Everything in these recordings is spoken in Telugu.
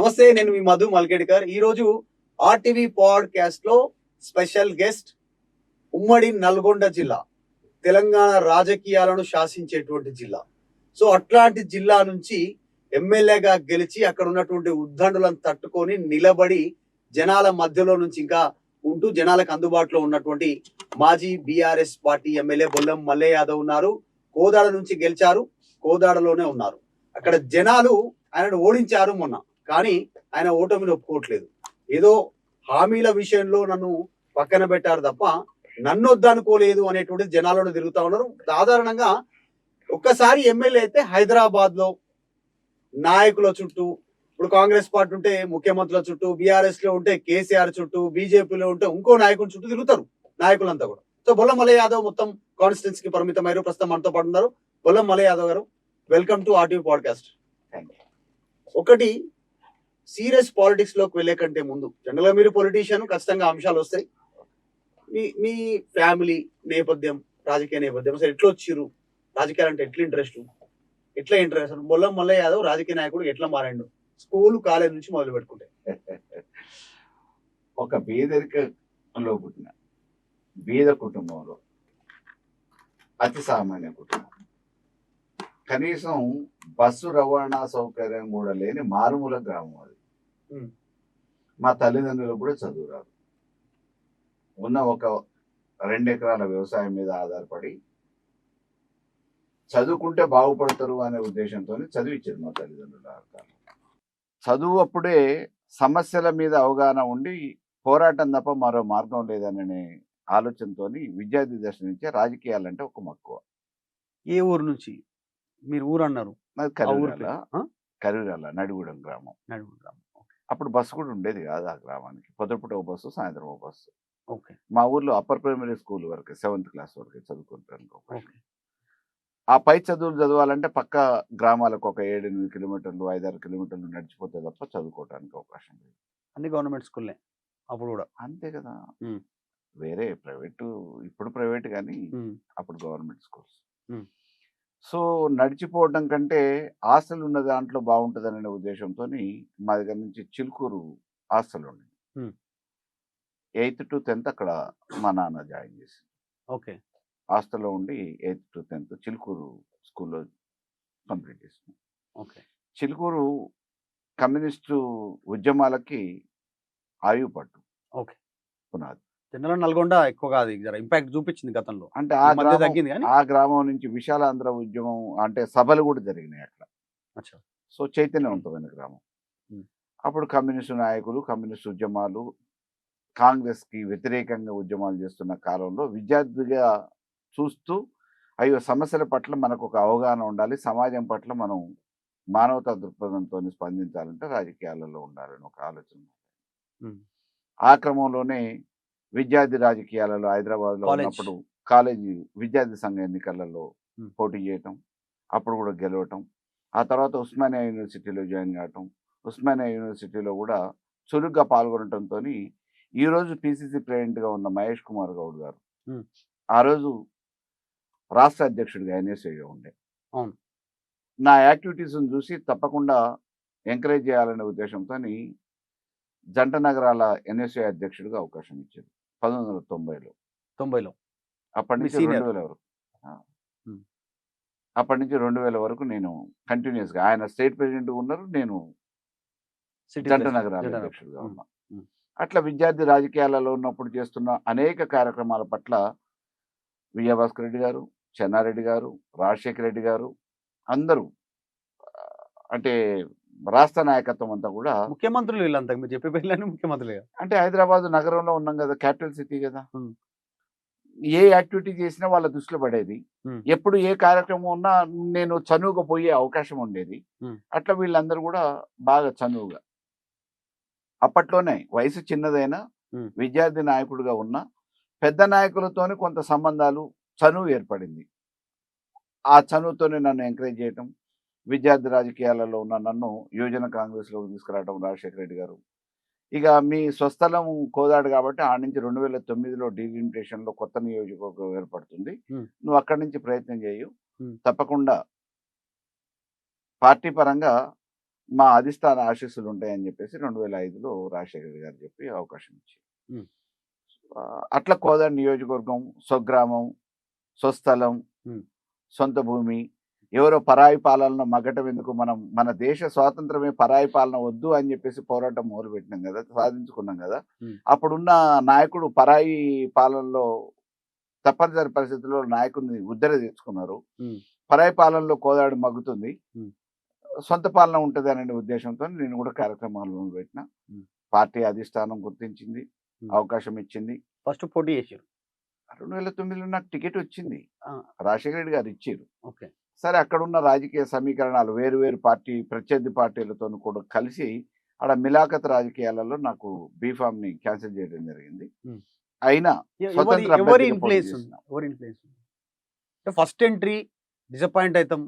నమస్తే, నేను మీ మధు మల్కేడ్కర్. ఈరోజు ఆర్టీవీ పాడ్కాస్ట్ లో స్పెషల్ గెస్ట్ ఉమ్మడి నల్గొండ జిల్లా, తెలంగాణ రాజకీయాలను శాసించేటువంటి జిల్లా. సో అట్లాంటి జిల్లా నుంచి ఎమ్మెల్యేగా గెలిచి అక్కడ ఉన్నటువంటి ఉద్దండులను తట్టుకొని నిలబడి జనాల మధ్యలో నుంచి ఇంకా ఉంటూ జనాలకు అందుబాటులో ఉన్నటువంటి మాజీ BRS party MLA Bollam Mallayya Yadav ఉన్నారు. కోదాడ నుంచి గెలిచారు, కోదాడలోనే ఉన్నారు. అక్కడ జనాలు ఆయనను ఓడించారు మొన్న, కానీ ఆయన ఓటమిని ఒప్పుకోవట్లేదు. ఏదో హామీల విషయంలో నన్ను పక్కన పెట్టారు తప్ప నన్ను వద్దనుకోలేదు అనేటువంటి జనాలను తిరుగుతా ఉన్నారు. సాధారణంగా ఒక్కసారి ఎమ్మెల్యే అయితే హైదరాబాద్ లో నాయకుల చుట్టూ, ఇప్పుడు కాంగ్రెస్ పార్టీ ఉంటే ముఖ్యమంత్రుల చుట్టూ, బీఆర్ఎస్ లో ఉంటే కేసీఆర్ చుట్టూ, బీజేపీలో ఉంటే ఇంకో నాయకుల చుట్టూ తిరుగుతారు నాయకులంతా కూడా. సో బొల్లం మల్లయ్య యాదవ్ మొత్తం కాన్స్టిట్యున్సీ కి పరిమితమయ్యారు. ప్రస్తుతం మనతో పాటు ఉన్నారు. బొల్లం మల్లయ్య యాదవ్ గారు, వెల్కమ్ టు ఆర్టీవీ పాడ్కాస్ట్. ఒకటి, సీరియస్ పాలిటిక్స్ లోకి వెళ్లే కంటే ముందు జనరల్ గా మీరు పొలిటీషియన్, ఖచ్చితంగా అంశాలు వస్తాయి. మీ ఫ్యామిలీ నేపథ్యం, రాజకీయ నేపథ్యం, అసలు ఎట్లా వచ్చిర్రు, రాజకీయాలు అంటే ఎట్లా ఇంట్రెస్ట్, బొల్లం మల్లయ్య యాదవ్ రాజకీయ నాయకుడు ఎట్లా మారాడు, స్కూల్ కాలేజ్ నుంచి మొదలు పెట్టుకుంటే? ఒక బీదరికంలో పుట్టిన బీద కుటుంబంలో, అతి సామాన్య కుటుంబం, కనీసం బస్సు రవాణా సౌకర్యం కూడా లేని మారుమూల గ్రామం అది. మా తల్లిదండ్రులు కూడా చదువు రాదు. ఉన్న ఒక 2 ఎకరాల వ్యవసాయం మీద ఆధారపడి చదువుకుంటే బాగుపడతారు అనే ఉద్దేశంతో చదివించారు మా తల్లిదండ్రుల. చదువు అప్పుడే సమస్యల మీద అవగాహన ఉండి పోరాటం తప్ప మరో మార్గం లేదనే ఆలోచనతో విద్యార్థి దశ నుంచే రాజకీయాలంటే ఒక మక్కువ. ఏ ఊరు నుంచి మీరు ఊరు అన్నారు? కరీరాల నడిగూడెం గ్రామం. అప్పుడు బస్సు కూడా ఉండేది కాదు ఆ గ్రామానికి. పొద్దుపూట ఒక బస్సు, సాయంత్రం ఒక బస్సు. మా ఊర్లో అప్పర్ ప్రైమరీ స్కూల్ వరకు 7th క్లాస్ వరకు చదువుకుంటాను. ఆ పై చదువులు చదవాలంటే పక్క గ్రామాలకు ఒక 7-8 కిలోమీటర్లు, 5-6 కిలోమీటర్లు నడిచిపోతే తప్ప చదువుకోవడానికి అవకాశం లేదు. అన్ని గవర్నమెంట్ స్కూల్లే అప్పుడు కూడా. అంతే కదా, వేరే ప్రైవేటు, ఇప్పుడు ప్రైవేట్ కానీ అప్పుడు గవర్నమెంట్ స్కూల్స్. సో నడిచిపోవడం కంటే హాస్టల్ ఉన్న దాంట్లో బాగుంటుందనే ఉద్దేశంతో మా దగ్గర నుంచి చిలుకూరు హాస్టల్ ఉండింది. 8th to 10th అక్కడ మా నాన్న జాయిన్ చేసి హాస్టల్లో ఉండి 8th to 10th చిలుకూరు స్కూల్లో కంప్లీట్ చేసినాం. చిలుకూరు కమ్యూనిస్టు ఉద్యమాలకి ఆయువు పట్టు పునాది. జనరల్ నల్గొండ ఎక్కువగా అది ఇంపాక్ట్ చూపించింది గతంలో. అంటే ఆ గ్రామం నుంచి విశాలాంధ్ర ఉద్యమం అంటే సభలు కూడా జరిగినాయి అక్కడ. సో చైతన్యవంతమైన గ్రామం. అప్పుడు కమ్యూనిస్టు నాయకులు, కమ్యూనిస్టు ఉద్యమాలు, కాంగ్రెస్ కి వ్యతిరేకంగా ఉద్యమాలు చేస్తున్న కాలంలో విద్యార్థిగా చూస్తూ, అయ్యో సమస్యల పట్ల మనకు ఒక అవగాహన ఉండాలి, సమాజం పట్ల మనం మానవతా దృక్పథంతో స్పందించాలంటే రాజకీయాలలో ఉండాలని ఒక ఆలోచన. ఆ క్రమంలోనే విద్యార్థి రాజకీయాలలో హైదరాబాద్లో ఉన్నప్పుడు కాలేజీ విద్యార్థి సంఘ ఎన్నికలలో పోటీ చేయటం, అప్పుడు కూడా గెలవటం. ఆ తర్వాత ఉస్మానియా యూనివర్సిటీలో జాయిన్ కావటం, ఉస్మానియా యూనివర్సిటీలో కూడా చురుగ్గా పాల్గొనటంతో ఈరోజు పిసిసి ప్రెసిడెంట్గా ఉన్న మహేష్ కుమార్ గౌడ్ గారు ఆ రోజు రాష్ట్ర అధ్యక్షుడిగా ఎన్ఎస్ఏగా ఉండే. నా యాక్టివిటీస్ని చూసి తప్పకుండా ఎంకరేజ్ చేయాలనే ఉద్దేశంతో జంట నగరాల ఎన్ఎస్ఏ అధ్యక్షుడిగా అవకాశం ఇచ్చారు 1990లో. అప్పటి నుంచి 2000 వరకు, అప్పటి నుంచి 2000 వరకు నేను కంటిన్యూస్గా, ఆయన స్టేట్ ప్రెసిడెంట్ ఉన్నారు, నేను జంట నగరాల అధ్యక్షుడిగా ఉన్నా. అట్లా విద్యార్థి రాజకీయాలలో ఉన్నప్పుడు చేస్తున్న అనేక కార్యక్రమాల పట్ల విజయభాస్కర్ రెడ్డి గారు, చెన్నారెడ్డి గారు, రాజశేఖర రెడ్డి గారు అందరూ, అంటే రాష్ట్ర నాయకత్వం అంతా కూడా ముఖ్యమంత్రులు వీళ్ళంతా. మీరు చెప్పే పిల్లలు ముఖ్యమంత్రులు. అంటే హైదరాబాద్ నగరంలో ఉన్నాం కదా, క్యాపిటల్ సిటీ కదా. ఏ యాక్టివిటీ చేసినా వాళ్ళ దృష్టిలో పడేది. ఎప్పుడు ఏ కార్యక్రమం ఉన్నా నేను చనువుగా పోయే అవకాశం ఉండేది. అట్లా వీళ్ళందరూ కూడా బాగా చనువుగా, అప్పట్లోనే వయసు చిన్నదైనా విద్యార్థి నాయకుడిగా ఉన్న పెద్ద నాయకులతోనే కొంత సంబంధాలు, చనువు ఏర్పడింది. ఆ చనువుతోనే నన్ను ఎంకరేజ్ చేయటం, విద్యార్థి రాజకీయాలలో ఉన్న నన్ను యువజన కాంగ్రెస్లోకి తీసుకురావడం రాజశేఖర రెడ్డి గారు. ఇక మీ స్వస్థలం కోదాడు కాబట్టి ఆ నుంచి 2009లో డీలిమిటేషన్లో కొత్త నియోజకవర్గం ఏర్పడుతుంది, నువ్వు అక్కడి నుంచి ప్రయత్నం చేయు, తప్పకుండా పార్టీ పరంగా మా అధిష్టాన ఆశీస్సులు ఉంటాయని చెప్పేసి 2005లో రాజశేఖర్ గారు చెప్పి అవకాశం ఇచ్చారు. ఉమ్. అట్లా కోదాడ నియోజకవర్గం, స్వగ్రామం, స్వస్థలం, ఉమ్. సొంత భూమి, ఎవరో పరాయి పాలనలో మగ్గటం ఎందుకు, మనం మన దేశ స్వాతంత్రమే పరాయి పాలన వద్దు అని చెప్పేసి పోరాటం మొదలు పెట్టినాం కదా, సాధించుకున్నాం కదా. ఉమ్. అప్పుడున్న నాయకుడు పరాయి పాలనలో తప్పనిసరి పరిస్థితుల్లో నాయకుడిని ఉద్ధర తెచ్చుకున్నారు. ఉమ్. పరాయి పాలనలో కోదాడు మగ్గుతుంది, ఉమ్. సొంత పాలన ఉంటుంది అనే ఉద్దేశంతో నేను కూడా కార్యక్రమాలు మొదలుపెట్టిన. ఉమ్. పార్టీ అధిష్టానం గుర్తించింది, ఉమ్. అవకాశం ఇచ్చింది. ఫస్ట్ పోటీ చేశారు. 2009లో నాకు టికెట్ వచ్చింది, ఆ, రాజశేఖర రెడ్డి గారు ఇచ్చారు. ఓకే. సరే, అక్కడున్న రాజకీయ సమీకరణాలు వేరు వేరు పార్టీ ప్రత్యర్థి పార్టీలతో కూడా కలిసి ఆడ మిలాఖత్ రాజకీయాలలో నాకు బీఫామ్ ని క్యాన్సిల్ చేయడం జరిగింది. ఉమ్. అయినా స్వతంత్ర ఎవరి అభ్యర్థిగా పోటీ ఇన్ఫ్లుయెన్స్ చేసిన. ఉంది, ఎవరి ఇన్ఫ్లుయెన్స్ ఉంది? అంటే ఫస్ట్ ఎంట్రీ డిసప్పాయింట్ అవుతాం,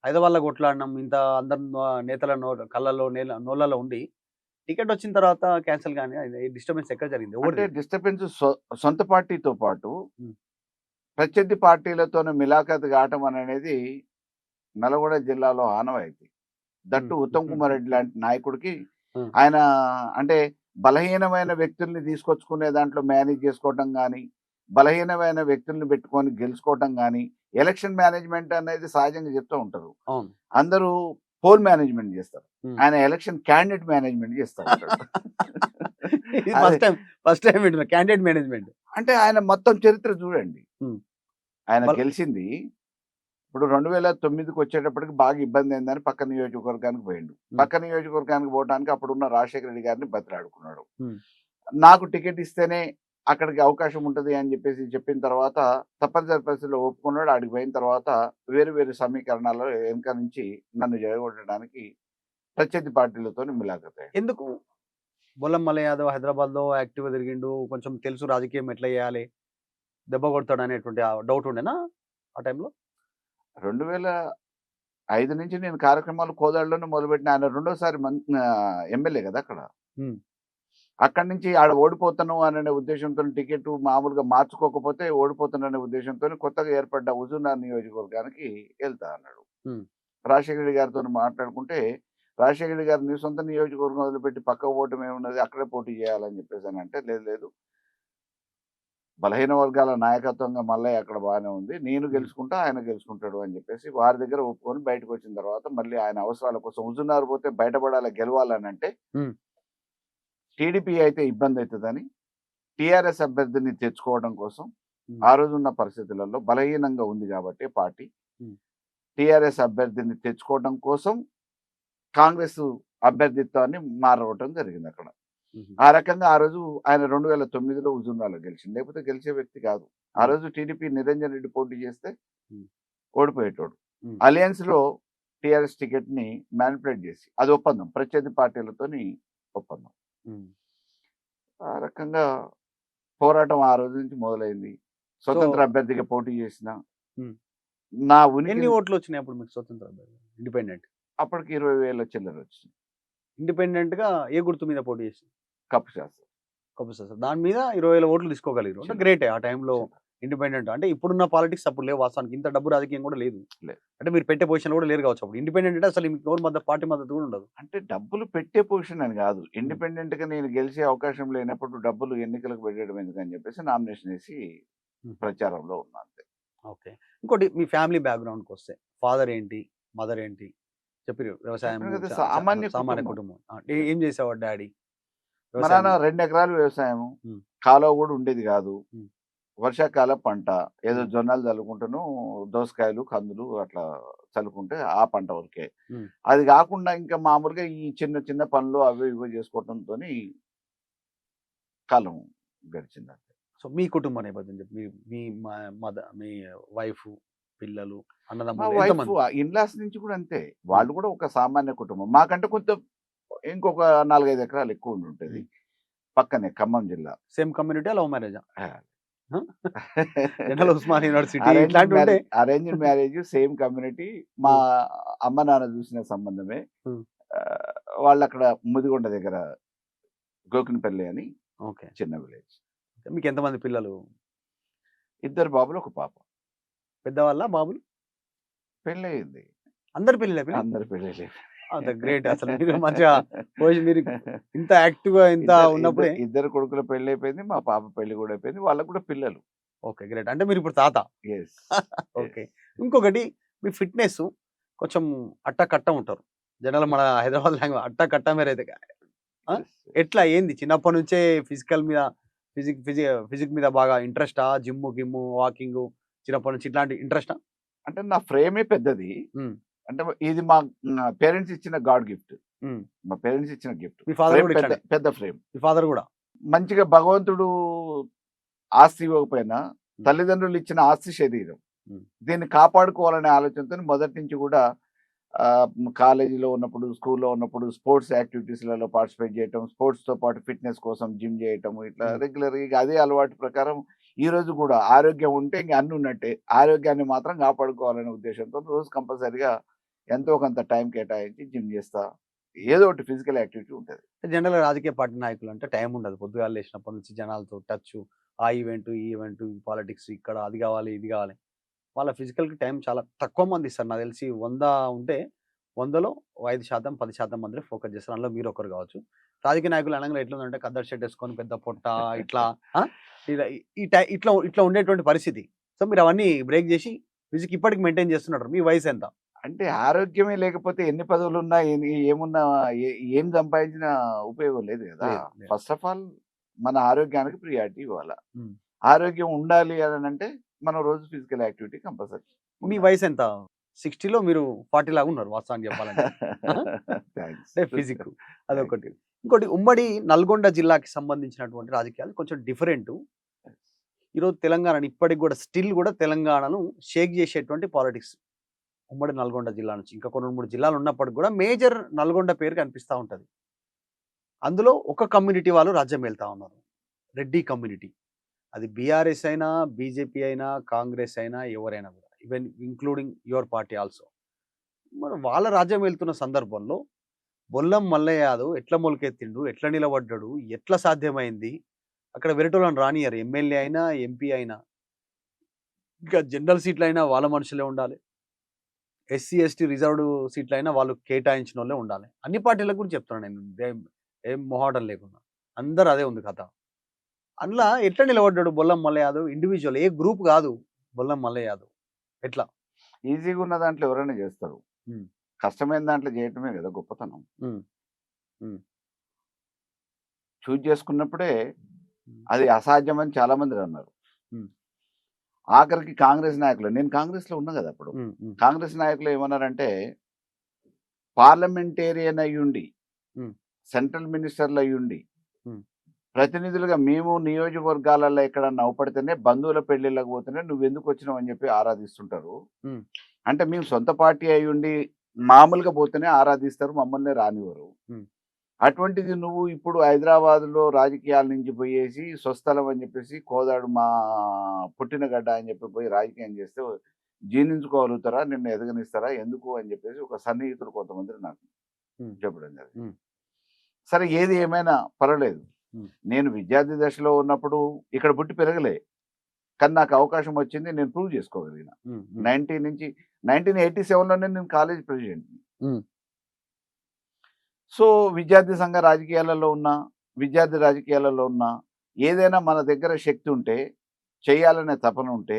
హైదరాబాద్లో కొట్లాడినాం, ఇంత అందరి నేతల కళ్ళలో నోళ్ళలో ఉండి టికెట్ వచ్చిన తర్వాత క్యాన్సిల్ కానీ డిస్టర్బెన్స్ ఎక్కడ జరిగింది? అంటే ఎవరిది? డిస్టర్బెన్స్ సొంత పార్టీతో పాటు ఉమ్. ప్రత్యర్థి పార్టీలతో మిలాఖత్ కావటం అనేది నల్గొండ జిల్లాలో ఆనవాయితీ. దట్టు ఉమ్. ఉత్తమ్ కుమార్ రెడ్డి లాంటి నాయకుడికి ఉమ్. ఆయన అంటే బలహీనమైన వ్యక్తుల్ని తీసుకొచ్చుకునే దాంట్లో మేనేజ్ చేసుకోవటం కానీ, బలహీనమైన వ్యక్తుల్ని పెట్టుకొని గెలుచుకోవటం కానీ, ఎలక్షన్ మేనేజ్మెంట్ అనేది సహజంగా చెప్తూ ఉంటారు. అవును. అందరూ పోల్ మేనేజ్మెంట్ చేస్తారు, ఉమ్. ఆయన ఎలక్షన్ క్యాండిడేట్ మేనేజ్మెంట్ చేస్తూ ఉంటాడు. ఇది అదే ఫస్ట్ టైం వింటున్నా క్యాండిడేట్ మేనేజ్మెంట్. అంటే ఆయన మొత్తం చరిత్ర చూడండి. ఉమ్. ఆయన బల- గెలిచింది ఇప్పుడు 2009కి వచ్చేటప్పటికి బాగా ఇబ్బంది అయిందని పక్క నియోజకవర్గానికి పోయిండు. పక్క నియోజకవర్గానికి పోవడానికి అప్పుడున్న రాజశేఖర రెడ్డి గారిని బతిలాడుకున్నాడు. ఉమ్. నాకు టికెట్ ఇస్తేనే అక్కడికి అవకాశం ఉంటుంది అని చెప్పేసి చెప్పిన తర్వాత తప్పనిసరి పరిస్థితుల్లో ఒప్పుకున్నాడు. ఆడికి పోయిన తర్వాత వేరు వేరు సమీకరణాల్లో వెనుక నుంచి నన్ను జరగొట్టడానికి ప్రత్యర్థి పార్టీలతో మిలాఖతాయి. ఎందుకు బొల్లం మల్ల యాదవ్ హైదరాబాద్లో యాక్టివ్గా తిరిగిండు, కొంచెం తెలుసు రాజకీయం ఎట్లా చేయాలి, దెబ్బ కొడతాడు అనేటువంటి డౌట్ ఉండేనా ఆ టైంలో? 2005 నుంచి నేను కార్యక్రమాలు కోదాడలోనే మొదలుపెట్టిన. ఆయన రెండోసారి ఎమ్మెల్యే కదా అక్కడ. అక్కడి నుంచి ఆడ ఓడిపోతాను అనే ఉద్దేశంతో టికెట్ మామూలుగా మార్చుకోకపోతే ఓడిపోతాననే ఉద్దేశంతో కొత్తగా ఏర్పడ్డ హుజూర్నగర్ నియోజకవర్గానికి వెళ్తా అన్నాడు. రాజశేఖర రెడ్డి గారితో మాట్లాడుకుంటే, రాజశేఖర రెడ్డి గారు నీ సొంత నియోజకవర్గం వదిలిపెట్టి పక్క ఓటమి ఏమున్నది, అక్కడే పోటీ చేయాలని చెప్పేసి అని అంటే, లేదు లేదు బలహీన వర్గాల నాయకత్వంగా మల్లయ్య అక్కడ బాగానే ఉంది, నేను గెలుచుకుంటా ఆయన గెలుచుకుంటాడు అని చెప్పేసి వారి దగ్గర ఒప్పుకొని బయటకు వచ్చిన తర్వాత మళ్ళీ ఆయన అవసరాల కోసం హుజూర్నగర్ పోతే బయటపడాలి, గెలవాలని అంటే టీడీపీ అయితే ఇబ్బంది అవుతుందని టీఆర్ఎస్ అభ్యర్థిని తెచ్చుకోవడం కోసం ఆ రోజున్న పరిస్థితులలో బలహీనంగా ఉంది కాబట్టి పార్టీ టీఆర్ఎస్ అభ్యర్థిని తెచ్చుకోవడం కోసం కాంగ్రెస్ అభ్యర్థిత్వాన్ని మారవటం జరిగింది అక్కడ. ఆ రకంగా ఆ రోజు ఆయన 2009లో హుజూర్నగర్లో గెలిచింది, లేకపోతే గెలిచే వ్యక్తి కాదు. ఆ రోజు టీడీపీ నిరంజన్ రెడ్డి పోటీ చేస్తే ఓడిపోయేటోడు. అలయన్స్ లో టీఆర్ఎస్ టికెట్ ని మ్యానిపులేట్ చేసి, అది ఒప్పందం, ప్రత్యర్థి పార్టీలతోని ఒప్పందం. ఆ రకంగా పోరాటం ఆ రోజు నుంచి మొదలైంది. స్వతంత్ర అభ్యర్థిగా పోటీ చేసిన నా ఉనికి. ఎన్ని ఓట్లు వచ్చినాయి అప్పుడు మీకు స్వతంత్ర అభ్యర్థి ఇండిపెండెంట్? అప్పటికి 20,000 చిల్లర వచ్చింది. ఇండిపెండెంట్ గా ఏ గుర్తు మీద పోటీ చేసి? కప్పు శాస్త్రం. కప్పు శాస్త్రం. దాని మీద 20,000 ఓట్లు తీసుకోగలిగారు. అంటే గ్రేటే ఆ టైంలో ఇండిపెండెంట్. అంటే ఇప్పుడున్న పాలిటిక్స్ అప్పుడు లేవు వాస్తవానికి, ఇంత డబ్బు రాజకీయం కూడా లేదు. అంటే మీరు పెట్టే పొజిషన్ కూడా లేరు కావచ్చు అప్పుడు. ఇండిపెండెంట్ అంటే అసలు మీకు ఎవరి మధ్య పార్టీ మద్దతు కూడా ఉండదు. అంటే డబ్బులు పెట్టే పొజిషన్ అని కాదు, ఇండిపెండెంట్ గా నేను గెలిచే అవకాశం లేనప్పుడు డబ్బులు ఎన్నికలకు పెట్టడం ఎందుకని చెప్పేసి నామినేషన్ వేసి ప్రచారంలో ఉన్నా అంతే. ఓకే. ఇంకోటి మీ ఫ్యామిలీ బ్యాక్గ్రౌండ్కి వస్తే, ఫాదర్ ఏంటి, మదర్ ఏంటి చెప్పి? వ్యవసాయం, సామాన్య కుటుంబం. ఏం చేసేవాడు డాడీ? మా నాన్న 2 ఎకరాలు వ్యవసాయం, కాలువ కూడా ఉండేది కాదు. వర్షాకాల పంట ఏదో జొన్నలు చల్లుకుంటాను, దోసకాయలు కందులు అట్లా చల్లుకుంటే ఆ పంట వరకే. అది కాకుండా ఇంకా మామూలుగా ఈ చిన్న చిన్న పనులు అవి ఇవి చేసుకోవడంతో కాలం గడిచింది. సో మీ కుటుంబ నేపథ్యం చెప్పి, మీ మదర్, మీ వైఫ్, పిల్లలు, అన్నదమ్ములు, ఇన్లాస్ నుంచి కూడా అంతే. వాళ్ళు కూడా ఒక సామాన్య కుటుంబం, మాకంటే కొంచెం ఇంకొక 4-5 ఎకరాలు ఎక్కువ ఉండి ఉంటుంది. పక్కనే ఖమ్మం జిల్లా. సేమ్ కమ్యూనిటీ, లవ్ మ్యారేజా? Arranged marriage, same community. మా అమ్మ నాన్న చూసిన సంబంధమే. వాళ్ళు అక్కడ ముదిగొండ దగ్గర గోకినపల్లి అని చిన్న విలేజ్. మీకు ఎంతమంది పిల్లలు? 2 బాబులు, 1 పాప. పెద్దవాళ్ళ బాబులు? పెళ్ళయింది. అందరు పెళ్ళి? అందరు పెళ్ళి. అంత గ్రేట్ అసలు మీరు మంచిగా మీరు ఇంత యాక్టివ్ గా ఇంత ఉన్నప్పుడే. ఇద్దరు కొడుకుల పెళ్లి అయిపోయింది, మా పాప పెళ్లి కూడా అయిపోయింది, వాళ్ళకు కూడా పిల్లలు. Okay, great. అంటే మీరు ఇప్పుడు తాత. ఎస్. ఓకే. ఇంకొకటి, మీ ఫిట్నెస్ కొంచెం అట్ట కట్ట ఉంటారు. జనరల్ మన హైదరాబాద్ లాంగ్వేజ్ అట్ట కట్ట మీరైతే ఎట్లా ఏంది చిన్నప్పటి నుంచే ఫిజికల్ మీద ఫిజిక్ మీద బాగా ఇంట్రెస్టా? జిమ్, వాకింగ్ చిన్నప్పటి నుంచి ఇట్లాంటి ఇంట్రెస్టా? అంటే నా ఫ్రేమే పెద్దది. అంటే ఇది మా పేరెంట్స్ ఇచ్చిన గాడ్ గిఫ్ట్. మా పేరెంట్స్ ఇచ్చిన గిఫ్ట్. మీ ఫాదర్ కూడా పెద్ద పెద్ద ఫ్రేమ్. మీ ఫాదర్ కూడా మంచిగా భగవంతుడు ఆస్తి ఇవ్వకపోయినా తల్లిదండ్రులు ఇచ్చిన ఆస్తి శరీరం. దీన్ని కాపాడుకోవాలనే ఆలోచనతో మొదటి నుంచి కూడా కాలేజీలో ఉన్నప్పుడు, స్కూల్లో ఉన్నప్పుడు స్పోర్ట్స్ యాక్టివిటీస్లలో పార్టిసిపేట్ చేయటం, స్పోర్ట్స్తో పాటు ఫిట్నెస్ కోసం జిమ్ చేయటం, ఇట్లా రెగ్యులర్గా ఇక అదే అలవాటు ప్రకారం ఈ రోజు కూడా ఆరోగ్యం ఉంటే ఇంక అన్ని ఉన్నట్టే. ఆరోగ్యాన్ని మాత్రం కాపాడుకోవాలనే ఉద్దేశంతో రోజు కంపల్సరిగా ఎంతో కొంత టైం కేటాయించి జిమ్ చేస్తా. ఏదో ఒకటి ఫిజికల్ యాక్టివిటీ ఉంటుంది. జనరల్ రాజకీయ పార్టీ నాయకులు అంటే టైం ఉండదు. పొద్దుగాల లేచినప్పటి నుంచి జనాలతో టచ్, ఆ ఈవెంట్, ఈ ఈవెంట్, పాలిటిక్స్, ఇక్కడ అది కావాలి, ఇది కావాలి. వాళ్ళ ఫిజికల్‌కి టైం చాలా తక్కువ మంది ఇస్తారు. నాకు తెలిసి 100 ఉంటే 100లో 5%, 10% మందినే ఫోకస్ చేస్తారు. అందులో మీరు ఒకరు కావచ్చు. రాజకీయ నాయకులు అనంగానే ఎట్లుందంటే ఖద్దరు షర్ట్ వేసుకొని పెద్ద పొట్ట ఇట్లా ఆ! ఇలా ఈ టై ఇట్లా ఇట్లా ఉండేటువంటి పరిస్థితి. సో, మీరు అవన్నీ బ్రేక్ చేసి ఫిజిక్ ఇప్పటికి మెయింటైన్ చేస్తున్నారు. మీ వయసు ఎంత? అంటే ఆరోగ్యమే లేకపోతే ఎన్ని పదవులున్నా ఏమున్నా ఏం సంపాదించినా ఉపయోగం లేదు కదా. లేదు, లేదు. ఫస్ట్ ఆఫ్ ఆల్ మన ఆరోగ్యానికి ప్రియారిటీ ఇవ్వాలి. హ్మ్. ఆరోగ్యం ఉండాలి అని అంటే మనం రోజు ఫిజికల్ యాక్టివిటీ కంపల్సరీ. మీ వయసు ఎంత? 60లో మీరు 40 లాగా ఉన్నారు వాస్తవానికి చెప్పాలంటే. అంటే ఫిజిక్ అదొకటి. ఇంకోటి, ఉమ్మడి నల్గొండ జిల్లాకి సంబంధించినటువంటి రాజకీయాలు కొంచెం డిఫరెంటు. ఈరోజు తెలంగాణని ఇప్పటికి కూడా స్టిల్ కూడా తెలంగాణను షేక్ చేసేటువంటి పాలిటిక్స్ ఉమ్మడి నల్గొండ జిల్లా నుంచి. ఇంకా కొన్ని 3 జిల్లాలు ఉన్నప్పటికి కూడా మేజర్ నల్గొండ పేరు కనిపిస్తా ఉంటది. అందులో ఒక కమ్యూనిటీ వాళ్ళు రాజ్యం వెళ్తా ఉన్నారు. రెడ్డి కమ్యూనిటీ. అది బీఆర్ఎస్ అయినా, బీజేపీ అయినా, కాంగ్రెస్ అయినా, ఎవరైనా కూడా. Even including your party also. మరి వాళ్ళ రాజ్యం వెళ్తున్న సందర్భంలో బొల్లం మల్లయ్య యాదవ్ ఎట్లా మొలకెత్తిండు? ఎట్లా నిలబడ్డాడు? ఎట్లా సాధ్యమైంది? అక్కడ వేరేటోళ్ళని రానియ్యరు. ఎమ్మెల్యే అయినా, ఎంపీ అయినా. ఇంకా జనరల్ సీట్లయినా వాళ్ళ మనుషులే ఉండాలి. ఎస్సీ, ఎస్టీ రిజర్వ్డ్ సీట్లయినా వాళ్ళు కేటాయించినోళ్ళే ఉండాలి. అన్ని పార్టీల గురించి చెప్తున్నా నేను. ఏం మొహాటం లేకుండా. అందరూ అదే ఉంది కథ. అందులో ఎట్లా నిలబడ్డాడు బొల్లం మల్లయ్య యాదవ్? ఇండివిడ్యువల్, ఏ గ్రూప్ కాదు. బొల్లం మల్లయ్య యాదవ్ ఎట్లా? ఈజీగా ఉన్న దాంట్లో ఎవరైనా చేస్తారు. కష్టమైన దాంట్లో చేయటమే కదా గొప్పతనం. చూజ్ చేసుకున్నప్పుడే అది అసాధ్యం అని చాలా మంది అన్నారు. ఆఖరికి కాంగ్రెస్ నాయకులు, నేను కాంగ్రెస్ లో ఉన్నా కదా అప్పుడు, కాంగ్రెస్ నాయకులు ఏమన్నారంటే పార్లమెంటేరియన్ అయ్యుండి, సెంట్రల్ మినిస్టర్లు అయ్యుండి, ప్రతినిధులుగా మేము నియోజకవర్గాలలో ఎక్కడన్నా అవపడితేనే, బంధువుల పెళ్లిళ్ళకి పోతేనే నువ్వు ఎందుకు వచ్చినావు అని చెప్పి ఆరాధిస్తుంటారు. అంటే మేము సొంత పార్టీ అయ్యుండి మామూలుగా పోతేనే ఆరాధిస్తారు, మమ్మల్ని రానివ్వరు. అటువంటిది నువ్వు ఇప్పుడు హైదరాబాద్లో రాజకీయాల నుంచి పోయేసి స్వస్థలం అని చెప్పేసి కోదాడు మా పుట్టిన గడ్డ అని చెప్పి పోయి రాజకీయం చేస్తే జీర్ణించుకోగలుగుతారా, నిన్ను ఎదగనిస్తారా, ఎందుకు అని చెప్పేసి ఒక సన్నిహితులు కొంతమంది నాకు చెప్పడం జరిగింది. సరే, ఏది ఏమైనా పర్వాలేదు. నేను విద్యార్థి దశలో ఉన్నప్పుడు ఇక్కడ పుట్టి పెరగలే, కానీ నాకు అవకాశం వచ్చింది, నేను ప్రూవ్ చేసుకోగలిగిన. 1987లోనే నేను కాలేజ్ ప్రెసిడెంట్. సో విద్యార్థి సంఘ రాజకీయాలలో ఉన్నా, విద్యార్థి రాజకీయాలలో ఉన్నా, ఏదైనా మన దగ్గర శక్తి ఉంటే, చేయాలనే తపన ఉంటే,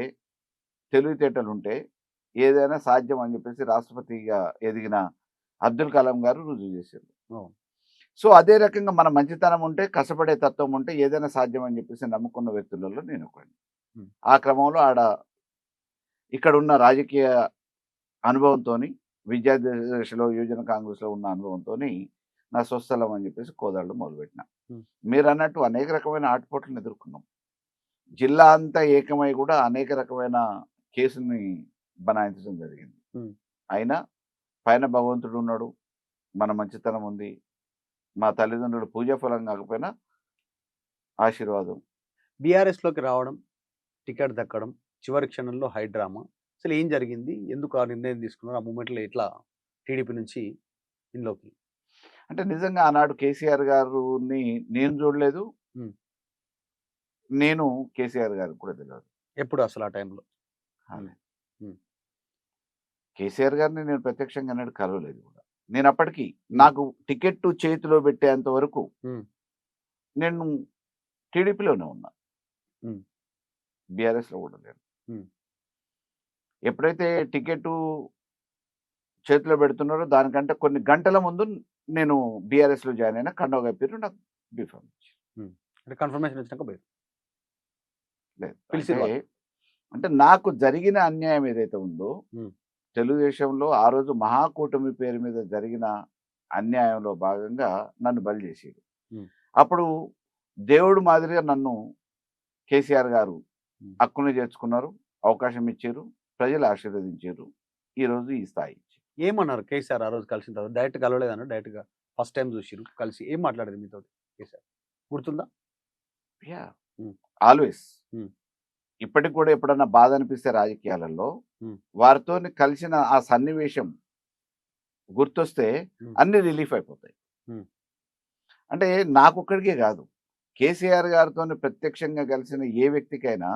తెలివితేటలు ఉంటే ఏదైనా సాధ్యం అని చెప్పేసి రాష్ట్రపతిగా ఎదిగిన అబ్దుల్ కలాం గారు రుజువు చేశారు. సో అదే రకంగా మన మంచితనం ఉంటే, కష్టపడే తత్వం ఉంటే ఏదైనా సాధ్యం అని చెప్పేసి నమ్ముకున్న వ్యక్తులలో నేను ఒకటి. ఆ క్రమంలో ఇక్కడ ఉన్న రాజకీయ అనుభవంతో, విద్యార్థి దశలో యువజన కాంగ్రెస్లో ఉన్న అనుభవంతో నా స్వస్థలం అని చెప్పేసి కోదాడలో మొదలుపెట్టిన. మీరు అన్నట్టు అనేక రకమైన ఆటుపోట్లను ఎదుర్కొన్నాం. జిల్లా అంతా ఏకమై కూడా అనేక రకమైన కేసుని బనాయించడం జరిగింది. అయినా పైన భగవంతుడు ఉన్నాడు, మన మంచితనం ఉంది, మా తల్లిదండ్రులు పూజాఫలం కాకపోయినా ఆశీర్వాదం. బీఆర్ఎస్లోకి రావడం, టికెట్ దక్కడం, చివరి క్షణంలో హై డ్రామా. అసలు ఏం జరిగింది? ఎందుకు ఆ నిర్ణయం తీసుకున్నారు? ఆ మూమెంట్లో ఎట్లా టీడీపీ నుంచి ఇందులోకి? అంటే నిజంగా ఆనాడు కేసీఆర్ గారిని నేను చూడలేదు, నేను కేసీఆర్ గారికి కూడా తెలియదు. ఎప్పుడు అసలు ఆ టైంలో? కేసీఆర్ గారిని నేను ప్రత్యక్షంగా అన్నాడు కలవలేదు కూడా. నేను అప్పటికి నాకు టికెట్ చేతిలో పెట్టేంత వరకు నేను టీడీపీలోనే ఉన్నా, బీఆర్ఎస్లో కూడా లేను. ఎప్పుడైతే టికెట్ చేతిలో పెడుతున్నారో దానికంటే కొన్ని గంటల ముందు నేను బీఆర్ఎస్లో జాయిన్ అయినా, కండవ కప్పారు, నాకు బీఫామ్ ఇచ్చారు. అంటే కన్ఫర్మేషన్ వచ్చినాక పోయారు. లేదు పిలిచిర్రు అంటే అంటే నాకు జరిగిన అన్యాయం ఏదైతే ఉందో తెలుగుదేశంలో ఆ రోజు మహాకూటమి పేరు మీద జరిగిన అన్యాయంలో భాగంగా నన్ను బలి చేసారు. అప్పుడు దేవుడు మాదిరిగా నన్ను కేసీఆర్ గారు హక్కును చేర్చుకున్నారు, అవకాశం ఇచ్చారు, ప్రజలు ఆశీర్వదించారు, ఈరోజు ఈ స్థాయి ఇచ్చారు. ఏమన్నారు కేసీఆర్ ఆ రోజు కలిసిన తర్వాత? డైరెక్ట్ కలవలేదన్న, డైరెక్ట్ గా ఫస్ట్ టైం చూసిరు, కలిసి ఏం మాట్లాడారు మీతో కేసీఆర్, గుర్తుందా? Yeah, always. ఇప్పటికి కూడా ఎప్పుడన్నా బాధ అనిపిస్తే రాజకీయాలలో వారితో కలిసిన ఆ సన్నివేశం గుర్తొస్తే అన్ని రిలీఫ్ అయిపోతాయి. అంటే నాకొక్కడికే కాదు, కేసీఆర్ గారితో ప్రత్యక్షంగా కలిసిన ఏ వ్యక్తికైనా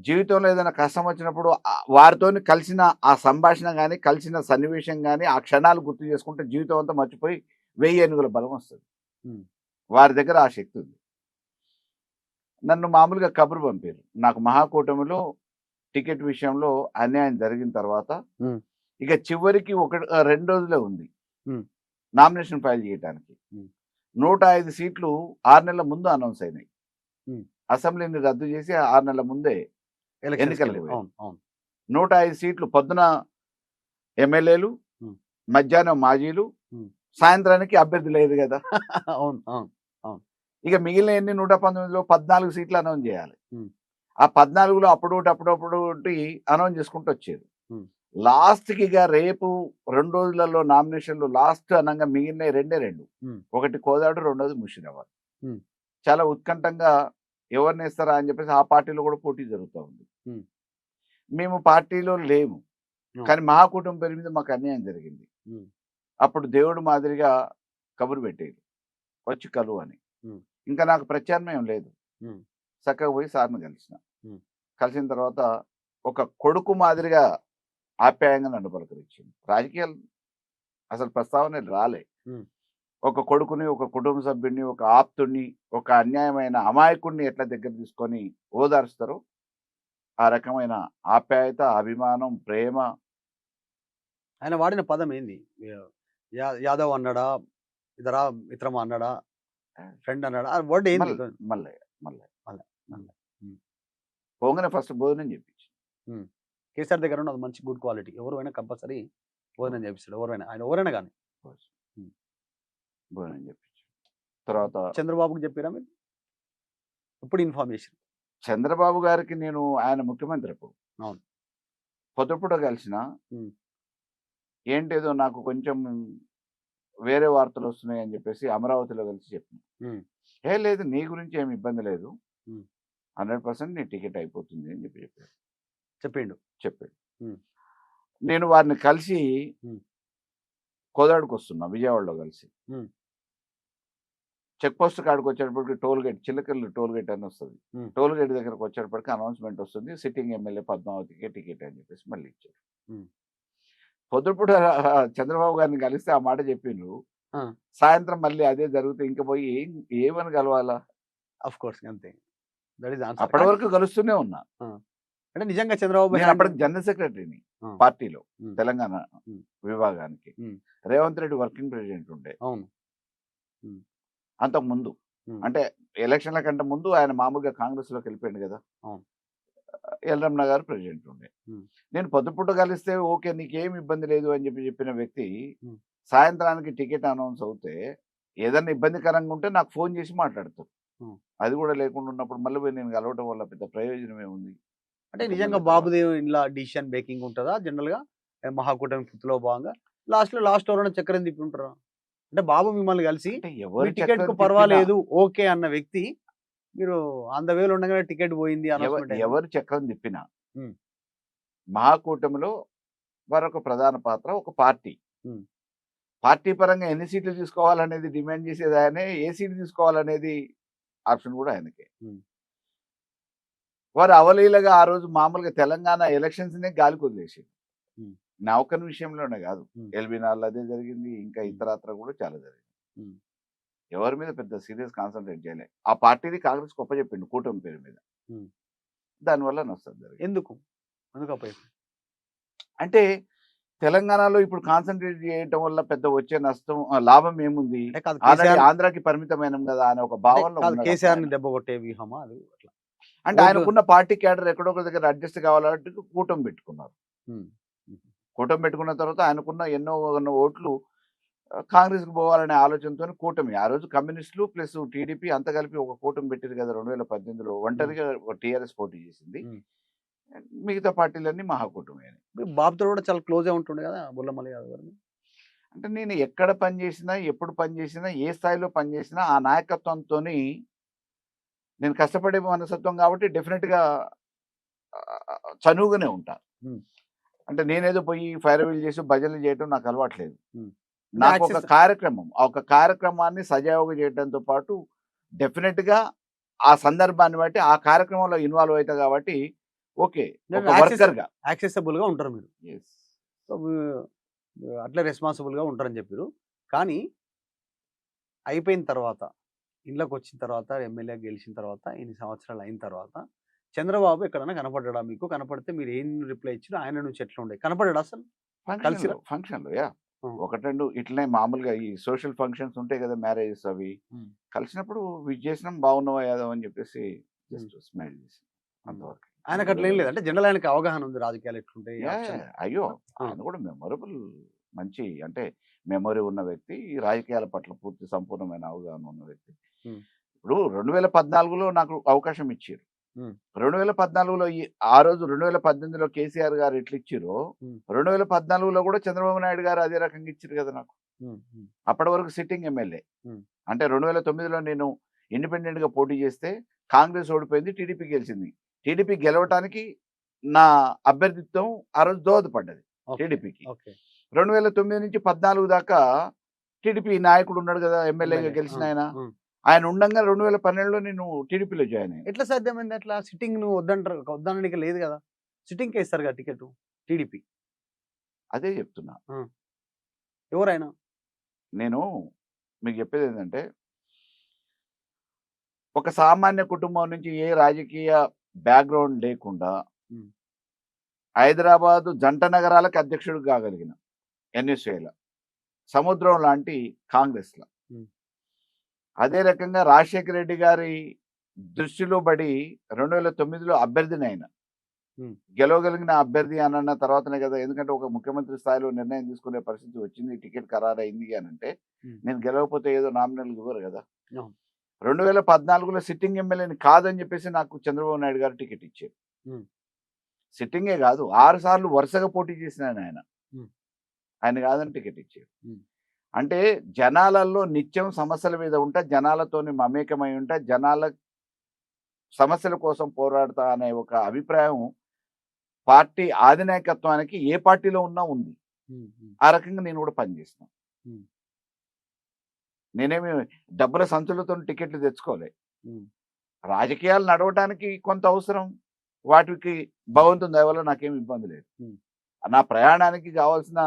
జీవితంలో ఏదైనా కష్టం వచ్చినప్పుడు వారితో కలిసిన ఆ సంభాషణ కానీ, కలిసిన సన్నివేశం కానీ, ఆ క్షణాలు గుర్తు చేసుకుంటే జీవితం అంతా మర్చిపోయి 1000 ఏనుగుల బలం వస్తుంది. వారి దగ్గర ఆ శక్తి ఉంది. నన్ను మామూలుగా కబురు పంపారు. నాకు మహాకూటమిలో టికెట్ విషయంలో అన్యాయం జరిగిన తర్వాత ఇక చివరికి 2 రోజులే ఉంది నామినేషన్ ఫైల్ చేయడానికి. 105 సీట్లు 6 నెలల ముందు అనౌన్స్ అయినాయి. అసెంబ్లీని రద్దు చేసి 6 నెలల ముందే ఎన్నికలు. 105 సీట్లు పొద్దున ఎమ్మెల్యేలు, మధ్యాహ్నం మాజీలు, సాయంత్రానికి అభ్యర్థి లేదు కదా. ఇక మిగిలిన ఎన్ని 119లో 14 సీట్లు అనౌన్స్ చేయాలి. ఆ 14లో అప్పుడొకటి అనౌన్స్ చేసుకుంటూ వచ్చారు. లాస్ట్కి ఇక రేపు 2 రోజులలో నామినేషన్లు లాస్ట్ అనగా మిగిలిన 2. ఒకటి కోదాడు, రెండోది ముషిరాబాద్. చాలా ఉత్కంఠంగా ఎవరిని ఇస్తారా అని చెప్పేసి ఆ పార్టీలో కూడా పోటీ జరుగుతూ ఉంది. మేము పార్టీలో లేము, కానీ మహాకూటమి పేరు మీద మాకు అన్యాయం జరిగింది. అప్పుడు దేవుడు మాదిరిగా కబురు పెట్టేది, వచ్చి కలువు అని. ఇంకా నాకు ప్రత్యామ్నాయం లేదు, చక్కగా పోయి సార్ని కలిసిన తర్వాత ఒక కొడుకు మాదిరిగా ఆప్యాయంగా నన్ను పలకరించింది. రాజకీయాలు అసలు ప్రస్తావన రాలే. ఒక కొడుకుని, ఒక కుటుంబ సభ్యుడిని, ఒక ఆప్తుడిని, ఒక అన్యాయమైన అమాయకుడిని ఎట్లా దగ్గర తీసుకొని ఓదారుస్తారో ఆ రకమైన ఆప్యాయత, అభిమానం, ప్రేమ. ఆయన వాడిన పదం ఏంది? యాదవ్ అన్నాడా, ఇతరా మిత్రమా అన్నాడా, ఫ్రెండ్ అన్నాడా? వర్డ్ ఏంది? మళ్ళీ పోగానే ఫస్ట్ భోజనం చెప్పించి. కేసీఆర్ దగ్గర ఉన్నది మంచి గుడ్ క్వాలిటీ. ఎవరైనా కంపల్సరీ భోజనం చేపిస్తాడు, ఎవరైనా, ఆయన ఎవరైనా కానీ భోజనం చెప్పించి. తర్వాత చంద్రబాబుకి చెప్పారా మీరు? ఇప్పుడు ఇన్ఫార్మ్ చేశారు చంద్రబాబు గారికి. నేను ఆయన ముఖ్యమంత్రి అప్పుడు పొద్దుపూట కలిసిన, ఏంటేదో నాకు కొంచెం వేరే వార్తలు వస్తున్నాయి అని చెప్పేసి అమరావతిలో కలిసి చెప్పిన. లేదు, నీ గురించి ఏమి ఇబ్బంది లేదు, 100% నీ టికెట్ అయిపోతుంది అని చెప్పాడు. నేను వారిని కలిసి కోదాడుకు వస్తున్నా, విజయవాడలో కలిసి. చెక్ పోస్ట్ కాడికి వచ్చేటప్పటికి toll gate, Chillakallu toll gate అని వస్తుంది. టోల్ గేట్ దగ్గరకు వచ్చేటప్పటికి అనౌన్స్మెంట్ వస్తుంది, సిట్టింగ్ ఎమ్మెల్యే పద్మావతికి టికెట్ అని చెప్పేసి మళ్ళీ ఇచ్చారు. పొద్దుపూట చంద్రబాబు గారిని కలిస్తే ఆ మాట చెప్పిండ్రు. సాయంత్రం మళ్ళీ అదే జరిగితే ఇంకా పోయి ఏమని కలవాలా? ఆఫ్ కోర్స్ అంతే. అప్పటి వరకు కలుస్తూనే ఉన్నా. అంటే నిజంగా చంద్రబాబు అప్పటికి జనరల్ సెక్రటరీని పార్టీలో తెలంగాణ విభాగానికి. రేవంత్ రెడ్డి వర్కింగ్ ప్రెసిడెంట్ ఉండే. అంతకు ముందు అంటే ఎలక్షన్ల కంటే ముందు ఆయన మామూలుగా కాంగ్రెస్ లోకి వెళ్ళిపోయింది కదా. ఎల్రమణ గారు ప్రెసిడెంట్ ఉండే. నేను పొద్దుపూట కలిస్తే ఓకే నీకేం ఇబ్బంది లేదు అని చెప్పిన వ్యక్తి సాయంత్రానికి టికెట్ అనౌన్స్ అవుతే ఏదన్నా ఇబ్బందికరంగా ఉంటే నాకు ఫోన్ చేసి మాట్లాడతారు. అది కూడా లేకుండా ఉన్నప్పుడు మళ్ళీ పోయి నేను కలవటం వల్ల పెద్ద ప్రయోజనం ఏముంది? అంటే నిజంగా బాబుదేవ్ ఇలా డిసిషన్ మేకింగ్ ఉంటుందా జనరల్ గా? మహాకూటమి ఫుత్లో భాగంగా లాస్ట్ ఎవరైనా చక్రం తిప్పి ఉంటారా? అంటే బాబు మిమ్మల్ని కలిసి టికెట్ కు పర్వాలేదు ఓకే అన్న వ్యక్తి, మీరు ఆన్ ద వేలో ఉండగానే టికెట్ పోయింది ఎవరు చక్రం తిప్పినా మహాకూటమిలో మరొక ప్రధాన పాత్ర ఒక పార్టీ. పార్టీ పరంగా ఎన్ని సీట్లు తీసుకోవాలనేది డిమాండ్ చేసేది ఆయనే, ఏ సీట్లు తీసుకోవాలనేది ఆప్షన్ కూడా ఆయనకే. వారు అవలీలగా ఆ రోజు మామూలుగా తెలంగాణ ఎలక్షన్స్ నే గాలికి వదిలేసి నా ఒక్కరి విషయంలోనే కాదు, ఉమ్. ఎల్బీనాల్ అదే జరిగింది, ఇంకా ఇతరత్ర కూడా చాలా జరిగింది. ఉమ్. ఎవరి మీద పెద్ద సీరియస్ కాన్సన్ట్రేట్ చేయలే. ఆ పార్టీని కాంగ్రెస్ గొప్ప చెప్పిండు కూటమి పేరు మీద. ఉమ్. దానివల్ల నష్టం జరిగింది. ఎందుకు అపోయి అంటే తెలంగాణలో ఇప్పుడు కాన్సన్ట్రేట్ చేయటం వల్ల పెద్ద వచ్చే నష్టం లాభం ఏముంది? అంటే కాదు ఆల్రెడీ కేసీఆర్ ఆంధ్రాకి పరిమితమైనం కదా అనే ఒక భావనలో కాదు ఉన్నాడు కేసీఆర్ అప్పుడు ని ఆయన. దెబ్బ కొట్టే వ్యూహమా అది అట్లా అంటే ఓట్లు- ఆయనకున్న పార్టీ క్యాడర్ ఎక్కడో ఒక దగ్గర అడ్జస్ట్ కావాలంటే కూటమి పెట్టుకున్నారు. ఉమ్. కూటమి పెట్టుకున్న తర్వాత ఆయనకున్న ఎన్నో ఓట్లు కాంగ్రెస్ కు పోవాలనే ఆలోచనతో కూటమి ఆ రోజు కమ్యూనిస్టులు ప్లస్ టీడీపీ అంత కలిపి ఒక కూటమి పెట్టింది కదా 2018లో. ఒంటరిగా టీఆర్ఎస్ పోటీ చేసింది, ఉమ్. మిగతా పార్టీలన్నీ మహాకూటమి అని. బాబుతో కూడా చాలా క్లోజ్ గా ఉంటుండే కదా బుల్లమల్లి యాదవ్ గారు. అంటే నేను ఎక్కడ పని చేసినా, ఎప్పుడు పని చేసినా, ఏ స్థాయిలో పని చేసినా ఆ నాయకత్వంతో నేను కష్టపడే మనస్తత్వం కాబట్టి డెఫినెట్గా చనువుగానే ఉంటా. ఉమ్. అంటే నేనేదో పోయి ఫైర్ వీల్ చేసి భజనలు చేయడం నాకు అలవాట్లేదు. ఉమ్. నాకు ఒక యాక్సెస్ కార్యక్రమం, ఆ ఒక కార్యక్రమాన్ని సజావుగా చేయడంతో పాటు డెఫినెట్గా ఆ సందర్భాన్ని బట్టి ఆ కార్యక్రమంలో ఇన్వాల్వ్ అవుతా కాబట్టి ఓకే ఒక వర్కర్గా. యాక్సెసిబుల్ గా ఉంటారు మీరు. సో అట్లే రెస్పాన్సిబుల్ గా ఉంటారని చెప్పారు. కానీ అయిపోయిన తర్వాత ఇంట్లోకి వచ్చిన తర్వాత ఎమ్మెల్యే గెలిచిన తర్వాత ఇన్ని సంవత్సరాలు అయిన తర్వాత చంద్రబాబు ఎక్కడైనా కనపడ్డా మీకు? కనపడితే మీరు ఏం రిప్లై ఇచ్చారు? ఆయన నుంచి ఎట్లా ఉండే కనపడ్డా అసలు? కలిసిరా? ఫంక్షన్లో యా ఉమ్. ఒకటి రెండు ఇట్లనే మామూలుగా ఈ సోషల్ ఫంక్షన్స్ ఉంటాయి కదా, మ్యారేజెస్ అవి ఉమ్. కలిసినప్పుడు విజ్ చేసినాం, బాగున్నావా యాదవ్ అని చెప్పేసి జస్ట్ స్మైల్ చేసి అంతవరకు. ఆయనకు అట్లా ఏం లేదు అంటే జనరల్ ఆయనకి అవగాహన ఉంది రాజకీయాలు ఎట్లుంటాయి యా, option. అయ్యో ఆ. ఆయన కూడా మెమొరబుల్ మంచి అంటే మెమొరీ ఉన్న వ్యక్తి, ఈ రాజకీయాల పట్ల పూర్తి సంపూర్ణమైన అవగాహన ఉన్న వ్యక్తి. ఉమ్. ఇప్పుడు 2014లో నాకు అవకాశం ఇచ్చారు. ఉమ్. 2014లో ఆ రోజు 2018లో కేసీఆర్ గారు ఎట్లా ఇచ్చారో ఉమ్. 2014లో కూడా చంద్రబాబు నాయుడు గారు అదే రకంగా ఇచ్చారు కదా నాకు. ఉమ్. ఉమ్. అప్పటి వరకు సిట్టింగ్ ఎమ్మెల్యే. ఉమ్. అంటే 2009లో నేను ఇండిపెండెంట్ గా పోటీ చేస్తే కాంగ్రెస్ ఓడిపోయింది, టీడీపీ గెలిచింది. టీడీపీ గెలవటానికి నా అభ్యర్థిత్వం ఆ రోజు దోహదపడ్డది ఓకే. టీడీపీకి. ఓకే. 2009 నుంచి 14 దాకా టీడీపీ నాయకుడు ఉన్నాడు కదా, ఎమ్మెల్యేగా ఎమ్మెల్యే. గెలిచిన ఆయన. ఉమ్. ఆయన ఉండగా 2012లో నేను టీడీపీలో జాయిన్ అయ్యాను. ఎట్లా సాధ్యమైంది అట్లా? సిట్టింగ్ నువ్వు వద్దనడానికి లేదు కదా, సిట్టింగ్ కే ఇస్తారు కదా టికెట్ టీడీపీ. అదే చెప్తున్నా. ఎవరైనా నేను మీకు చెప్పేది ఏంటంటే ఒక సామాన్య కుటుంబం నుంచి ఏ రాజకీయ బ్యాక్గ్రౌండ్ లేకుండా ఉమ్. హైదరాబాదు జంట నగరాలకు అధ్యక్షుడు కాగలిగిన ఎన్ఎస్ఏల సముద్రం లాంటి కాంగ్రెస్లో ఉమ్. అదే రకంగా రాజశేఖర రెడ్డి గారి దృష్టిలో పడి 2009లో అభ్యర్థిని అయిన ఉమ్. గెలవగలిగిన అభ్యర్థి అని అన్న తర్వాతనే కదా, ఎందుకంటే ఒక ముఖ్యమంత్రి స్థాయిలో నిర్ణయం తీసుకునే పరిస్థితి వచ్చింది, టికెట్ ఖరారైంది అని అంటే ఉమ్. నేను గెలవకపోతే ఏదో నామినల్ ఇవ్వరు కదా. అవును. 2014లో సిట్టింగ్ ఎమ్మెల్యేని కాదని చెప్పేసి నాకు చంద్రబాబు నాయుడు గారు టికెట్ ఇచ్చారు. ఉమ్. సిట్టింగే కాదు 6 సార్లు వరుసగా పోటీ చేసిన ఆయన ఉమ్. ఆయన కాదని టికెట్ ఇచ్చారు. ఉమ్. అంటే జనాలలో నిత్యం సమస్యల మీద ఉంటా, జనాలతోని మమేకమై ఉంటా, జనాల సమస్యల కోసం పోరాడతా అనే ఒక అభిప్రాయం పార్టీ అధినాయకత్వానికి ఏ పార్టీలో ఉన్నా ఉంది. ఉమ్. ఉమ్. ఆ రకంగా నేను కూడా పనిచేస్తాను. ఉమ్. నేనేమి డబ్బుల సంచులతో టికెట్లు తెచ్చుకోలే. ఉమ్. రాజకీయాలు నడవడానికి కొంత అవసరం, వాటికి భగవంతుని దయ వల్ల నాకేం ఇబ్బంది లేదు. ఉమ్. నా ప్రయాణానికి కావాల్సిన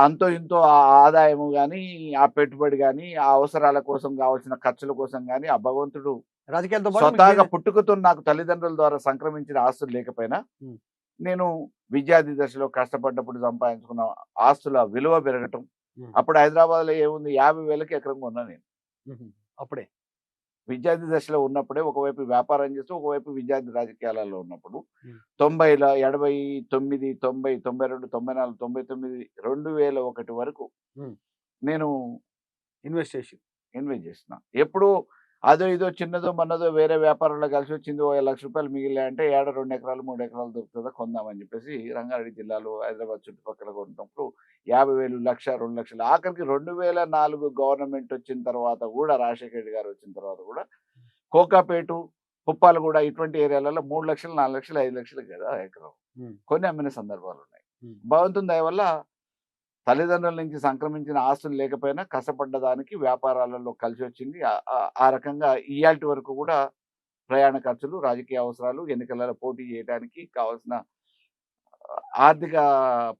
అంతో ఇంతో ఆ ఆదాయము కానీ, ఆ పెట్టుబడి కానీ, ఆ అవసరాల కోసం కావాల్సిన ఖర్చుల కోసం కానీ ఆ భగవంతుడు రాజకీయాలతో పాటు మీకు స్వతహాగా బిజినెస్- పుట్టుకతో నాకు తల్లిదండ్రుల ద్వారా సంక్రమించిన ఆస్తులు లేకపోయినా ఉమ్. నేను విద్యార్థి దశలో కష్టపడ్డప్పుడు సంపాదించుకున్న ఆస్తుల విలువ పెరగటం. ఉమ్. అప్పుడు హైదరాబాద్లో ఏముంది, 50,000కి ఎకరం కొన్నా నేను. ఉమ్. అప్పుడే విద్యార్థి దశలో ఉన్నప్పుడే ఒకవైపు వ్యాపారం చేస్తూ ఒకవైపు విద్యార్థి రాజకీయాలలో ఉన్నప్పుడు ఉమ్. 90ల 89, 90, 92, 94, 99, 2001 వరకు ఉమ్. నేను ఇన్వెస్ట్ చేసి ఇన్వెస్ట్ చేసిన. ఎప్పుడు అదో ఇదో చిన్నదో మన్నదో వేరే వ్యాపారంలో కలిసి వచ్చింది, ఓ 1,00,000 రూపాయలు మిగిలిన అంటే 2 ఎకరాలు 3 ఎకరాలు దొరుకుతుందా కొందామని చెప్పేసి రంగారెడ్డి జిల్లాలో హైదరాబాద్ చుట్టుపక్కల కొన్నప్పుడు 50,000, 1,00,000, 2 లక్షలు. ఆఖరికి 2004 గవర్నమెంట్ వచ్చిన తర్వాత కూడా, రాజశేఖర రెడ్డి గారు వచ్చిన తర్వాత కూడా కోకాపేటు, పుప్పాలగూడ ఇటువంటి ఏరియాలలో 3 లక్షలు, 4 లక్షలు, 5 లక్షలు కదా ఎకరం ఉమ్. కొన్ని అమ్మిన సందర్భాలు ఉన్నాయి. ఉమ్. భగవంతుని దయ వల్ల తల్లిదండ్రుల నుంచి సంక్రమించిన ఆస్తులు లేకపోయినా కష్టపడ్డదానికి వ్యాపారాలలో కలిసి వచ్చింది. ఆ రకంగా ఇయాల్టి వరకు కూడా ప్రయాణ ఖర్చులు, రాజకీయ అవసరాలు, ఎన్నికలలో పోటీ చేయడానికి కావాల్సిన ఆర్థిక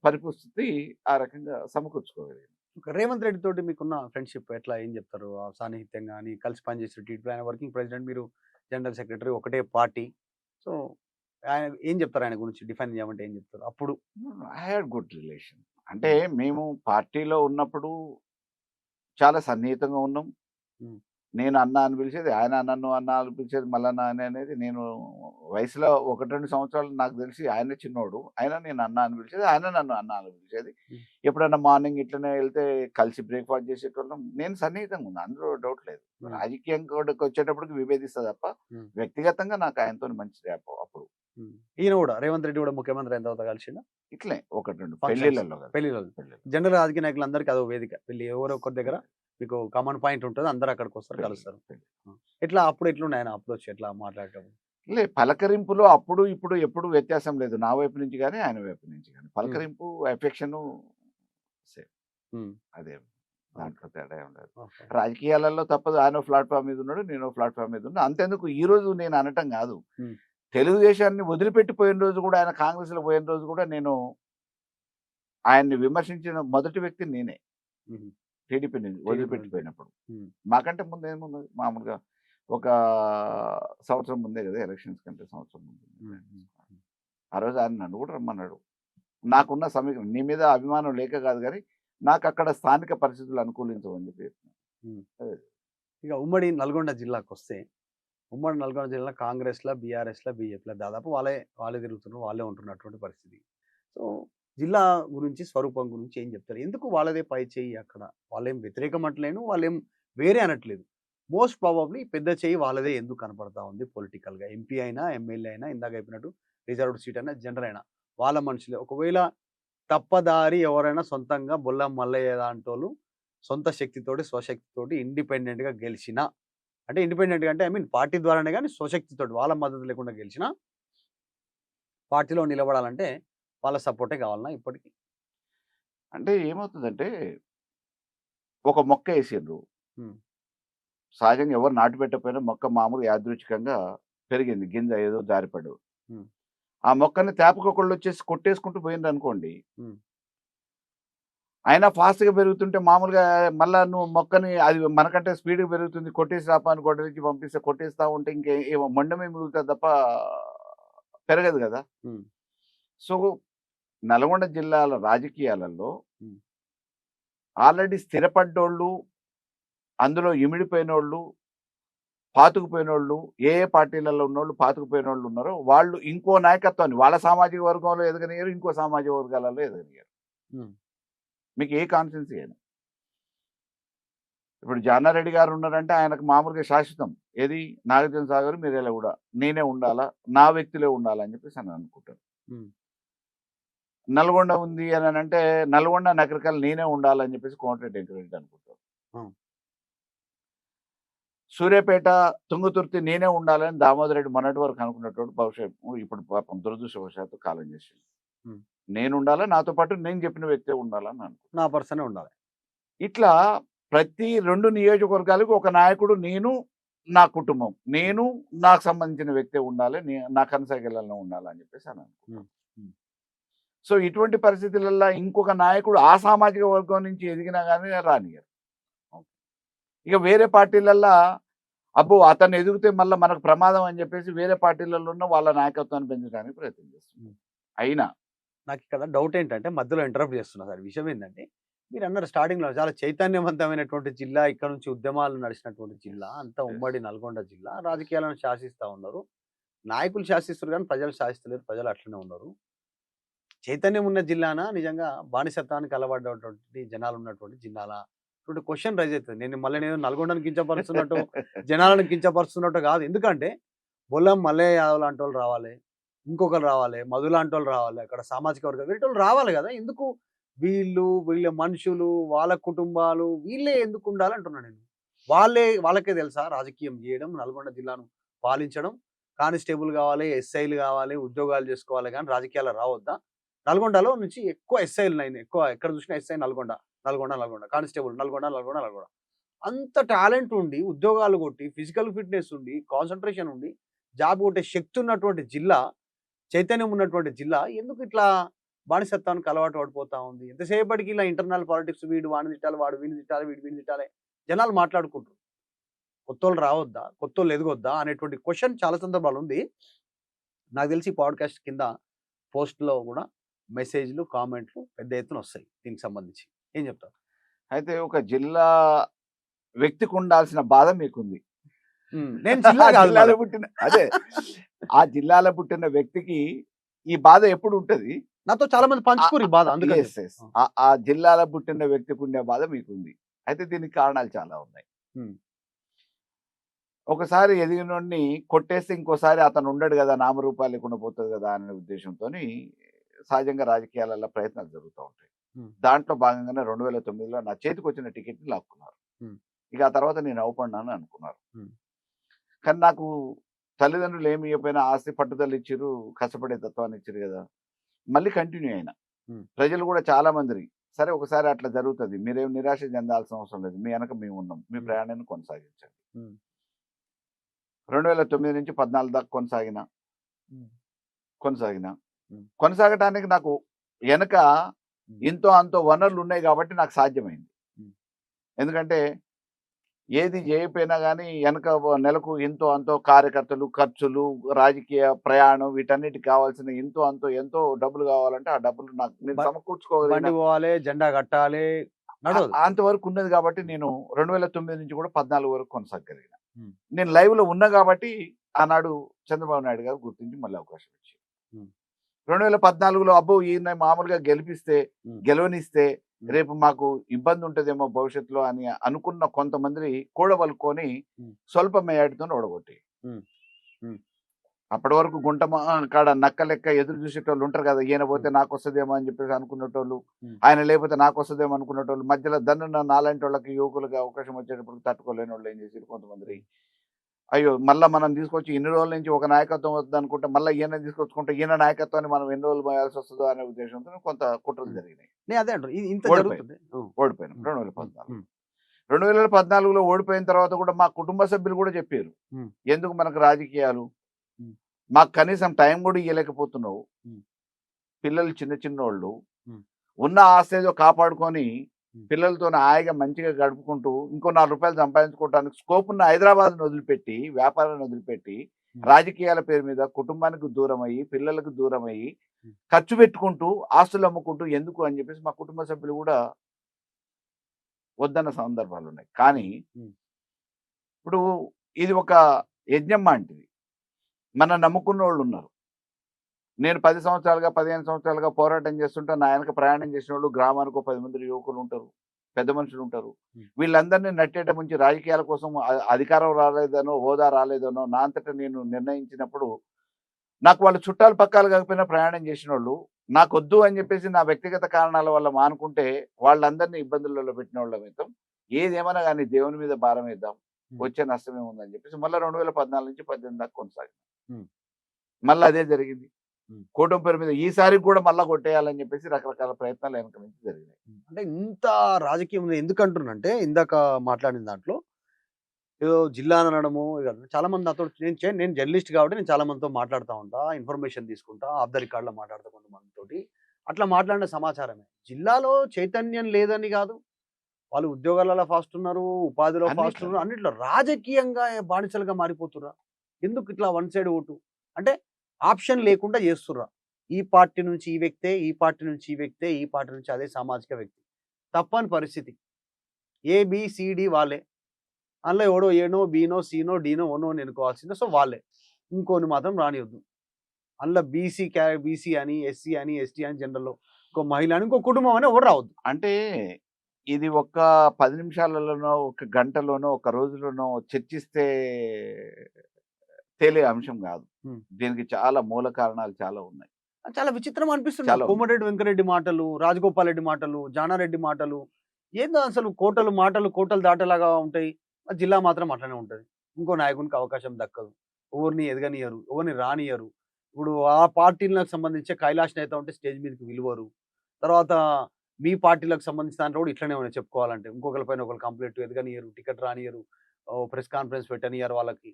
పరిస్థితి ఆ రకంగా సమకూర్చుకోగలిగాను. రేవంత్ రెడ్డి తోటి మీకున్న ఫ్రెండ్‌షిప్ ఎట్లా ఏం చెప్తారు? సాన్నిహిత్యం గాని, కలిసి పనిచేసారు. టీడీపీ ఆయన వర్కింగ్ ప్రెసిడెంట్, మీరు జనరల్ సెక్రటరీ ఒకటే పార్టీ. సో, ఆయన ఏం చెప్తారు ఆయన గురించి డిఫైన్ చేయమంటే ఏం చెప్తారు? అప్పుడు ఐ హాడ్ గుడ్ రిలేషన్. అంటే మేము పార్టీలో ఉన్నప్పుడు చాలా సన్నిహితంగా ఉన్నాం. హ్మ్. నేను అన్న అని పిలిచేది, ఆయన నన్ను అన్న అని పిలిచేది, మల్లన్న అని అనేది. నేను వయసులో 1, 2 సంవత్సరాలు నాకు తెలిసి ఆయన చిన్నోడు. అయినా నేను అన్న అని పిలిచేది, ఆయన నన్ను అన్న అని పిలిచేది. హ్మ్. ఎప్పుడన్నా మార్నింగ్ ఇట్లనే వెళ్తే కలిసి బ్రేక్‌ఫాస్ట్ చేసేటోళ్ళం. నేను సన్నిహితంగా ఉన్నా. అందులో డౌట్ లేదు. హ్మ్. రాజకీయం వచ్చేటప్పటికి విభేదిస్తా తప్ప హ్మ్. వ్యక్తిగతంగా నాకు ఆయనతోని మంచి ర్యాపో అప్పుడు. ఈయన గూడా రేవంత్ రెడ్డి గూడా ముఖ్యమంత్రి అయిన తర్వాత కలిసిండా? ఇట్లనే 1, 2 ఫంక్షన్స్, పెళ్ళిళ్ళలో కలిసి. పెళ్ళిళ్ళలో. పెళ్ళిళ్ళు. జనరల్ రాజకీయ నాయకులందరికీ అదో వేదిక. పెళ్లి ఎవరో ఒకరి దగ్గర మీకు కామన్ పాయింట్ ఉంటది. అందరూ అక్కడికొస్తారు, పెళ్ళి. కలుస్తారు. పెళ్ళి. ఎట్లా అప్పుడు ఎట్లుండే ఆయన అప్రోచ్ ఎట్లా మాట్లాడేటప్పుడు? పలకరింపులో అప్పుడు, ఇప్పుడు ఎప్పుడు వ్యత్యాసం లేదు. నా వైపు నుంచి గాని, ఆయన వైపు నుంచి గాని. హ్మ్. పలకరింపు, ఎఫెక్షను సేమ్. హ్మ్. అదే. దాంట్లో తేడా ఏం లేదు. ఓకే. రాజకీయాలలో తప్పదు. ఆయనో ప్లాట్‌ఫార్మ్ మీద ఉన్నాడు. నేనో ప్లాట్‌ఫార్మ్ మీద ఉన్నా. అంతెందుకు ఈరోజు నేను అనటం గాదు. హ్మ్. తెలుగుదేశాన్ని వదిలిపెట్టి పోయిన రోజు గూడా, ఆయన కాంగ్రెస్‌లో పోయిన రోజు గూడా నేను ఆయన్ని విమర్శించిన మొదటి వ్యక్తి నేనే. హుహు. టీడీపీని వదిలిపెట్టి టీడీపీ. పోయినప్పుడు. హ్మ్. మాకంటే ముందేమున్నది మామూలుగా ఒక సంవత్సరం ముందే గదా! ఎలక్షన్స్ కంటే సంవత్సరం ముందు. హ్మ్. హ్మ్. ఆ రోజు ఆయన నన్ను గూడా రమ్మన్నాడు. నాకున్న సమీకరణ నీ మీద అభిమానం లేక గాదు గానీ, నాకక్కడ స్థానిక పరిస్థితులు అనుకూలించవని జెప్పి చెప్పినా. హ్మ్. అదే. ఇక ఉమ్మడి నల్గొండ జిల్లాకొస్తే, ఉమ్మడి నల్గొండ జిల్లా కాంగ్రెస్‌లా, బీఆర్ఎస్‌లా, బీజేపీలా దాదాపు వాళ్ళే తిరుగుతున్నారు. వాళ్ళే ఉంటున్నటువంటి పరిస్థితి. సో, జిల్లా గురించి, స్వరూపం గురించి ఏం చెప్తారు? ఎందుకు వాళ్ళదే పై చెయ్యి అక్కడ? వాళ్ళేం వ్యతిరేకం అంటలేను. వాళ్ళేం వేరే అనట్లేదు. మోస్ట్ ప్రాబబ్లీ పెద్ద చెయ్యి వాళ్ళదే ఎందుకు కనపడతా ఉంది పొలిటికల్‌గా. ఎంపీ అయినా, ఎమ్మెల్యే అయినా, ఇందాక చెప్పినట్టు రిజర్వ్డ్ సీట్ అయినా, జనరల్ అయినా వాళ్ళ మనుషులే. ఒకవేళ తప్పదారి ఎవరైనా సొంతంగా బొల్లం మల్లయ్య లాంటోళ్ళు సొంత శక్తితోటి, స్వశక్తితోటి ఇండిపెండెంట్‌గా గెలిచినా, అంటే ఇండిపెండెంట్‌గా అంటే ఐ మీన్ పార్టీ ద్వారానే గాని స్వశక్తితోటి వాళ్ళ మద్దతు లేకుండా గెలిచినా, పార్టీలో నిలబడాలంటే వాళ్ళ సపోర్టే కావాలనా ఇప్పటికి? అంటే ఏమవుతదంటే, ఒక మొక్క ఏసిండ్రు. హ్మ్. సహజంగా ఎవరు నాటు పెట్టకపోయినా మొక్క మామూలుగా యాదృచ్ఛికంగా పెరిగింది. గింజ ఏదో జారిపడు. హ్మ్. ఆ మొక్కని తేపకొకళ్ళొచ్చేసి కొట్టేసుకుంటూ పోయిండ్రనుకోండి, హ్మ్. అయినా ఫాస్ట్‌గా పెరుగుతుంటే మామూలుగా మళ్ళా నువ్వు మొక్కని అది మనకంటే స్పీడ్‌గా పెరుగుతుంది. కొట్టేసి రాపా అని గొడ్డలిచ్చి పంపిస్తే కొట్టేస్తా ఉంటే ఏమో మొండమే మిగులుతది తప్ప పెరగదు గదా! హ్మ్. సో, నల్గొండ జిల్లాల రాజకీయాలలో హ్మ్. ఆల్రెడీ స్థిరపడ్డోళ్ళు, అందులో ఇమిడిపోయినోళ్ళు, పాతుకుపోయినోళ్ళు, ఏ పార్టీలలో ఉన్నోళ్ళు పాతుకుపోయినోళ్ళు ఉన్నారో, వాళ్ళు ఇంకో నాయకత్వాన్ని వాళ్ళ సామాజిక వర్గంలో ఎదగనియ్యరు. ఇంకో సామాజిక వర్గాలలో ఎదగనియ్యరు. హ్మ్. మీకు ఏ కాన్స్టిట్యున్సీ అయినా. ఇప్పుడు జానారెడ్డి గారు ఉన్నారంటే ఆయనకు మామూలుగా శాశ్వతం. ఏది నాగార్జున సాగర్, మిర్యాలగూడ. నేనే ఉండాలా, నా వ్యక్తిలే ఉండాలా అని చెప్పేసి అని అనుకుంటారు. హ్మ్. నల్గొండ ఉంది అనంటే నల్గొండ, నకరికల్ నేనే ఉండాలని చెప్పేసి కోమటిరెడ్డి వెంకటరెడ్డి అనుకుంటారు. హ్మ్. సూర్యాపేట, తుంగతుర్తి నేనే ఉండాలని దామోదర్ రెడ్డి మొన్నటి వరకు అనుకున్నటోడు బహుశా ఇప్పుడు పాపం దురదృష్టవశాత్తు కాలం చేసిండు. హ్మ్. నేనుండాలా, నాతో పాటు నేను చెప్పిన వ్యక్తే ఉండాలని అనుకుంటాను. నా పర్సనే ఉండాలి. ఇట్లా ప్రతి 2 నియోజకవర్గాలకు ఒక నాయకుడు నేను, నా కుటుంబం. హ్మ్. నేను నాకు సంబంధించిన వ్యక్తే ఉండాలి. నా కనసగిలలో ఉండాలని చెప్పేసి అని అనుకుంటాను. హ్మ్. హ్మ్. సో, ఇటువంటి పరిస్థితులల్ల ఇంకొక నాయకుడు ఆ సామాజిక వర్గం నుంచి ఎదిగినా గాని రానియ్యరు. ఇక వేరే పార్టీలల్లా అబ్బో! అతను ఎదిగితే మళ్ళా మనకు ప్రమాదం అని చెప్పేసి వేరే పార్టీలలో ఉన్న వాళ్ళ నాయకత్వాన్ని పెంచడానికి ప్రయత్నం చేస్తున్నారు. హ్మ్. అయినా నాకిక్కడ డౌట్ ఏంటంటే మధ్యలో ఇంటరప్ట్ చేస్తున్నా సార్. విషయం ఏందంటే మీరన్నారు స్టార్టింగ్‌లో చాలా చైతన్యవంతమైనటువంటి జిల్లా, ఇక్కడ నుంచి ఉద్యమాలు నడిచినటువంటి జిల్లా. అంతా యెస్. ఉమ్మడి నల్గొండ జిల్లా. యెస్. రాజకీయాలను శాసిస్తా ఉన్నారు. నాయకులు శాసిస్తున్నారు గానీ ప్రజలు శాసిస్తలేరు. ప్రజలు అట్లనే ఉన్నారు. చైతన్యం ఉన్న జిల్లానా? నిజంగా బానిసత్వానికి అలవడ్డటువంటి జనాలున్నటువంటి జిల్లాలా? ఇప్పుడు క్వెషన్ రైజ్ అయితది. నేను నల్గొండని కించపరుస్తున్నట్టు, జనాలను కించపరుస్తున్నట్టు కాదు. ఎందుకంటే బొల్లం మల్లయ్య యాదవ్ లాంటోళ్ళు రావాలి. ఇంకొకళ్ళు రావాలి. మధు లాంటోళ్ళు రావాలి. అక్కడ సామాజిక వర్గం వీటోళ్ళు రావాలి గదా! ఎందుకు వీళ్ళ మనుషులు, వాళ్ళ కుటుంబాలు వీళ్ళే ఎందుకుండాలి అంటున్నా నేను. వాళ్ళకే తెలుసా రాజకీయం జేయడం, నల్గొండ జిల్లాను పాలించడం, కానిస్టేబుల్ గావాలి, ఎస్ఐలు గావాలి, ఉద్యోగాలు జేసుకోవాలి గానీ రాజకీయాల్లో రావద్దా? నల్గొండలో నుంచి ఎక్కువ ఎస్ఐలున్నాయి. ఎక్కువ ఎక్కడ చూసినా ఎస్ఐ నల్గొండ, నల్గొండ. కానిస్టేబుల్ నల్గొండ. అంత టాలెంట్ ఉండి, ఉద్యోగాలు కొట్టి, ఫిజికల్ ఫిట్‌నెస్ ఉండి, కాన్సంట్రేషన్ ఉండి, జాబ్ కొట్టే శక్తి ఉన్నటువంటి జిల్లా చైతన్యం ఉన్నటువంటి జిల్లా ఎందుకు ఇట్లా బానిసత్వానికి అలవాటు పడిపోతా ఉంది? ఎంతసేపటికి ఇలా ఇంటర్నల్ పాలిటిక్స్, వీడు వాడిని తిట్టాలి, వాడు వీడిని తిట్టాలి, వీడు వీడిని తిట్టాలి. జనాలు మాట్లాడుకుంటారు. కొత్తోళ్ళు రావద్దా? కొత్తోళ్ళు ఎదగొద్దా? అనేటువంటి క్వెషన్ చాలా సందర్భాలు ఉంది. నాకు తెలిసి ఈ పాడ్‌కాస్ట్ కింద పోస్ట్‌లో గూడా మెసేజ్‌లు, కామెంట్‌లు పెద్ద ఎత్తున వస్తాయి దీనికి సంబంధించి. ఏం చెప్తారు? అయితే ఒక జిల్లా వ్యక్తికి ఉండాల్సిన బాధ మీకుంది. నేను జిల్లా ఆ కాదు జిల్లాలో మళ్ళా. పుట్టిన ఆ జిల్లాలో పుట్టిన వ్యక్తికి ఈ బాధ ఎప్పుడు ఉంటది. నాతో చాలా మంది పంచుకోరు ఈ బాధ. అందుకని Yes, yes. ఆ జిల్లాలో పుట్టిన వ్యక్తికి ఉండే బాధ మీకుంది. అయితే దీనికి కారణాలు చాలా ఉన్నాయి. హ్మ్. ఒకసారి ఎదిగినోడిని కొట్టేస్తే ఇంకోసారి అతను ఉండడు కదా, నామరూపాలు లేకుండా పోతుంది కదా అనే ఉద్దేశంతోని సహజంగా రాజకీయాలలో ప్రయత్నాలు జరుగుతూ ఉంటాయి. దాంట్లో భాగంగానే 2009లో నా చేతికి వచ్చిన టికెట్ని లాక్కున్నారు. ఇక ఆ తర్వాత నేను అవపడినాను అనుకున్నారు. కానీ నాకు తల్లిదండ్రులు ఏమి ఇవ్వకపోయినా ఆస్తి పట్టుదల ఇచ్చిర్రు, కష్టపడే తత్వాన్ని ఇచ్చారు కదా, మళ్ళీ కంటిన్యూ అయినా. ప్రజలు కూడా చాలా మంది సరే ఒకసారి అట్లా జరుగుతుంది, మీరేం నిరాశ చెందాల్సిన అవసరం లేదు, మీ వెనక మేము ఉన్నాం, మీ ప్రయాణాన్ని కొనసాగించండి. 2009 నుంచి 14 దాకా కొనసాగటానికి నాకు వెనక ఎంతో అంతో వనరులు ఉన్నాయి కాబట్టి నాకు సాధ్యమైంది. ఎందుకంటే ఏది చేయకపోయినా కానీ వెనక నెలకు ఎంతో అంతో కార్యకర్తలు, ఖర్చులు, రాజకీయ ప్రయాణం, వీటన్నిటికి కావాల్సిన ఎంతో డబ్బులు కావాలంటే ఆ డబ్బులు నాకు నేను బండి సమకూర్చుకోగలిగిన పోవాలి, జెండా కట్టాలి, నడవదు. అంతవరకు ఉన్నది కాబట్టి నేను 2009 నుంచి కూడా 14 వరకు కొనసాగలిగిన. నేను లైవ్ లో ఉన్నా కాబట్టి ఆనాడు చంద్రబాబు నాయుడు గారు గుర్తించి మళ్ళీ అవకాశం ఇచ్చారు. 2014లో అబ్బో ఈయన మామూలుగా గెలవనిస్తే రేపు మాకు ఇబ్బంది ఉంటుందేమో భవిష్యత్తులో అని అనుకున్న కొంతమంది కూడవలుకొని స్వల్ప మేయాటితో ఓడగొట్టి, అప్పటి వరకు గుంట కాడ నక్క లెక్క ఎదురు చూసేటోళ్ళు ఉంటారు కదా, ఈయన పోతే నాకు వస్తుందేమో అని చెప్పేసి అనుకునేటోళ్ళు, ఆయన లేకపోతే నాకు వస్తుందేమో అనుకునేటోళ్ళు, మధ్యలో దన్నున్న నాలాంటి వాళ్ళకి యువకులకి అవకాశం వచ్చేటప్పుడు తట్టుకోలేని వాళ్ళు ఏం చేసి కొంతమంది అయ్యో మళ్ళీ మనం తీసుకొచ్చి ఇన్ని రోజుల నుంచి ఒక నాయకత్వం వద్దు అనుకుంటే మళ్ళీ ఈయన తీసుకొచ్చుకుంటే ఈయన నాయకత్వాన్ని మనం ఎన్ని రోజులు పోయాల్సి వస్తుందో అనే ఉద్దేశంతో కొంత కుట్రలు జరిగినాయి. అదే అంటారు ఇంత జరుగుతుంది. ఓడిపోయాను 2014. 2014లో ఓడిపోయిన తర్వాత కూడా మా కుటుంబ సభ్యులు కూడా చెప్పారు, ఎందుకు మనకు రాజకీయాలు, మాకు కనీసం టైం కూడా ఇవ్వలేకపోతున్నావు, పిల్లలు చిన్నోళ్ళు ఉన్న ఆస్తి ఏదో కాపాడుకొని పిల్లలతో హాయిగా మంచిగా గడుపుకుంటూ ఇంకో 4 రూపాయలు సంపాదించుకోవడానికి స్కోప్ ఉన్న హైదరాబాద్ని వదిలిపెట్టి, వ్యాపారాన్ని వదిలిపెట్టి, రాజకీయాల పేరు మీద కుటుంబానికి దూరం అయ్యి, పిల్లలకు దూరం అయ్యి, ఖర్చు పెట్టుకుంటూ, ఆస్తులు అమ్ముకుంటూ ఎందుకు అని చెప్పేసి మా కుటుంబ సభ్యులు కూడా వద్దన్న సందర్భాలు ఉన్నాయి. కానీ ఇప్పుడు ఇది ఒక యజ్ఞం లాంటిది, మన నమ్ముకున్న వాళ్ళు ఉన్నారు. నేను 10 సంవత్సరాలుగా 15 సంవత్సరాలుగా పోరాటం చేస్తుంటే నా వెనక ప్రయాణం చేసిన వాళ్ళు గ్రామానికి 10 మంది యువకులు ఉంటారు, పెద్ద మనుషులు ఉంటారు. వీళ్ళందరినీ నట్టేట ముంచి రాజకీయాల కోసం అధికారం రాలేదనో, హోదా రాలేదనో నా అంతటా నేను నిర్ణయించినప్పుడు నాకు వాళ్ళు చుట్టాలు పక్కాలు కాకపోయినా ప్రయాణం చేసిన వాళ్ళు నాకు వద్దు అని చెప్పేసి నా వ్యక్తిగత కారణాల వల్ల మానుకుంటే వాళ్ళందరినీ ఇబ్బందులలో పెట్టిన వాళ్ళ మితం. ఏదేమన్నా కానీ దేవుని మీద భారం వేద్దాం, వచ్చే నష్టం ఏముందని చెప్పేసి మళ్ళీ 2014 నుంచి 18 దాకా కొనసాగింది. మళ్ళీ అదే జరిగింది. కూటమి పేరు మీద ఈసారి కూడా మళ్ళా కొట్టేయాలని చెప్పేసి రకరకాల ప్రయత్నాలు వెనక నుంచి జరిగినాయి. అంటే ఇంత రాజకీయం ఎందుకు అంటున్నంటే ఇందాక మాట్లాడిన దాంట్లో ఏదో జిల్లా అనడము చాలా మంది నాతో నేను జర్నలిస్ట్ కాబట్టి నేను చాలా మందితో మాట్లాడుతూ ఉంటా, ఇన్ఫర్మేషన్ తీసుకుంటా, ఆఫ్ ద రికార్డ్ లో మాట్లాడతా కొంతమందితోటి. అట్లా మాట్లాడిన సమాచారమే జిల్లాలో చైతన్యం లేదని కాదు, వాళ్ళు ఉద్యోగాలలో ఫాస్ట్ ఉన్నారు, ఉపాధిలో ఫాస్ట్ ఉన్నారు, అన్నిట్లో రాజకీయంగా బానిసలుగా మారిపోతుర్రా. ఎందుకు ఇట్లా వన్ సైడ్ ఓటు అంటే ఆప్షన్ లేకుండా చేస్తుర్రా. ఈ పార్టీ నుంచి ఈ వ్యక్తే, ఈ పార్టీ నుంచి ఈ వ్యక్తే, ఈ పార్టీ నుంచి అదే సామాజిక వ్యక్తి. తప్పని పరిస్థితి. ఏబిసిడి వాళ్ళే, అందులో ఎవడో ఏనో బీనో సీనో డీనో ఓనో ఎన్నుకోవాల్సిందే. సో వాళ్ళే, ఇంకోని మాత్రం రానివద్దు. అందులో బీసీ అని, ఎస్సీ అని, ఎస్టీ అని, జనరల్లో ఇంకో మహిళ అని, ఇంకో కుటుంబం అని ఎవరు రావద్దు. అంటే ఇది ఒక 10 నిమిషాలలోనో, ఒక గంటలోనో, ఒక రోజులోనో చర్చిస్తే తేలే అంశం కాదు. దీనికి చాలా మూల కారణాలు చాలా ఉన్నాయి. చాలా విచిత్రం అనిపిస్తుంది. కోమటిరెడ్డి వెంకరెడ్డి మాటలు, రాజగోపాల్ రెడ్డి మాటలు, జానారెడ్డి మాటలు, ఏందో అసలు కోటలు దాటేలాగా ఉంటాయి. జిల్లా మాత్రం అట్లనే ఉంటుంది. ఇంకో నాయకునికి అవకాశం దక్కదు, ఎవరిని ఎదగనియరు, ఎవరిని రానియరు. ఇప్పుడు ఆ పార్టీలకు సంబంధించి కైలాష్ నేత ఉంటే స్టేజ్ మీదకి విలువరు. తర్వాత మీ పార్టీలకు సంబంధించిన దాంట్లో కూడా ఇట్లనే ఉన్నాయి చెప్పుకోవాలంటే. ఇంకొకరి పైన ఒకరు కంప్లీట్ ఎదగనియరు, టికెట్ రానియరు, ప్రెస్ కాన్ఫరెన్స్ పెట్టనియరు, వాళ్ళకి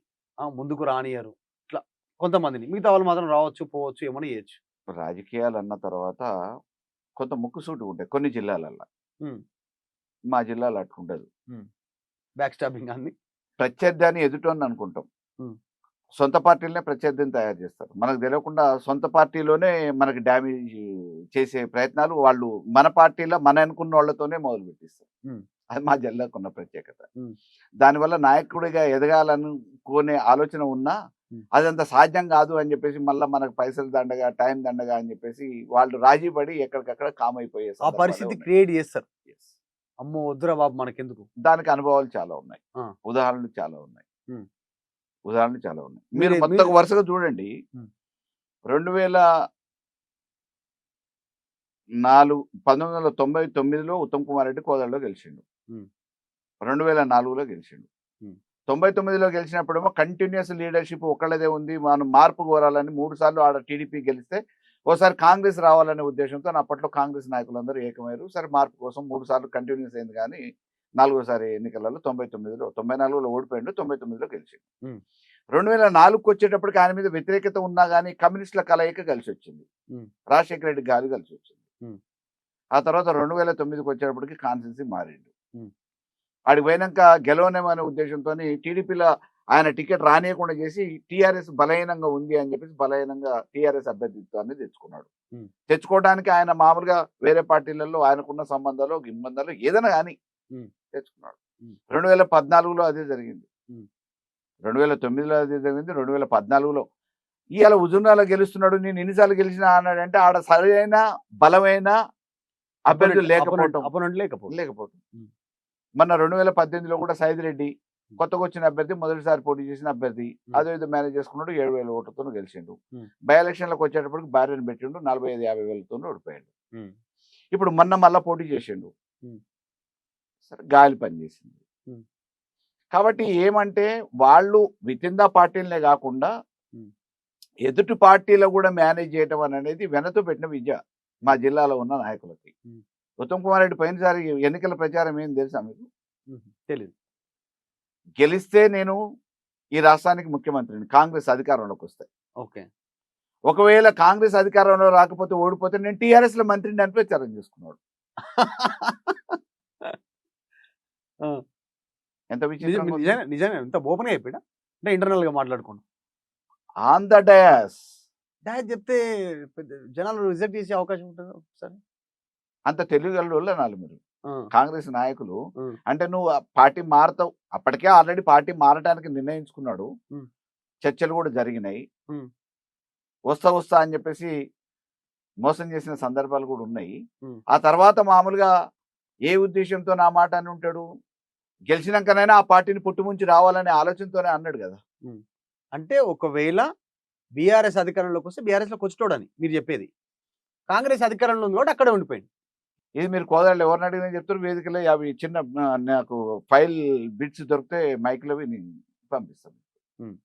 ముందుకు రానియరు. ఇట్లా కొంతమందిని, మిగతా వాళ్ళు మాత్రం రావచ్చు, పోవచ్చు, ఏమైనా చేయొచ్చు. రాజకీయాలు అన్న తర్వాత కొంత ముక్కుసూటి ఉంటాయి కొన్ని జిల్లాలల్లో. హ్మ్. మా జిల్లాలో అట్లుండదు. బ్యాక్ స్టాబింగ్ అన్ని. ప్రత్యర్థి అని ఎదుటోని అనుకుంటాం. హ్మ్. సొంత పార్టీలనే ప్రత్యర్థిని తయారు చేస్తారు. మనకు తెలియకుండా సొంత పార్టీలోనే మనకి డ్యామేజ్ చేసే ప్రయత్నాలు వాళ్ళు మన పార్టీలో మన అనుకున్న వాళ్ళతోనే మొదలు పెట్టిస్తారు. హ్మ్. అది మా జిల్లాకున్న ప్రత్యేకత. హ్మ్. దానివల్ల నాయకుడిగా ఎదగాలనుకునే ఆలోచన ఉన్నా హ్మ్. అదంత సాధ్యం కాదు అని చెప్పేసి మళ్ళీ మనకు పైసలు దండగా, టైం దండగా అని చెప్పేసి వాళ్ళు రాజీ పడి ఎక్కడికక్కడ కామ్ అయిపోయే ఆ సందర్భాలే పరిస్థితి ఉన్నాయి. క్రియేట్ చేస్తారు. Yes. అమ్మో వద్దురా బాబు మనకెందుకు. దానికి అనుభవాలు చాలా ఉన్నాయి. ఆ. ఉదాహరణలు చాలా ఉన్నాయి. హ్మ్. ఉదాహరణలు చాలా ఉన్నాయి. మీరు మీరే మొత్తం మీరు వరుసగా చూడండి. హ్మ్. 1999లో ఉత్తమ్ కుమార్ రెడ్డి కోదాడలో గెలిచిండు. హ్మ్. 2004లో గెలిచిండు. హ్మ్. 99లో గెలిచినప్పుడేమో కంటిన్యూస్ లీడర్‌షిప్ ఒక్కళ్ళదే ఉంది. మనం మార్పు కోరాలని 3 సార్లు ఆడ టీడీపీ గెలిస్తే, ఓసారి కాంగ్రెస్ రావాలనే ఉద్దేశంతో అప్పట్లో కాంగ్రెస్ నాయకులందరూ ఏకమయ్యారు. సరే మార్పు కోసం 3 సార్లు కంటిన్యూస్ అయింది కానీ, నాలుగోసారి ఎన్నికలలో 94లో ఓడిపోయిండు. 99లో గెలిచిండు. హ్మ్. 2004కొచ్చేటప్పటికి ఆయన మీద వ్యతిరేకత ఉన్నా గానీ కమ్యూనిస్టుల కలయిక కలిసొచ్చింది. హ్మ్. రాజశేఖర రెడ్డి గాలి కలిసొచ్చింది. హ్మ్. ఆ తర్వాత 2009కొచ్చేటప్పటికి కాన్స్టిట్యున్సీ మారిండు. హ్మ్. ఆడికి పోయినాక గెలవనేమో అనే ఉద్దేశంతోని టీడీపీలో ఆయన టికెట్ రానియకుండా చేసి టీఆర్ఎస్ బలహీనంగా ఉంది అని చెప్పేసి బలహీనంగా టీఆర్ఎస్ అభ్యర్థిత్వాన్ని తెచ్చుకున్నాడు. హ్మ్. తెచ్చుకోవడానికి ఆయన మామూలుగా వేరే పార్టీలలో ఆయనకున్న సంబంధాలు, గింబంధాలు ఏదైనా గానీ హ్మ్. తెచ్చుకున్నాడు. హ్మ్. 2014లో అదే జరిగింది. హ్మ్. 2009లో అదే జరిగింది. 2014లో ఇవాళ హుజూర్‌నగర్‌లో గెలుస్తున్నాడు. నేను ఎన్నిసార్లు గెలిచినా అన్నాడంటే ఆడ సరైన బలమైన అభ్యర్థులు లేకపోవటం. అపోనెంట్ లేకపోవడం. లేకపోవటం. హ్మ్. మొన్న 2018లో కూడా సైదిరెడ్డి కొత్తగా వచ్చిన అభ్యర్థి, మొదటిసారి పోటీ చేసిన అభ్యర్థి. హ్మ్. అదో ఇదో మేనేజ్ చేసుకున్నాడు. 7,000 ఓట్లతో గెలిచిండు. హ్మ్. బై ఎలక్షన్‌లోకి వచ్చేటప్పటికి భార్యను పెట్టిండు. 45,000-50,000తోని ఓడిపోయాడు. హ్మ్. ఇప్పుడు మొన్న మళ్ళా పోటీ చేసిండు. హ్మ్. సరే గాలి పనిచేసింది. హ్మ్. కాబట్టి ఏమంటే వాళ్ళు వితిన్ ద పార్టీలనే కాకుండా హ్మ్. ఎదుటి పార్టీలో కూడా మేనేజ్ చేయటం అనేది వెనతో పెట్టిన విద్య మా జిల్లాలో ఉన్న నాయకులకి. హ్మ్. ఉత్తమ్ కుమార్ రెడ్డి పోయినసారి ఎన్నికల ప్రచారం ఏం తెలుసా మీకు? తెలీదు. గెలిస్తే నేను ఈ రాష్ట్రానికి ముఖ్యమంత్రిని కాంగ్రెస్ అధికారంలోకి వస్తే. ఓకే. ఒకవేళ కాంగ్రెస్ అధికారంలో రాకపోతే ఓడిపోతే నేను టీఆర్ఎస్‌లో మంత్రిని అని ప్రచారం చేసుకున్నాడు. ఆ! ఎంత విచిత్రంగా ఉంది. నిజంగా నిజంగా ఎంత ఓపెన్‌గా చెప్పాడా? అంటే ఇంటర్నల్‌గా మాట్లాడుకోండి. On the dais. డైరెక్ట్ చెప్తే పెద్ద జనాలు రిజెక్ట్ చేసే అవకాశం ఉంటదా ఒకసారి? అంత తెలివిగల్లోళ్ళు అనాలి మీరు. ఆ! కాంగ్రెస్ నాయకులు. హ్మ్. అంటే నువ్వు పార్టీ మారతావు. అప్పటికే ఆల్రెడీ పార్టీ మారటానికి నిర్ణయించుకున్నాడు. హ్మ్. చర్చలు కూడా జరిగినాయి. హ్మ్. వస్తా అని చెప్పేసి మోసం చేసిన సందర్భాలు కూడా ఉన్నాయి. హ్మ్. ఆ తర్వాత మామూలుగా ఏ ఉద్దేశంతో నా మాట అని ఉంటాడు? గెలిచినాకనైనా ఆ పార్టీని పుట్టుముంచి రావాలనే ఆలోచనతోనే అన్నాడు కదా! హ్మ్. అంటే ఒకవేళ బీఆర్ఎస్ అధికారంలోకి వస్తే బీఆర్ఎస్‌లోకి వచ్చేటోడని మీరు చెప్పేది. కాంగ్రెస్ అధికారంలో ఉంది కాబట్టి అక్కడే ఉండిపోయిండు. ఇది మీరు కోదాడలో ఎవరిని అడిగినా చెప్తారు. వేదికలో అవి చిన్న నాకు ఫైల్ బిట్స్ దొరికితే మైక్‌లోవి నేను పంపిస్తాను. హ్మ్.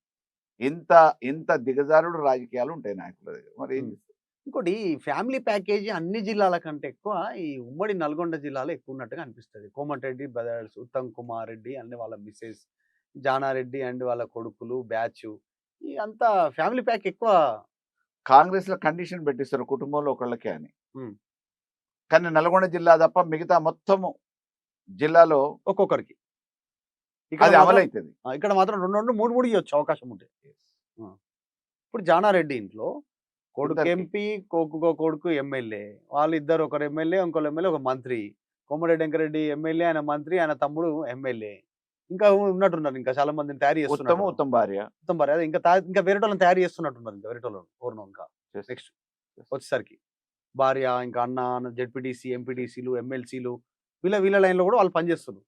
ఇంత ఇంత దిగజారుడు రాజకీయాలు ఉంటాయి నాయకుల దగ్గర. మరి ఏం హ్మ్. చేస్తారు? ఇంకోటి ఈ ఫ్యామిలీ ప్యాకేజీ అన్ని జిల్లాల కంటే ఎక్కువ ఈ ఉమ్మడి నల్గొండ జిల్లాలో ఎక్కువ ఉన్నట్టుగా అనిపిస్తది. కోమటిరెడ్డి బ్రదర్స్, ఉత్తమ్ కుమార్ రెడ్డి అండ్ వాళ్ళ మిసెస్, జానారెడ్డి అండ్ వాళ్ళ కొడుకులు, బ్యాచు ఈ అంతా ఫ్యామిలీ ప్యాక్ ఎక్కువ. కాంగ్రెస్‌లో కండిషన్ పెట్టిస్తారు కుటుంబంలో ఒకళ్ళకే అని. హ్మ్. కానీ నల్గొండ జిల్లా తప్ప మిగతా మొత్తము జిల్లాలో ఒక్కొక్కరికి. ఇక్కడ అది మాత్రం అమలైతది. ఇక్కడ మాత్రం 2, 2, 3, 3 ఇయ్యొచ్చు అవకాశం ఉంటే. ఆ! ఇప్పుడు జానారెడ్డి ఇంట్లో కొడుకు ఇద్దరికి. ఎంపీ, కొడుకు ఎమ్మెల్యే. వాళ్ళిద్దరు ఒకరు ఎమ్మెల్యే, ఇంకోళ్ళు ఎమ్మెల్యే, ఒక మంత్రి. కోమటిరెడ్డి వెంకరెడ్డి ఎమ్మెల్యే, ఆయన మంత్రి, ఆయన తమ్ముడు ఎమ్మెల్యే. ఇంకా ఉన్నట్టున్నారు. ఇంకా చాలా మందిని తయారు చేస్తున్నట్టు. ఉత్తమ్ భార్య. మొత్తం అదే ఇంకా వేరేటోళ్ళని తయారు చేస్తున్నట్టున్నారు. ఇంకా వేరేటోళ్ళని ఎవరినో ఇంకా Yes. నెక్స్ట్ వచ్చేసరికి. భార్య, ఇంకా అన్న, జెడ్పీటీసీ, ఎంపీటీసీలు, ఎమ్మెల్సీలు వీళ్ళ లైన్‌లో కూడా వాళ్ళు పనిచేస్తున్నారు.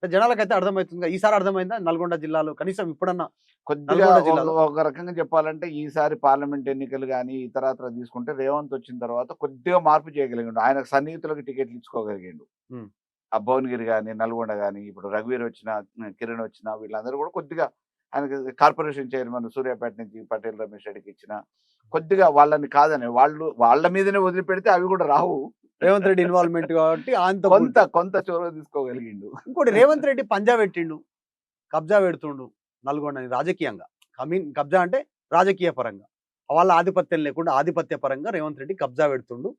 జనాలకైతే అర్థమవుతుందిగా. ఈసారి అర్థమైందా? నల్గొండ జిల్లాలో కనీసం ఇప్పుడన్నా కొద్దిగా నల్గొండ ఒక జిల్లాలో ఒక రకంగా చెప్పాలంటే ఈసారి పార్లమెంట్ ఎన్నికలు గాని, ఇతరత్రా తీసుకుంటే రేవంత్ వచ్చిన తర్వాత కొద్దిగా మార్పు చేయగలిగిండు. ఆయనకు సన్నిహితులకు టికెట్లు ఇచ్చుకోగలిగిండు. హ్మ్. ఆ భువనగిరి గాని, నల్గొండ గాని, ఇప్పుడు రఘువీర్ వచ్చినా, కిరణ్ వచ్చినా వీళ్ళందరూ కూడా కొద్దిగా ఆయనకి కార్పొరేషన్ చైర్మన్ సూర్యాపేట నుంచి పటేల్ రమేష్ రెడ్డికి ఇచ్చిన కొద్దిగా వాళ్ళని కాదని వాళ్ళ మీదనే వదిలిపెడితే అవి కూడా రావు. రేవంత్ రెడ్డి ఇన్వాల్వ్‌మెంట్ కాబట్టి ఆయనతో కొంత చొరవ తీసుకోగలిగిండు. ఇంకోటి రేవంత్ రెడ్డి పంజా పెట్టిండు. కబ్జా పెడుతుండు నల్గొండని రాజకీయంగా. కబ్జా అంటే రాజకీయ పరంగా వాళ్ళ ఆధిపత్యం లేకుండా ఆధిపత్య పరంగా రేవంత్ రెడ్డి కబ్జా పెడుతుండు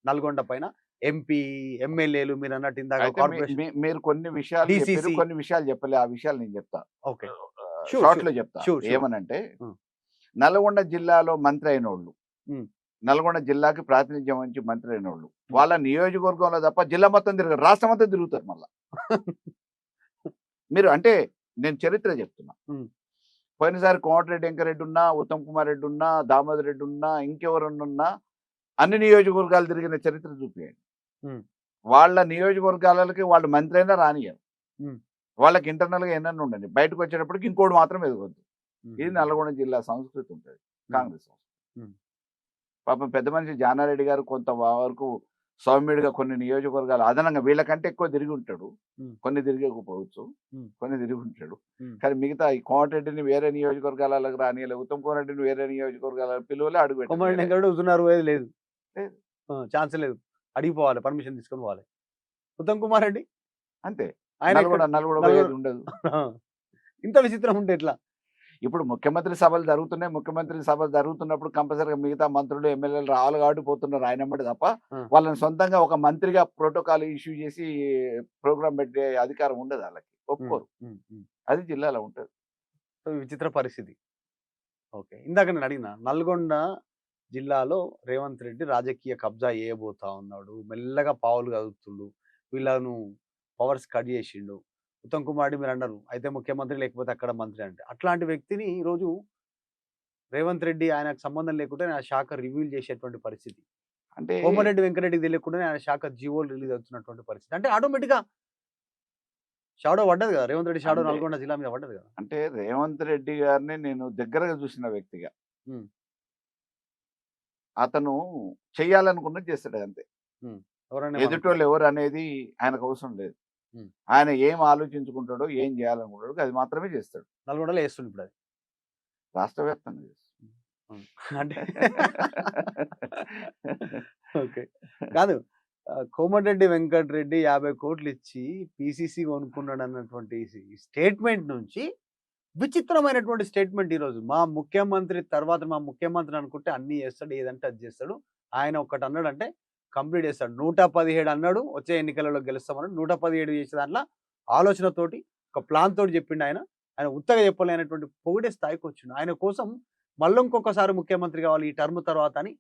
నల్గొండ పైన. ఎంపీ ఎమ్మెల్యేలు మీరు అన్నట్టు ఇందాక అయితే కార్పొరేషన్ మీరు కొన్ని విషయాలు DCC. చెప్పారు, కొన్ని విషయాలు చెప్పలే. ఆ విషయాలు నేను చెప్తా, ఓకే Sure, షార్ట్ లో చెప్తా. sure, sure. ఏమనంటే Hmm. నల్గొండ జిల్లాలో మంత్రి అయినోళ్ళు, Hmm. నల్గొండ జిల్లాకి ప్రాతినిధ్యం వహించి మంత్రి అయినోళ్ళు వాళ్ళ నియోజకవర్గంలో తప్ప జిల్లా మొత్తం తిరగరు, రాష్ట్రం మొత్తం తిరుగుతారు మళ్ళా. మీరు అంటే నేను చరిత్ర చెప్తున్నా. Hmm. పోయినసారి కోమటిరెడ్డి వెంకరెడ్డి ఉన్నా, ఉత్తమ్ కుమార్ రెడ్డి ఉన్నా, దామోదర్ రెడ్డి ఉన్నా, ఇంకెవరన్నా ఉన్నా అన్ని నియోజకవర్గాలు తిరిగిన చరిత్ర చూపించండి. Hmm. వాళ్ళ నియోజకవర్గాలకి వాళ్ళు మంత్రి అయినా రానియరు. Hmm. వాళ్ళకి ఇంటర్నల్ గా ఎన్నన్నా ఉండండి, బయటకు వచ్చేటప్పటికి ఇంకోటి మాత్రం ఎదగొద్దు. ఇది నల్గొండ జిల్లా సంస్కృతి ఉంటుంది, కాంగ్రెస్ సంస్కృతి. పాపం పెద్ద మనిషి జానారెడ్డి గారు కొంత వరకు సౌమ్యుడిగా కొన్ని నియోజకవర్గాలు అదనంగా వీళ్ళకంటే ఎక్కువ తిరిగి ఉంటాడు, కొన్ని తిరిగకపోవచ్చు, కొన్ని తిరిగి ఉంటాడు. కానీ మిగతా ఈ కోమటిరెడ్డిని వేరే నియోజకవర్గాలకు రానియలేదు, ఉత్తమ్ కుమార్ రెడ్డిని వేరే నియోజకవర్గాల పిలువలే అడుగు లేదు, ఛాన్స్ లేదు, అడిగిపోవాలి, పర్మిషన్ తీసుకొని పోవాలి. ఉత్తమ్ కుమార్ రెడ్డి అంతే, ఆయన నల్గొండ పోయేది ఉండదు. ఇంత విచిత్రం ఉంటే ఎట్లా? ఇప్పుడు ముఖ్యమంత్రి సభలు జరుగుతున్నాయి, ముఖ్యమంత్రి సభ జరుగుతున్నప్పుడు కంపల్సరీగా మిగతా మంత్రులు ఎమ్మెల్యేలు రావాలి కాబట్టి పోతున్నారు ఆయనమ్మడి తప్ప వాళ్ళని సొంతంగా ఒక మంత్రిగా ప్రోటోకాల్ ఇష్యూ చేసి ప్రోగ్రామ్ పెట్టే అధికారం ఉండదు, వాళ్ళకి ఒప్పుకోరు. అది జిల్లాలో ఉంటుంది. విచిత్ర పరిస్థితి. ఓకే, ఇందాక నేను అడిగిన నల్గొండ జిల్లాలో రేవంత్ రెడ్డి రాజకీయ కబ్జా చేయబోతా ఉన్నాడు, మెల్లగా పావులు కదుపుతుండు, వీళ్ళను పవర్స్ కట్ చేసిండు. ఉత్తమ్ కుమార్ రెడ్డి మీరు అన్నారు అయితే ముఖ్యమంత్రి లేకపోతే అక్కడ మంత్రి అంటే, అట్లాంటి వ్యక్తిని ఈరోజు రేవంత్ రెడ్డి ఆయనకు సంబంధం లేకుంటే ఆయన శాఖ రివ్యూల్ చేసేటువంటి పరిస్థితి. అంటే కోమరెడ్డి వెంకరెడ్డికి తెలియకుండానే ఆయన శాఖ జీవోలు రిలీజ్ అవుతున్నటువంటి పరిస్థితి. అంటే ఆటోమేటిక్గా షాడో పడ్డది కదా, రేవంత్ రెడ్డి షాడో నల్గొండ జిల్లా మీద పడ్డది కదా. అంటే రేవంత్ రెడ్డి గారిని నేను దగ్గరగా చూసిన వ్యక్తిగా, అతను చెయ్యాలనుకున్నది చేస్తాడు అంతే. ఎదుటోళ్ళు ఎవరు అనేది ఆయనకు అవసరం లేదు. ఆయన ఏం ఆలోచించుకుంటాడో, ఏం చేయాలనుకుంటాడో అది మాత్రమే చేస్తాడు. నల్గొండలో వేస్తుంది ఇప్పుడు అది రాష్ట్ర వ్యాప్తంగా చేస్తాడు. అంటే ఓకే కాదు, కోమటిరెడ్డి వెంకటరెడ్డి 50 కోట్లు ఇచ్చి పిసిసి కొనుక్కున్నాడు అన్నటువంటి స్టేట్మెంట్ నుంచి విచిత్రమైనటువంటి స్టేట్మెంట్ ఈరోజు మా ముఖ్యమంత్రి తర్వాత మా ముఖ్యమంత్రి అనుకుంటే అన్ని చేస్తాడు, ఏదంటే అది చేస్తాడు. ఆయన ఒక్కటి అన్నాడంటే కంప్లీట్ చేస్తాడు. 117 అన్నాడు, వచ్చే ఎన్నికలలో గెలుస్తామన్నాడు. 117 చేసే దాంట్లో ఆలోచనతోటి ఒక ప్లాన్ తోటి చెప్పిండు. ఆయన ఉత్తగా చెప్పలేనటువంటి పొగిడే స్థాయికి వచ్చిండు. ఆయన కోసం మళ్ళీ ఇంకొకసారి ముఖ్యమంత్రి కావాలి ఈ టర్మ్ తర్వాత అని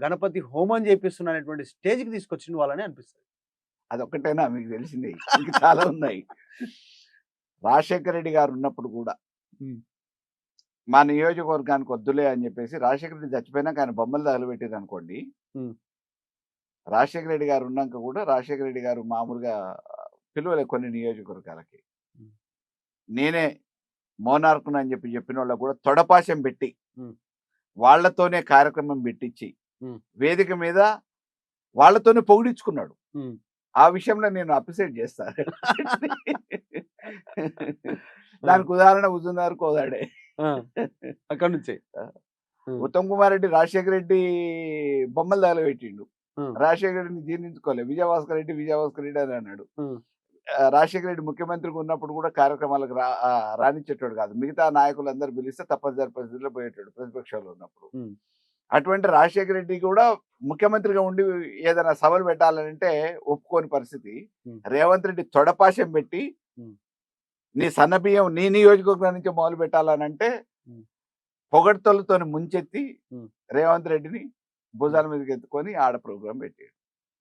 గణపతి హోమం చేపిస్తున్నటువంటి స్టేజ్కి తీసుకొచ్చిండు వాళ్ళని అనిపిస్తుంది. అదొక్కటైనా మీకు తెలిసింది, ఇంకా చాలా ఉన్నాయి. రాజశేఖర రెడ్డి గారు ఉన్నప్పుడు కూడా మా నియోజకవర్గానికి వద్దులే అని చెప్పేసి రాజశేఖర రెడ్డి చచ్చిపోయినాక ఆయన బొమ్మలు తగలబెట్టేది అనుకోండి. రాజశేఖర రెడ్డి గారు ఉన్నాక కూడా రాజశేఖర రెడ్డి గారు మామూలుగా పిలువలే కొన్ని నియోజకవర్గాలకి. నేనే మోనార్కును అని చెప్పిన వాళ్ళకు కూడా తొడపాశం పెట్టి వాళ్లతోనే కార్యక్రమం పెట్టించి వేదిక మీద వాళ్లతోనే పొగిడించుకున్నాడు. ఆ విషయంలో నేను అప్రిషియేట్ చేస్తాను. దానికి ఉదాహరణ హుజూర్నగర్ కోదాడే. అక్కడ నుంచి ఉత్తమ్ కుమార్ రెడ్డి రాజశేఖర రెడ్డి బొమ్మలు తగలబెట్టిండు. రాజశేఖర రెడ్డిని జీర్ణించుకోలేదు, విజయభాస్కర్ రెడ్డి అని అన్నాడు. రాజశేఖర రెడ్డి ముఖ్యమంత్రికి ఉన్నప్పుడు కూడా కార్యక్రమాలకు రాణించేటోడు కాదు, మిగతా నాయకులందరూ పిలిస్తే తప్పనిసరి పరిస్థితుల్లో పోయేటోడు ప్రతిపక్షంలో ఉన్నప్పుడు. అటువంటి రాజశేఖర రెడ్డి కూడా ముఖ్యమంత్రిగా ఉండి ఏదైనా సభలు పెట్టాలంటే ఒప్పుకోని పరిస్థితి. రేవంత్ రెడ్డి తొడపాశం పెట్టి నీ సన్నబియ్యం నీ నియోజకవర్గం నుంచి మొదలు పెట్టాలనంటే పొగడ్తలతో ముంచెత్తి రేవంత్ రెడ్డిని భుజాల మీదకి ఎత్తుకొని ఆడ ప్రోగ్రాం పెట్టాడు.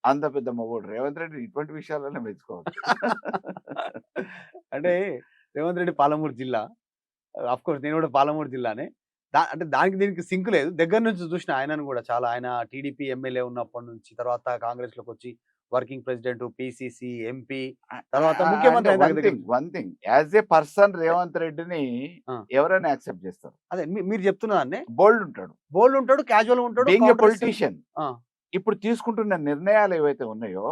అంత పెద్ద మొగోడు రేవంత్ రెడ్డి. ఇటువంటి విషయాలనే మెచ్చుకోవచ్చు. అంటే రేవంత్ రెడ్డి పాలమూరు జిల్లా, అఫ్ కోర్స్ నేను కూడా పాలమూరు జిల్లానే. అంటే దానికి దీనికి సింక్ లేదు. దగ్గర నుంచి చూసిన ఆయనను కూడా చాలా. ఆయన టీడీపీ ఎమ్మెల్యే ఉన్నప్పటి నుంచి తర్వాత కాంగ్రెస్ లోకి వచ్చి వర్కింగ్ ప్రెసిడెంట్, పిసిసి, ఎంపీ, తర్వాత ముఖ్యమంత్రి. One thing as a person Revanth రెడ్డిని ఎవరైనా యాక్సెప్ట్ చేస్తారు. అదే మీరు చెప్తున్నదాన్ని. బోల్డ్ ఉంటాడు, క్యాజువల్ ఉంటాడు. బీయింగ్ ఏ పొలిటీషియన్ ఇప్పుడు తీసుకుంటున్న నిర్ణయాలు ఏవైతే ఉన్నాయో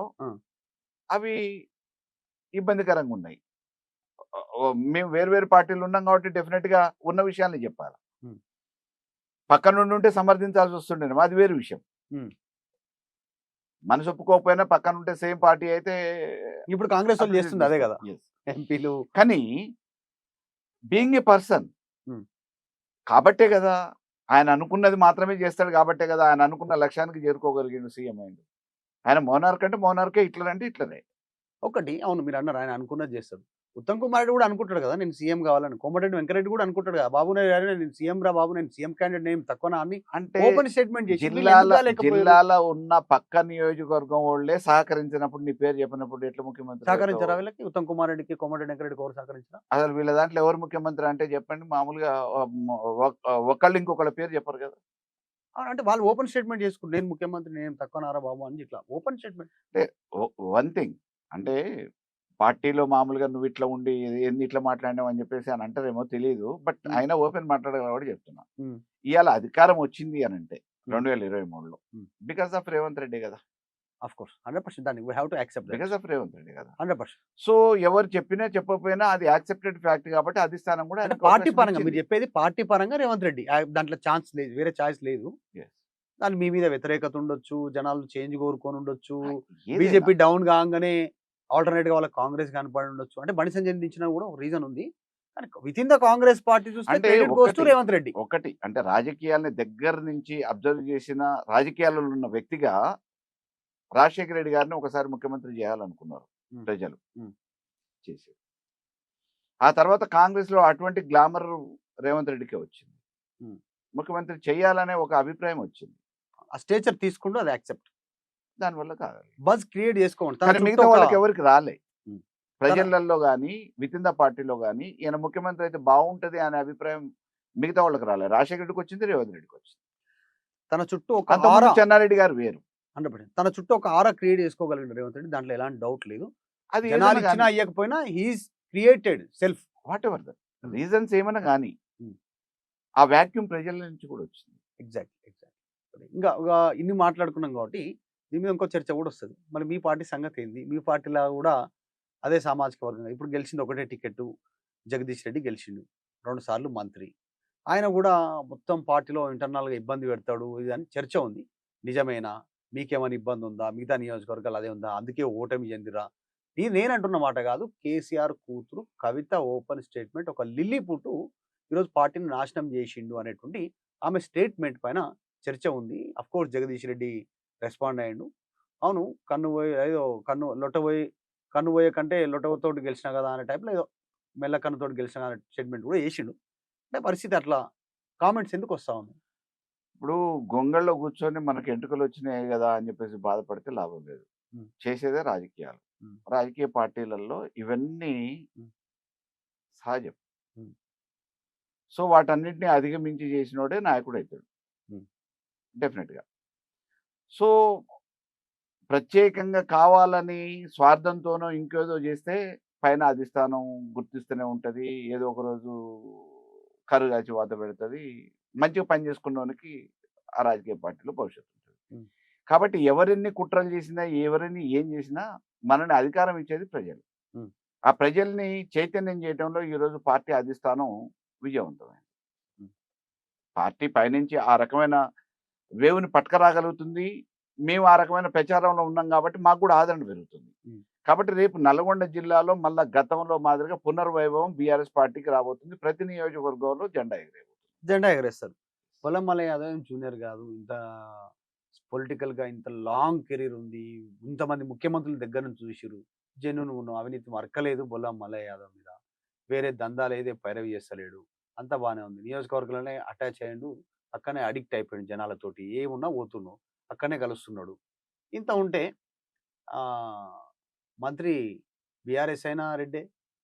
అవి ఇబ్బందికరంగా ఉన్నాయి. మేము వేరు పార్టీలు ఉన్నాం కాబట్టి డెఫినెట్ గా ఉన్న విషయాన్ని చెప్పాలి. పక్క నుండి ఉంటే సమర్థించాల్సి వస్తుండే, అది వేరు విషయం. మనసు ఒప్పుకోకపోయినా పక్కన ఉంటే సేమ్ పార్టీ అయితే ఇప్పుడు కాంగ్రెస్ వాళ్ళు చేస్తుంది అదే కదా ఎంపీలు. కానీ బీయింగ్ ఏ పర్సన్ కాబట్టే కదా ఆయన అనుకున్నది మాత్రమే చేస్తాడు, కాబట్టే కదా ఆయన అనుకున్న లక్ష్యానికి చేరుకోగలిగిండు సీఎం అయింది. ఆయన మోనార్క్ అంటే మోనార్కే, హిట్లర్ అంటే హిట్లరే. ఒకటి అవును మీరన్నారు ఆయన అనుకున్నది చేస్తాడు. ఉత్తమ్ కుమార్ రెడ్డి కూడా అనుకుంటాడు కదా! నేను సీఎం కావాలని. కోమటిరెడ్డి వెంకటరెడ్డి కూడా అనుకుంటాడు కదా! బాబు నేను సీఎం రా బాబు, నేను సీఎం క్యాండిడేట్ నేమ్ తక్కువనా అని అంటే ఓపెన్ స్టేట్మెంట్ చేసి వీళ్ళు ఎందుకు కాలేకపోయారు? జిల్లాలో ఉన్న పక్క నియోజకవర్గం వాళ్ళే సహకరించినప్పుడు నీ పేరు చెప్పినప్పుడు ఎట్లా ముఖ్యమంత్రి సహకరించారా అవుతావు? వీళ్ళకి? ఉత్తమ్ కుమార్ రెడ్డికి, కోమటిరెడ్డి వెంకటరెడ్డికి ఎవరు సహకరించారా? అసలు వీళ్ళ దాంట్లో ఎవరు ముఖ్యమంత్రి అంటే చెప్పండి. మామూలుగా ఒకళ్ళు ఇంకొకళ్ళ పేరు చెప్పరు కదా. అంటే వాళ్ళు ఓపెన్ స్టేట్మెంట్ చేసుకుంటారు. నేను ముఖ్యమంత్రి నేను తక్కువనారా బాబు అని ఇట్లా ఓపెన్ స్టేట్మెంట్. అంటే వన్ థింగ్ అంటే పార్టీలో మామూలుగా నువ్వు ఇట్లా ఉండి ఏంది ఇట్లా మాట్లాడినావు అని చెప్పేసి అని అంటారేమో తెలియదు. బట్ హ్మ్. అయినా ఓపెన్ మాట్లాడగలవాడు చెప్తున్నా. హ్మ్. ఇవాళ అధికారం వచ్చింది అని అంటే హ్మ్. 2023లో హ్మ్. బికాస్ ఆఫ్ రేవంత్ రెడ్డి కదా. ఆఫ్ కోర్స్ 100% దాన్ని we have to accept that. Because of Revanth Reddy కదా. 100%. సో ఎవరు చెప్పినా చెప్పకపోయినా అది యాక్సెప్టెడ్ ఫ్యాక్ట్ కాబట్టి అధిష్టానం కూడా అంటే ఆయనకు పార్టీ అవకాశం పరంగా మీరు ఇచ్చింది. చెప్పేది పార్టీ పరంగా రేవంత్ రెడ్డి. దాంట్లో ఛాన్స్ లేదు. వేరే చాయిస్ లేదు. Yes. దాని మీ మీద వ్యతిరేకత ఉండొచ్చు. జనాలు చేంజ్ కోరుకొని ఉండొచ్చు. ఏదైనా బీజేపీ డౌన్ కాంగానే ఆల్టర్‌నేట్‌గా వాళ్ళకి కాంగ్రెస్ కనపడి ఉండొచ్చు. అంటే బండి సంజయ్ దించినా కూడా ఒక రీజన్ ఉంది. కానీ వితిన్ ద కాంగ్రెస్ పార్టీ చూస్తే అంటే credit goes to Revanth Reddy. ఒకటి అంటే రాజకీయాల్ని దగ్గర నుంచి అబ్జర్వ్ చేసిన రాజకీయాలలో ఉన్న వ్యక్తిగా రాజశేఖర రెడ్డి గారిని ఒకసారి ముఖ్యమంత్రి చేయాలనుకున్నారు హ్మ్. ప్రజలు. హ్మ్. చేశారు. ఆ తర్వాత కాంగ్రెస్ లో అటువంటి గ్లామర్ రేవంత్ రెడ్డికే వచ్చింది. హ్మ్. ముఖ్యమంత్రి చేయాలనే ఒక అభిప్రాయం వచ్చింది. ఆ స్టేచర్ తీసుకుంటూ అది యాక్సెప్ట్. దానివల్ల కాదు. బజ్ క్రియేట్ చేసుకోండి. తన కానీ చుట్టూ మిగతా ఒక వాళ్ళకి ఎవరికి రాలే. హ్మ్. తన ప్రజలలో గాని వితిన్ ద పార్టీలో గాని ఈయన ముఖ్యమంత్రి అయితే బాగుంటది అనే అభిప్రాయం మిగతా వాళ్ళకి రాలే. రాజశేఖర రెడ్డికి వచ్చింది, రేవంత్ రెడ్డికి వచ్చింది. తన చుట్టూ ఒక అంతకుముందు ఆరా చెన్నారెడ్డి గారు వేరు. 100% తన చుట్టూ ఒక ఆరా క్రియేట్ చేసుకోగలిగిండు రేవంత్ రెడ్డి. దాంట్లో ఎలాంటి డౌట్ లేదు. అది జనాలు ఏదైనా ఇచ్చినా గాని ఇయ్యకపోయినా he is created self. Whatever that hmm. Reasons ఏమైనా గాని హ్మ్. ఆ వాక్యూమ్ ప్రజల నుంచి కూడా వచ్చింది. ఎగ్జాక్ట్‌లీ. ఇన్ని మాట్లాడుకున్నాం కాబట్టి దీని మీద ఇంకో చర్చ కూడా వస్తది. మరి మీ పార్టీ సంగతి ఏంది? మీ పార్టీలా కూడా అదే సామాజిక వర్గం. ఇప్పుడు గెలిచింది ఒకటే టికెట్టు. జగదీష్ రెడ్డి గెలిచిండు. 2 సార్లు మంత్రి. ఆయన కూడా మొత్తం పార్టీలో ఇంటర్నల్‌గా ఇబ్బంది పెడతాడు ఇది అని చర్చ ఉంది. నిజమేనా? మీకేమైనా ఇబ్బంది ఉందా? మిగతా నియోజకవర్గాలు అదే ఉందా? అందుకే ఓటమి చెందిర్రా? నేనంటున్న మాట కాదు. కేసీఆర్ కూతురు కవిత ఓపెన్ స్టేట్మెంట్ ఒక లిల్లీ పుట్టు ఈరోజు పార్టీని నాశనం చేసిండు అనేటువంటి ఆమె స్టేట్మెంట్ పైన చర్చ ఉంది. అఫ్‌కోర్స్ జగదీష్ రెడ్డి రెస్పాండ్ అయ్యిండు. అవును. కన్ను పోయి ఏదో కన్ను లొట్ట పోయి కన్ను పోయే కంటే లొట్టతోటి గెలిచినా కదా! అనే టైప్‌లో ఏదో మెల్ల కన్నుతోటి గెలిచినా అనే స్టేట్మెంట్ కూడా చేసిండు. అంటే పరిస్థితి అట్లా కామెంట్స్ ఎందుకొస్తా ఉన్నాయి? ఇప్పుడు గొంగళ్ళలో కూర్చొని మనకు ఎంట్రుకలు వచ్చినాయి కదా అని చెప్పేసి బాధపడితే లాభం లేదు. హ్మ్. చేసేదే రాజకీయాలు. హ్మ్. రాజకీయ పార్టీలలో ఇవన్నీ హ్మ్. సహజం. హ్మ్. సో వాటన్నిటిని అధిగమించి చేసినోడే నాయకుడైతాడు. హ్మ్. డెఫినెట్‌గా. సో ప్రత్యేకంగా కావాలని స్వార్థంతోనో ఇంకేదో చేస్తే పైన అధిష్టానం గుర్తిస్తూనే ఉంటది. ఏదో ఒక రోజు కరుగాచి వాత పెడతది. మంచిగా పని చేసుకున్నోనికి ఆ రాజకీయ పార్టీలో భవిష్యత్తు ఉంటది. హ్మ్. కాబట్టి ఎవరెన్ని కుట్రలు చేసినా, ఎవరిని ఏం చేసినా మనని అధికారం ఇచ్చేది ప్రజలు. హ్మ్. ఆ ప్రజల్ని చైతన్యం చేయటంలో ఈరోజు పార్టీ అధిష్టానం విజయవంతమైంది. హ్మ్. పార్టీ పైనుంచి ఆ రకమైన వేవ్‌ని పట్టుకురాగలుగుతుంది. మేము ఆ రకమైన ప్రచారంలో ఉన్నాం కాబట్టి మాకు కూడా ఆదరణ పెరుగుతుంది. హ్మ్. కాబట్టి రేపు నల్గొండ జిల్లాలో మళ్ళా గతంలో మాదిరిగా పునర్వైభవం బీఆర్ఎస్ పార్టీకి రాబోతుంది. ప్రతి నియోజకవర్గంలో జెండా ఎగిరేయబోతుంది. జెండా ఎగరేస్తారు. పొలం యాదవ్ ఏం జూనియర్ గాదు. ఇంత పొలిటికల్‌గా ఇంత లాంగ్ కెరీర్ ఉంది. ఇంతమంది ముఖ్యమంత్రుల దగ్గర నుంచి చూసిర్రు. జెన్యూన్ అవినీతి మరకలేదు బొల్లం మల్లయ్య యాదవ్ మీద. వేరే దందాలేదే పైరవి చేస్తలేడు. అంతా బానే ఉంది. నియోజకవర్గంలోనే అటాచ్ అయ్యిండు. అక్కడనే అడిక్ట్ అయిపోయిండు జనాలతోటి. ఏమున్నా పోతుండు. అక్కడనే కలుస్తున్నాడు. ఇంత ఉంటే ఆహ్, మంత్రి బీఆర్ఎస్ అయినా రెడ్డే,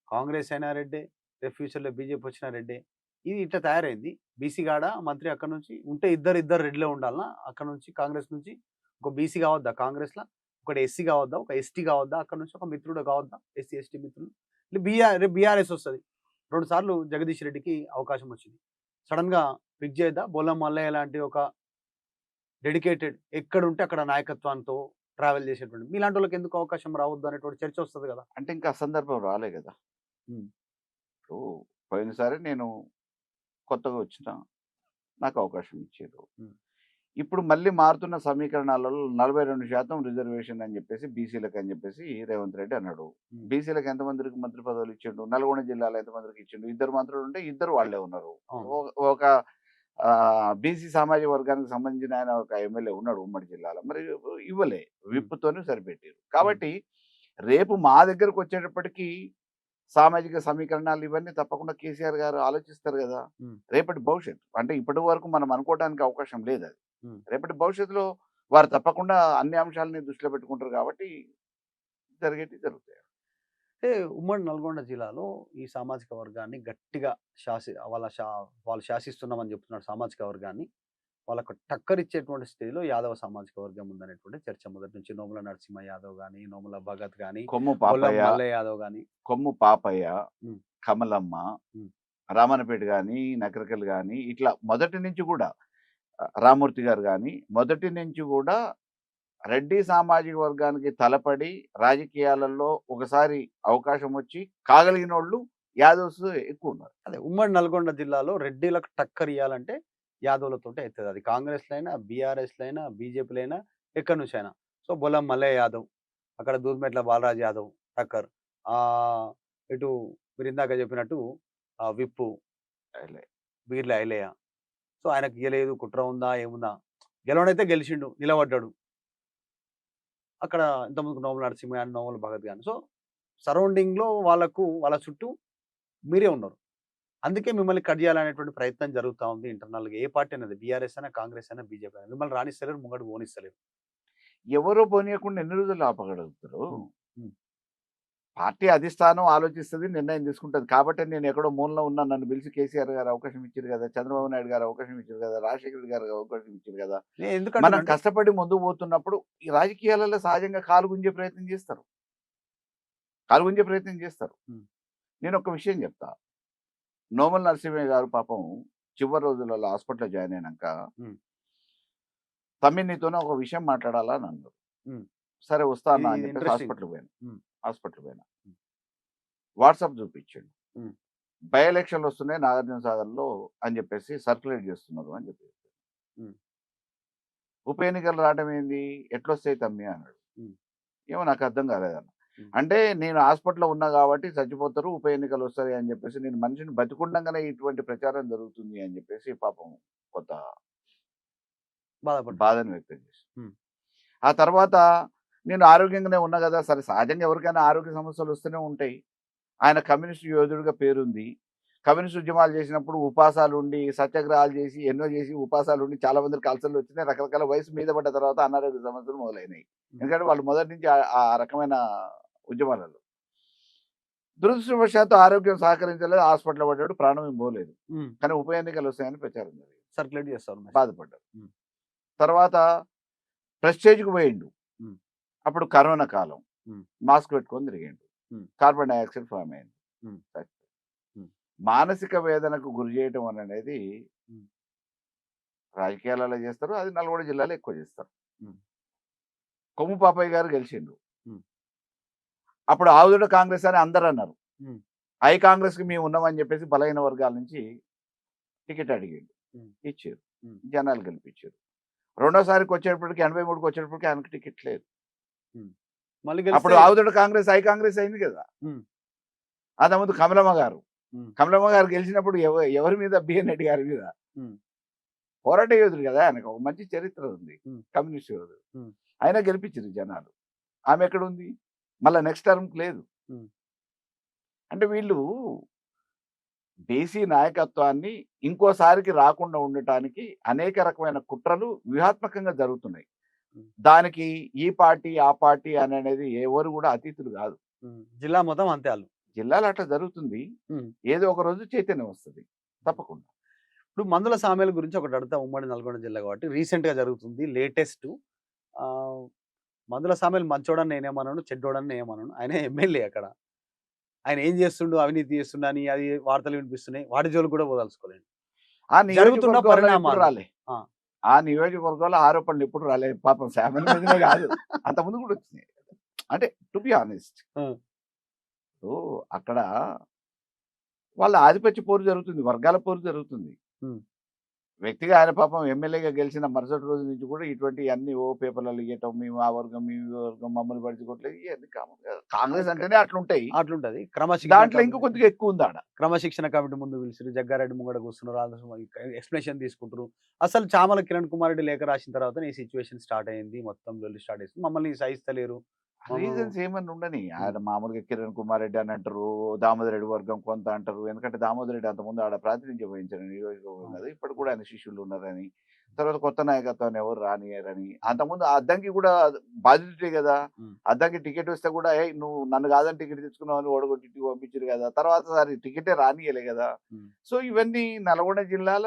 కాంగ్రెస్ అయినా రెడ్డే, రేపు ఫ్యూచర్‌లో బీజేపీ వచ్చినా రెడ్డే. ఇది ఇట్లా తయారైంది. బీసీ గాడ మంత్రి అక్కడి నుంచి ఉంటే ఇద్దరు రెడ్లే ఉండాలనా? అక్కడి నుంచి కాంగ్రెస్ నుంచి ఒక బీసీ కావద్దా కాంగ్రెస్‌ల? ఒకటి ఎస్సీ కావద్దా? ఒక ఎస్టీ కావద్దా? అక్కడి నుంచి ఒక మిత్రుడు కావద్దా? ఎస్సీ, ఎస్టీ మిత్రులు. రేపు బీఆర్ఎస్ వస్తది. 2 సార్లు జగదీష్ రెడ్డికి అవకాశం వచ్చింది. సడెన్‌గా పిక్ చేయద్దా? బొల్లం మల్లయ్య లాంటి ఒక డెడికేటెడ్ ఎక్కడుంటే అక్కడ నాయకత్వంతో ట్రావెల్ చేసేటువంటి మీలాంటోళ్ళకి ఎందుకు అవకాశం రావద్దు అనేటువంటి చర్చ వస్తది గదా! అంటే ఇంకా ఆ సందర్భం రాలే గదా! హ్మ్. ఇప్పుడు పోయినసారి నేను కొత్తగా వచ్చిన. నాకు అవకాశం ఇచ్చారు. హ్మ్. ఇప్పుడు మళ్ళీ మారుతున్న సమీకరణాలలో 42% రిజర్వేషన్ అని చెప్పేసి బీసీలకు అని చెప్పేసి రేవంత్ రెడ్డి అన్నాడు. బీసీలకు ఎంతమందికి మంత్రి పదవులు ఇచ్చిండు, నల్గొండ జిల్లాలో ఎంతమందికి ఇచ్చిండు, 2 మంత్రులు ఉంటే 2 వాళ్ళే ఉన్నారు. ఒక బీసీ సామాజిక వర్గానికి సంబంధించిన ఆయన ఒక ఎమ్మెల్యే ఉన్నాడు ఉమ్మడి జిల్లాలో, మరి ఇవ్వలే, విప్పుతోనే సరిపెట్టారు. కాబట్టి రేపు మా దగ్గరకు వచ్చేటప్పటికి సామాజిక సమీకరణాలు ఇవన్నీ తప్పకుండా కేసీఆర్ గారు ఆలోచిస్తారు కదా. రేపటి భవిష్యత్తు అంటే ఇప్పటి వరకు మనం అనుకోవడానికి అవకాశం లేదు. అది రేపటి భవిష్యత్తులో వారు తప్పకుండా అన్ని అంశాలని దృష్టిలో పెట్టుకుంటారు కాబట్టి జరిగేటి జరుగుతాయి. అంటే ఉమ్మడి నల్గొండ జిల్లాలో ఈ సామాజిక వర్గాన్ని గట్టిగా వాళ్ళు శాసిస్తున్నామని చెప్తున్నారు. సామాజిక వర్గాన్ని వాళ్ళకు టక్కరిచ్చేటువంటి స్థితిలో యాదవ సామాజిక వర్గం ఉందనేటువంటి చర్చ మొదటి నుంచి. నోముల నరసింహ యాదవ్ గాని, నోముల భగత్ గాని, కొమ్ము బొల్లం పాపయ్య, మల్లయ్య యాదవ్ గాని, కొమ్ము పాపయ్య, ఉమ్, కమలమ్మ, ఉమ్, రామన్నపేట కానీ, నకరికల్ కానీ, ఇట్లా మొదటి నుంచి కూడా రామూర్తి గారు కానీ మొదటి నుంచి కూడా రెడ్డి సామాజిక వర్గానికి తలపడి రాజకీయాలలో ఒకసారి అవకాశం వచ్చి కాగలిగిన వాళ్ళు యాదవ్స్ ఎక్కువ ఉన్నారు. అదే ఉమ్మడి నల్గొండ జిల్లాలో రెడ్డిలకు టక్కర్ ఇవ్వాలంటే యాదవులతోటే అవుతుంది. అది కాంగ్రెస్లైనా, బీఆర్ఎస్లైనా, బీజేపీలైనా, ఎక్కడి నుంచి అయినా. సో బొల్లం మల్లయ్య యాదవ్, అక్కడ దూద్మెట్ల బాలరాజ్ యాదవ్ టక్కర్, ఆ ఇటు మీరు ఇందాక చెప్పినట్టు విప్పు అట్లే. బీర్ల ఐలయ్య. సో ఆయనకు గెలేదు, కుట్ర ఉందా ఏముందా, గెలవడైతే గెలిచిండు, నిలబడ్డాడు. అక్కడ ఇంతకుముందుకు నోముల నరసింహ గాని, నోముల భగత్ గాని. సో సరౌండింగ్‌లో వాళ్ళ చుట్టూ మీరే ఉన్నారు. అందుకే మిమ్మల్ని కట్ చేయాలనేటువంటి ప్రయత్నం జరుగుతా ఉంది ఇంటర్నల్‌గా. ఏ పార్టీ అనేది బీఆర్ఎస్ అయినా, కాంగ్రెస్ అయినా, బీజేపీ అయినా. మిమ్మల్ని రానిస్తలేరు, ముంగడుకు పోనిస్తలేరు. ఎవరో పోనీయకుండా ఎన్ని రోజులు ఆపగలుగుతారు? హ్మ్. హ్మ్. పార్టీ అధిష్టానం ఆలోచిస్తుంది, నిర్ణయం తీసుకుంటది. కాబట్టి నేను ఎక్కడో మూలలో ఉన్నా, నన్ను పిలిచి కేసీఆర్ గారు అవకాశం ఇచ్చారు కదా, చంద్రబాబు నాయుడు గారు అవకాశం ఇచ్చారు కదా, రాజశేఖర రెడ్డి గారు అవకాశం ఇచ్చారు కదా. మనం ఎందుకంటున్నానంటే కష్టపడి ముందుకు పోతున్నప్పుడు ఈ రాజకీయాలలో సహజంగా కాలు గుంజే ప్రయత్నం చేస్తారు. కాలు గుంజే ప్రయత్నం చేస్తారు. హ్మ్. నేను ఒక విషయం చెప్తా. నోముల నరసింహయ్య గారు పాపం చివరి రోజులలో హాస్పిటల్లో జాయిన్ అయినాక హ్మ్. తమ్మి నీతోనే ఒక విషయం మాట్లాడాలా అని అన్నారు. హ్మ్. సరే వస్తా అన్నా అని ఇది చెప్పేసి ఇంట్రెస్టింగ్. హాస్పిటల్ పోయాను. హ్మ్. హాస్పిటల్ పోయినా. వాట్సాప్ చూపించండి. హ్మ్. బై ఎలక్షన్లు వస్తున్నాయి నాగార్జున సాగర్లో అని చెప్పేసి సర్క్యులేట్ చేస్తున్నారు అని చెప్పేసి. హ్మ్. ఉప ఎన్నికలు రావడం ఏంది, ఎట్లొస్తాయి తమ్మి అన్నాడు. హ్మ్. ఏమో నాకు అర్థం కాలేదన్న. హ్మ్. అంటే నేను హాస్పిటల్లో ఉన్నా కాబట్టి చచ్చిపోతారు, ఉప ఎన్నికలు వస్తాయి అని చెప్పేసి, నేను మనిషిని బతికుండగానే ఇటువంటి ప్రచారం జరుగుతుంది అని చెప్పేసి పాపం కొంత బాధపడ్డారు. బాధను వ్యక్తం చేసి, హ్మ్. ఆ తర్వాత నేను ఆరోగ్యంగానే ఉన్నా కదా, సరే సహజంగా ఎవరికైనా ఆరోగ్య సమస్యలు వస్తూనే ఉంటాయి. ఆయన కమ్యూనిస్ట్ యోధుడిగా పేరుంది. కమ్యూనిస్ట్ ఉద్యమాలు చేసినప్పుడు ఉపాసాలు ఉండి, సత్యాగ్రహాలు చేసి, ఎన్నో చేసి ఉపాసాలు ఉండి చాలా మందికి అల్సర్లు వచ్చినాయి. రకరకాల వయసు మీద పడ్డ తర్వాత అనారోగ్య సమస్యలు మొదలైనాయి. ఎందుకంటే వాళ్ళు మొదటి నుంచి ఆ రకమైన ఉద్యమాలలో. దురదృష్టవశాత్తు ఆరోగ్యం సహకరించలేదు, హాస్పిటల్ పడ్డాడు, ప్రాణం ఏం పోలేదు. హ్మ్. కానీ ఉప ఎన్నికలు వస్తాయని ప్రచారం జరిగింది. సర్క్యులేట్ చేస్తారు. బాధపడ్డాడు. హ్మ్. తర్వాత ప్రెస్టేజ్కి పోయిండు. హ్మ్. అప్పుడు కరోనా కాలం. హ్మ్. మాస్క్ పెట్టుకొని తిరిగిండు. హ్మ్. కార్బన్ డైఆక్సైడ్ ఫామ్ అయింది. హ్మ్. హ్మ్. మానసిక వేదనకు గురి చేయటం అనేది హ్మ్. రాజకీయాలలో చేస్తారు. అది నల్గొండ జిల్లాలో ఎక్కువ చేస్తారు. హ్మ్. కొమ్ము పాపయ్య గారు గెలిచిండు. హ్మ్. అప్పుడు ఆవుదుడ కాంగ్రెస్ అని అందరూ అన్నారు. హ్మ్. ఐ కాంగ్రెస్‌కి మేము ఉన్నామని చెప్పేసి బలహీన వర్గాల నుంచి టికెట్ అడిగిండు. హ్మ్. ఇచ్చారు. హ్మ్. జనాలు గెలిపించారు. రెండోసారికి వచ్చేటప్పటికి 83కి వచ్చేటప్పటికి ఆయనకు టికెట్ లేదు. హ్మ్. మళ్ళీ అప్పుడు గెలిస్తే ఆవుదుడ కాంగ్రెస్ ఐ కాంగ్రెస్ అయింది కదా. హ్మ్. అంతకుముందు కమలమ్మ గారు. హ్మ్. కమలమ్మ గారు గెలిచినప్పుడు ఎవరి మీద బిఎన్ రెడ్డి గారి మీద హ్మ్. పోరాట యోధుడు కదా, ఆయనకు ఒక మంచి చరిత్ర ఉంది. హ్మ్. కమ్యూనిస్ట్ యోధుడు. హ్మ్. ఆయన గెలిపించారు జనాలు. ఆమె ఎక్కడుంది? మళ్ళా నెక్స్ట్ టర్మ్‌కి లేదు. హ్మ్. అంటే వీళ్ళు బీసీ నాయకత్వాన్ని ఇంకోసారికి రాకుండా ఉండటానికి అనేక రకమైన కుట్రలు వ్యూహాత్మకంగా జరుగుతున్నాయి. హ్మ్. దానికి ఈ పార్టీ, ఆ పార్టీ అనేది ఎవరు కూడా అతీతులు కాదు. హ్మ్. జిల్లా మొత్తం అంతే ఆళ్ళు. జిల్లాలో అట్లా జరుగుతుంది. హ్మ్. ఏదో ఒక రోజు చైతన్యం వస్తది. తప్పకుండా. ఇప్పుడు మందుల సామ్యాల గురించి ఒకటి అడుగుతా. ఉమ్మడి నల్గొండ జిల్లా కాబట్టి రీసెంట్‌గా జరుగుతుంది. లేటెస్ట్ ఆహ్, మందుల సామ్యాలు మంచోడని నేనేమనను, చెడ్డోడని నేనేమనను. ఆయన ఎమ్మెల్యే అక్కడ. ఆయన ఏం చేస్తుండు, అవినీతి చేస్తుండు అని అది వార్తలు వినిపిస్తున్నాయి. వాటి జోలికి కూడా పోదలుచుకోలేను. ఆ జరుగుతున్న నియోజకవర్గంలో ఎప్పుడు పరిణామాలు. రాలే. ఆ! ఆ నియోజకవర్గంలో ఆరోపణలు ఎప్పుడు రాలేదు. పాపం శ్యామల మీదనే కాదు. అంతకుముందు కూడా వచ్చినాయి. అంటే టు బి హానెస్ట్. ఆ! సో, అక్కడ వాళ్ళ ఆధిపత్య పోరు జరుగుతుంది. వర్గాల పోరు జరుగుతుంది. హ్మ్. వ్యక్తిగా ఆయన పాపం ఎమ్మెల్యేగా గెలిచిన మరుసటి రోజు నుంచి కూడా ఇటువంటి అన్ని పేపర్లలో ఇవ్వటం, మేము ఆ వర్గం మీ వర్గం మమ్మల్ని పడుచుకోవట్లేదు, ఇవన్నీ కాంగ్రెస్ అంటేనే అట్లుంటాయి. అట్లుంటది. దాంట్లో ఇంకా కొద్దిగా ఎక్కువ ఉంది ఆడ. క్రమశిక్షణ కమిటీ ముందు పిలిచిరు, జగ్గారెడ్డి ముంగడ కూర్చున్నారు, ఎక్స్ప్లెనేషన్ తీసుకుంటారు. అసలు చామల కిరణ్ కుమార్ రెడ్డి లేఖ రాసిన తర్వాత ఈ సిచ్యువేషన్ స్టార్ట్ అయింది, మొత్తం లొల్లి స్టార్ట్ అయింది, మమ్మల్ని సహిస్తలేరు. రీజన్స్ ఏమన్నా ఉండని, ఆయన మామూలుగా కిరణ్ కుమార్ రెడ్డి అని అంటారు, దామోదర్ రెడ్డి వర్గం కొంత అంటారు. ఎందుకంటే దామోదర్ రెడ్డి అంతకుముందు ఆడ ప్రాతినిధ్యం వహించారు నియోజకవర్గం కదా, ఇప్పుడు కూడా ఆయన శిష్యులు ఉన్నారని, తర్వాత కొత్త నాయకత్వాన్ని ఎవరు రానియరని. అంతకుముందు అద్దంకి కూడా బాధితుడే కదా, అద్దంకి టికెట్ వస్తే కూడా నువ్వు నన్ను కాదని టికెట్ తెచ్చుకున్నావు అని ఓడగొట్టి పంపించారు కదా, తర్వాత సారి టికెటే రానియలే కదా. సో ఇవన్నీ నల్గొండ జిల్లాల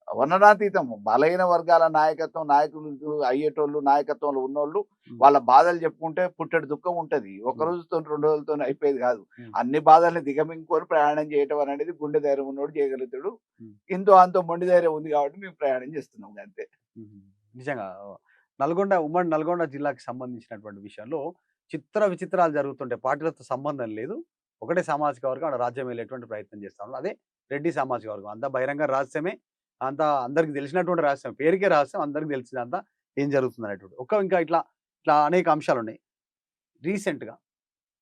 వర్ణనాతీతం. బలహీన వర్గాల నాయకత్వం, నాయకులు అయ్యేటోళ్ళు, నాయకత్వంలో ఉన్నోళ్ళు వాళ్ళ బాధలు చెప్పుకుంటే పుట్టెడు దుఃఖం ఉంటది. ఒక రోజుతో 2 రోజులతో అయిపోయేది కాదు. అన్ని బాధల్ని దిగమింగుకొని ప్రయాణం చేయటం అనేది గుండె ధైర్యం ఉన్నోడు చేయగలుగుతాడు. ఇంతో అంతో మొండి ధైర్యం ఉంది కాబట్టి మేము ప్రయాణం చేస్తున్నాం అంతే. నిజంగా ఉమ్మడి నల్గొండ జిల్లాకి సంబంధించినటువంటి విషయంలో చిత్ర విచిత్రాలు జరుగుతుంటే పార్టీలతో సంబంధం లేదు. ఒకటే సామాజిక వర్గం ఆడ రాజ్యం వెళ్ళేటువంటి ప్రయత్నం చేస్తా ఉన్నారు. అదే రెడ్డి సామాజిక వర్గం. అంతా బహిరంగ రహస్యమే, అంతా అందరికి తెలిసినటువంటి రహస్యం, పేరుకే రహస్యం, అందరికి తెలిసిందంతా ఏం జరుగుతుంది అనేటువంటి ఇంకా ఇట్లా ఇట్లా అనేక అంశాలు ఉన్నాయి. రీసెంట్గా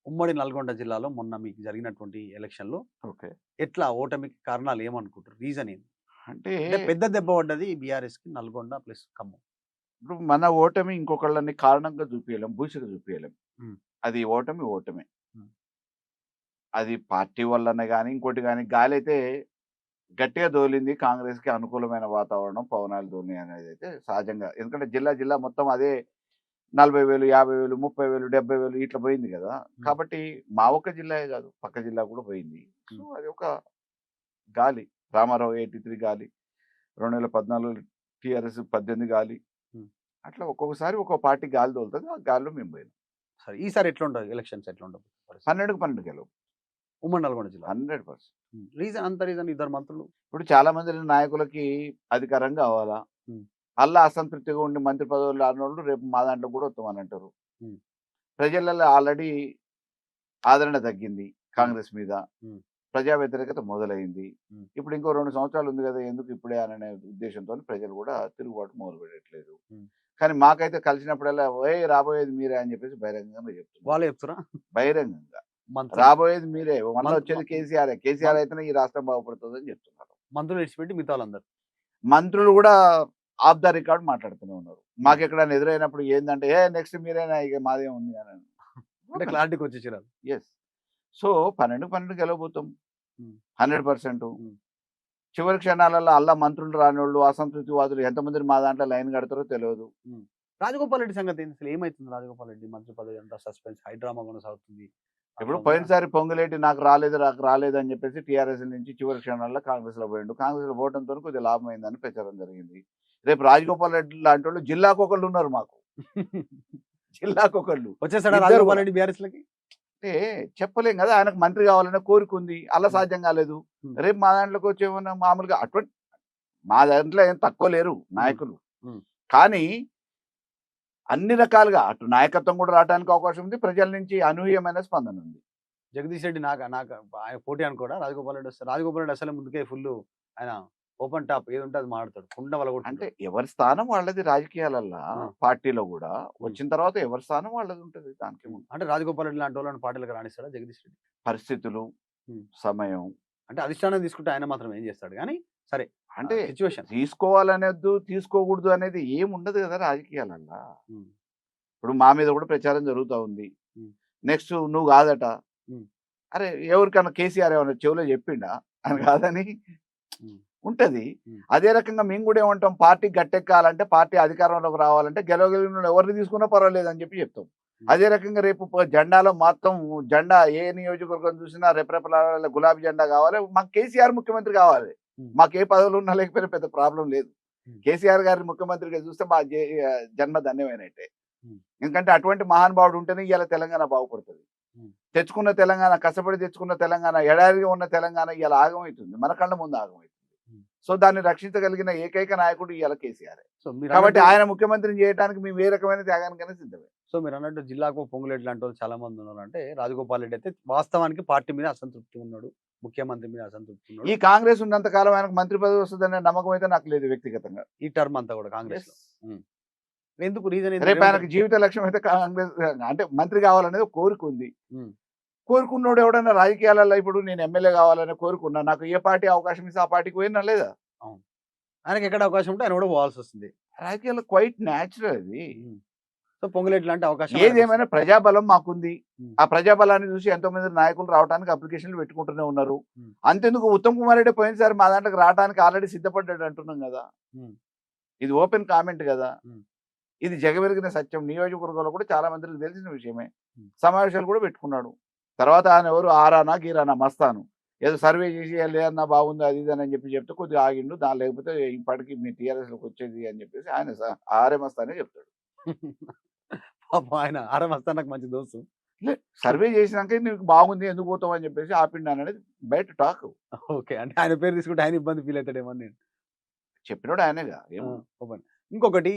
ఉమ్మడి నల్గొండ జిల్లాలో మొన్న మీకు జరిగినటువంటి ఎలక్షన్లో ఎట్లా ఓటమికి కారణాలు ఏమనుకుంటారు? రీజన్ ఏంటి? అంటే పెద్ద దెబ్బ పడ్డది బీఆర్ఎస్ కి నల్గొండ ప్లస్ ఖమ్మం. ఇప్పుడు మన ఓటమి ఇంకొకళ్ళని కారణంగా చూపించలేం, భూషిగా చూపించలేం. అది ఓటమే. అది పార్టీ వల్లనే కానీ ఇంకోటి కానీ, గాలి అయితే గట్టిగా దోలింది. కాంగ్రెస్కి అనుకూలమైన వాతావరణం, పవనాలు దోలి అనేది అయితే సహజంగా. ఎందుకంటే జిల్లా మొత్తం అదే 40,000, 50,000, 30,000, 70,000 ఇట్లా పోయింది కదా. కాబట్టి మా ఒక్క జిల్లాయే కాదు, పక్క జిల్లా కూడా పోయింది. సో అది ఒక గాలి. రామారావు 83 గాలి, 2014 టీఆర్ఎస్ 18 గాలి, అట్లా ఒక్కొక్కసారి ఒక్కొక్క పార్టీ గాలి తోలుతుంది. ఆ గాలిలో మేము పోయినాం. సరే, ఈసారి ఎట్లా ఉంటుంది ఎలక్షన్స్? ఎట్లా ఉంటుంది? 12 గెలవు ఉమ్మడి నల్గొండ జిల్లా 100%. రీజన్ ఇద్దరు మంత్రులు. ఇప్పుడు చాలా మంది నాయకులకి అధికారం కావాలా, అల్లా అసంతృప్తిగా ఉండి మంత్రి పదవులు ఆడినోళ్ళు రేపు మా దాంట్లో కూడా వస్తామని అంటారు. ప్రజలలో ఆల్రెడీ ఆదరణ తగ్గింది కాంగ్రెస్ మీద, ప్రజా వ్యతిరేకత మొదలైంది. ఇప్పుడు ఇంకో 2 సంవత్సరాలు ఉంది కదా, ఎందుకు ఇప్పుడే అనే ఉద్దేశంతో ప్రజలు కూడా తిరుగుబాటు మొదలు పెట్టట్లేదు. కానీ మాకైతే కలిసినప్పుడల్లా రాబోయేది మీరే అని చెప్పేసి బహిరంగంగా చెప్తున్నారు. వాళ్ళు చెప్తారా బహిరంగంగా? రాబోయేది మీరే, మళ్ళీ వచ్చేది కేసీఆర్ అయితేనే ఈ రాష్ట్రం బాగుపడుతుంది అని చెప్తున్నారు. మంత్రులు విడిచిపెట్టి మిగతా వాళ్ళందరూ మంత్రులు కూడా ఆఫ్ ద రికార్డ్ మాట్లాడుతూనే ఉన్నారు. మాకు ఎక్కడైనా ఎదురైనప్పుడు ఏంటంటే నెక్స్ట్ మీరేనా, ఇక మాదే ఉంది అని అంటే క్లారిటీకి వచ్చేసారు. ఎస్. సో 12 గెలవబోతాం 100%. చివరి క్షణాలలో అల్లా మంత్రులు రానివాళ్ళు, అసంతృప్తివాదులు ఎంతమంది మా దాంట్లో లైన్ కడతారో తెలియదు. రాజగోపాల్ రెడ్డి సంగతి అసలు ఏమైతుంది? రాజగోపాల్ రెడ్డి మంత్రి పదవి అంతా సస్పెన్స్, హైడ్రామా కొనసాగుతుంది. ఇప్పుడు పోయినసారి పొంగులేటి నాకు రాలేదు అని చెప్పేసి టీఆర్ఎస్ నుంచి చివరి క్షణాల్లో కాంగ్రెస్ లో పోయిండు. కాంగ్రెస్ లో పోవడంతో కొద్దిగా లాభం అయిందని ప్రచారం జరిగింది. రేపు రాజగోపాల్ రెడ్డి లాంటి వాళ్ళు జిల్లాకు ఒకళ్ళు ఉన్నారు మాకు. జిల్లాకు ఒకళ్ళు వచ్చేసాడు రాజగోపాల్ రెడ్డి బీఆర్ఎస్ లకి. అంటే చెప్పలేం కదా, ఆయనకు మంత్రి కావాలనే కోరిక ఉంది, అలా సాధ్యం కాలేదు. రేపు మా దాంట్లోకి వచ్చేమన్నా మామూలుగా అటువంటి మా దాంట్లో ఏం తక్కువ లేరు నాయకులు, కానీ అన్ని రకాలుగా అటు నాయకత్వం కూడా రావడానికి అవకాశం ఉంది, ప్రజల నుంచి అనూహ్యమైన స్పందన ఉంది. జగదీష్ రెడ్డి నాకు ఆయన పోటీ అనుకోడా? రాజగోపాల్ రెడ్డి వస్తే రాజగోపాల్ రెడ్డి అసలే ముందుకే ఫుల్ ఆయన ఓపెన్ టాప్ ఏది ఉంటే అది మాట్లాడతాడు, కుండ వల్ల కూడా. అంటే ఎవరి స్థానం వాళ్ళది రాజకీయాలల్లో, పార్టీలో కూడా వచ్చిన తర్వాత ఎవరి స్థానం వాళ్ళది ఉంటుంది. దానికి అంటే రాజగోపాల్ రెడ్డి లాంటి వాళ్ళని పార్టీలకు రాణిస్తాడా జగదీష్ రెడ్డి? పరిస్థితులు, సమయం, అంటే అధిష్టానం తీసుకుంటే ఆయన మాత్రం ఏం చేస్తాడు. కానీ సరే, అంటే సిచ్యువేషన్ తీసుకోవాలనేది తీసుకోకూడదు అనేది ఏముండదు కదా రాజకీయాలల్లో. ఇప్పుడు మా మీద కూడా ప్రచారం జరుగుతూ ఉంది, నెక్స్ట్ నువ్వు కాదట. అరే ఎవరికన్నా కేసీఆర్ ఏమన్నా చెవులో చెప్పిండా అని కాదని ఉంటది. అదే రకంగా మేము కూడా ఏమంటాం, పార్టీ గట్టెక్కాలంటే, పార్టీ అధికారంలోకి రావాలంటే గెలవగలిగిన ఎవరిని తీసుకున్నా పర్వాలేదు అని చెప్పి చెప్తాం. అదే రకంగా రేపు జెండాలో మొత్తం జెండా ఏ నియోజకవర్గం చూసినా రెపరెపల గులాబీ జెండా కావాలి, మాకు కేసీఆర్ ముఖ్యమంత్రి కావాలి. మాకు ఏ పదవులు ఉన్నా లేకపోయినా పెద్ద ప్రాబ్లం లేదు. కేసీఆర్ గారి ముఖ్యమంత్రిగా చూస్తే మా జన్మ ధన్యమైనట్టే. ఎందుకంటే అటువంటి మహానుభావుడు ఉంటేనే ఇవాళ తెలంగాణ బాగుపడుతుంది. తెచ్చుకున్న తెలంగాణ, కష్టపడి తెచ్చుకున్న తెలంగాణ, ఎడారిగా ఉన్న తెలంగాణ ఇవాళ ఆగమవుతుంది, మన కళ్ళ ముందు ఆగమవుతుంది. సో దాన్ని రక్షించగలిగిన ఏకైక నాయకుడు ఇవాళ కేసీఆర్. కాబట్టి ఆయన ముఖ్యమంత్రిని చేయడానికి మేము ఏ రకమైన త్యాగానికైనా సిద్ధమే. సో మీరు అన్నట్టు జిల్లాకు పొంగులేటి లాంటి వాళ్ళు చాలా మంది ఉన్నారు. అంటే రాజగోపాల్ రెడ్డి అయితే వాస్తవానికి పార్టీ మీద అసంతృప్తి ఉన్నాడు, ముఖ్యమంత్రి మీద అసంతృప్తి ఈ ఉన్నాడు. కాంగ్రెస్ ఉన్నంత కాలం ఆయనకు మంత్రి పదవి వస్తుందనే నమ్మకం అయితే నాకు లేదు వ్యక్తిగతంగా. ఈ టర్మ్ అంతా కూడా కాంగ్రెస్ లో. ఎందుకు రీజన్ రేపు ఆయనకు జీవిత లక్ష్యం అయితే కాంగ్రెస్ అంటే మంత్రి కావాలనేది ఒక కోరిక ఉంది. కోరుకున్నోడు ఎవడన్నా రాజకీయాలలో ఇప్పుడు నేను ఎమ్మెల్యే కావాలని కోరుకున్నా, నాకు ఏ పార్టీ అవకాశం ఇస్తే ఆ పార్టీకి పోయినా లేదా? ఆయనకి ఎక్కడ అవకాశం ఉంటే ఆయన కూడా పోవాల్సి వస్తుంది. రాజకీయాల్లో క్వైట్ న్యాచురల్ అది. సో పొంగులేటి లాంటి అవకాశం ఏదేమైనా ప్రజాబలం మాకుంది. ఆ ప్రజాబలాన్ని చూసి ఎంతో మంది నాయకులు రావడానికి అప్లికేషన్లు పెట్టుకుంటూనే ఉన్నారు. అంతెందుకు ఉత్తమ్ కుమార్ రెడ్డి పోయినసారి మా దాంట్లోకి రావడానికి ఆల్రెడీ సిద్ధపడ్డాడు అంటున్నాం కదా. ఇది ఓపెన్ కామెంట్ కదా. ఇది జగమెరిగిన సత్యం. నియోజకవర్గంలో కూడా చాలా మందికి తెలిసిన విషయమే. సమావేశాలు కూడా పెట్టుకున్నాడు. తర్వాత ఆయన ఎవరు ఆరానా గీరానా మస్తాను ఏదో సర్వే చేసి లేదన్నా బాగుంది అది ఇది అని చెప్తే కొద్దిగా ఆగిండు. దాని లేకపోతే ఇప్పటికి మీ టీఆర్ఎస్లోకి వచ్చేది అని చెప్పేసి ఆయన ఆరే మస్తానే చెప్తాడు. పాపం ఆయన ఆరమస్తా నాకు మంచి దోస్తు. సర్వే చేసినాక నీకు బాగుంది ఎందుకు పోతావు అని చెప్పేసి ఆపిండు అనేది బయట టాక్. ఓకే, అంటే ఆయన పేరు తీసుకుంటే ఆయన ఇబ్బంది ఫీల్ అవుతాడేమో నేను చెప్పినాడు ఆయనేగా. ఇంకొకటి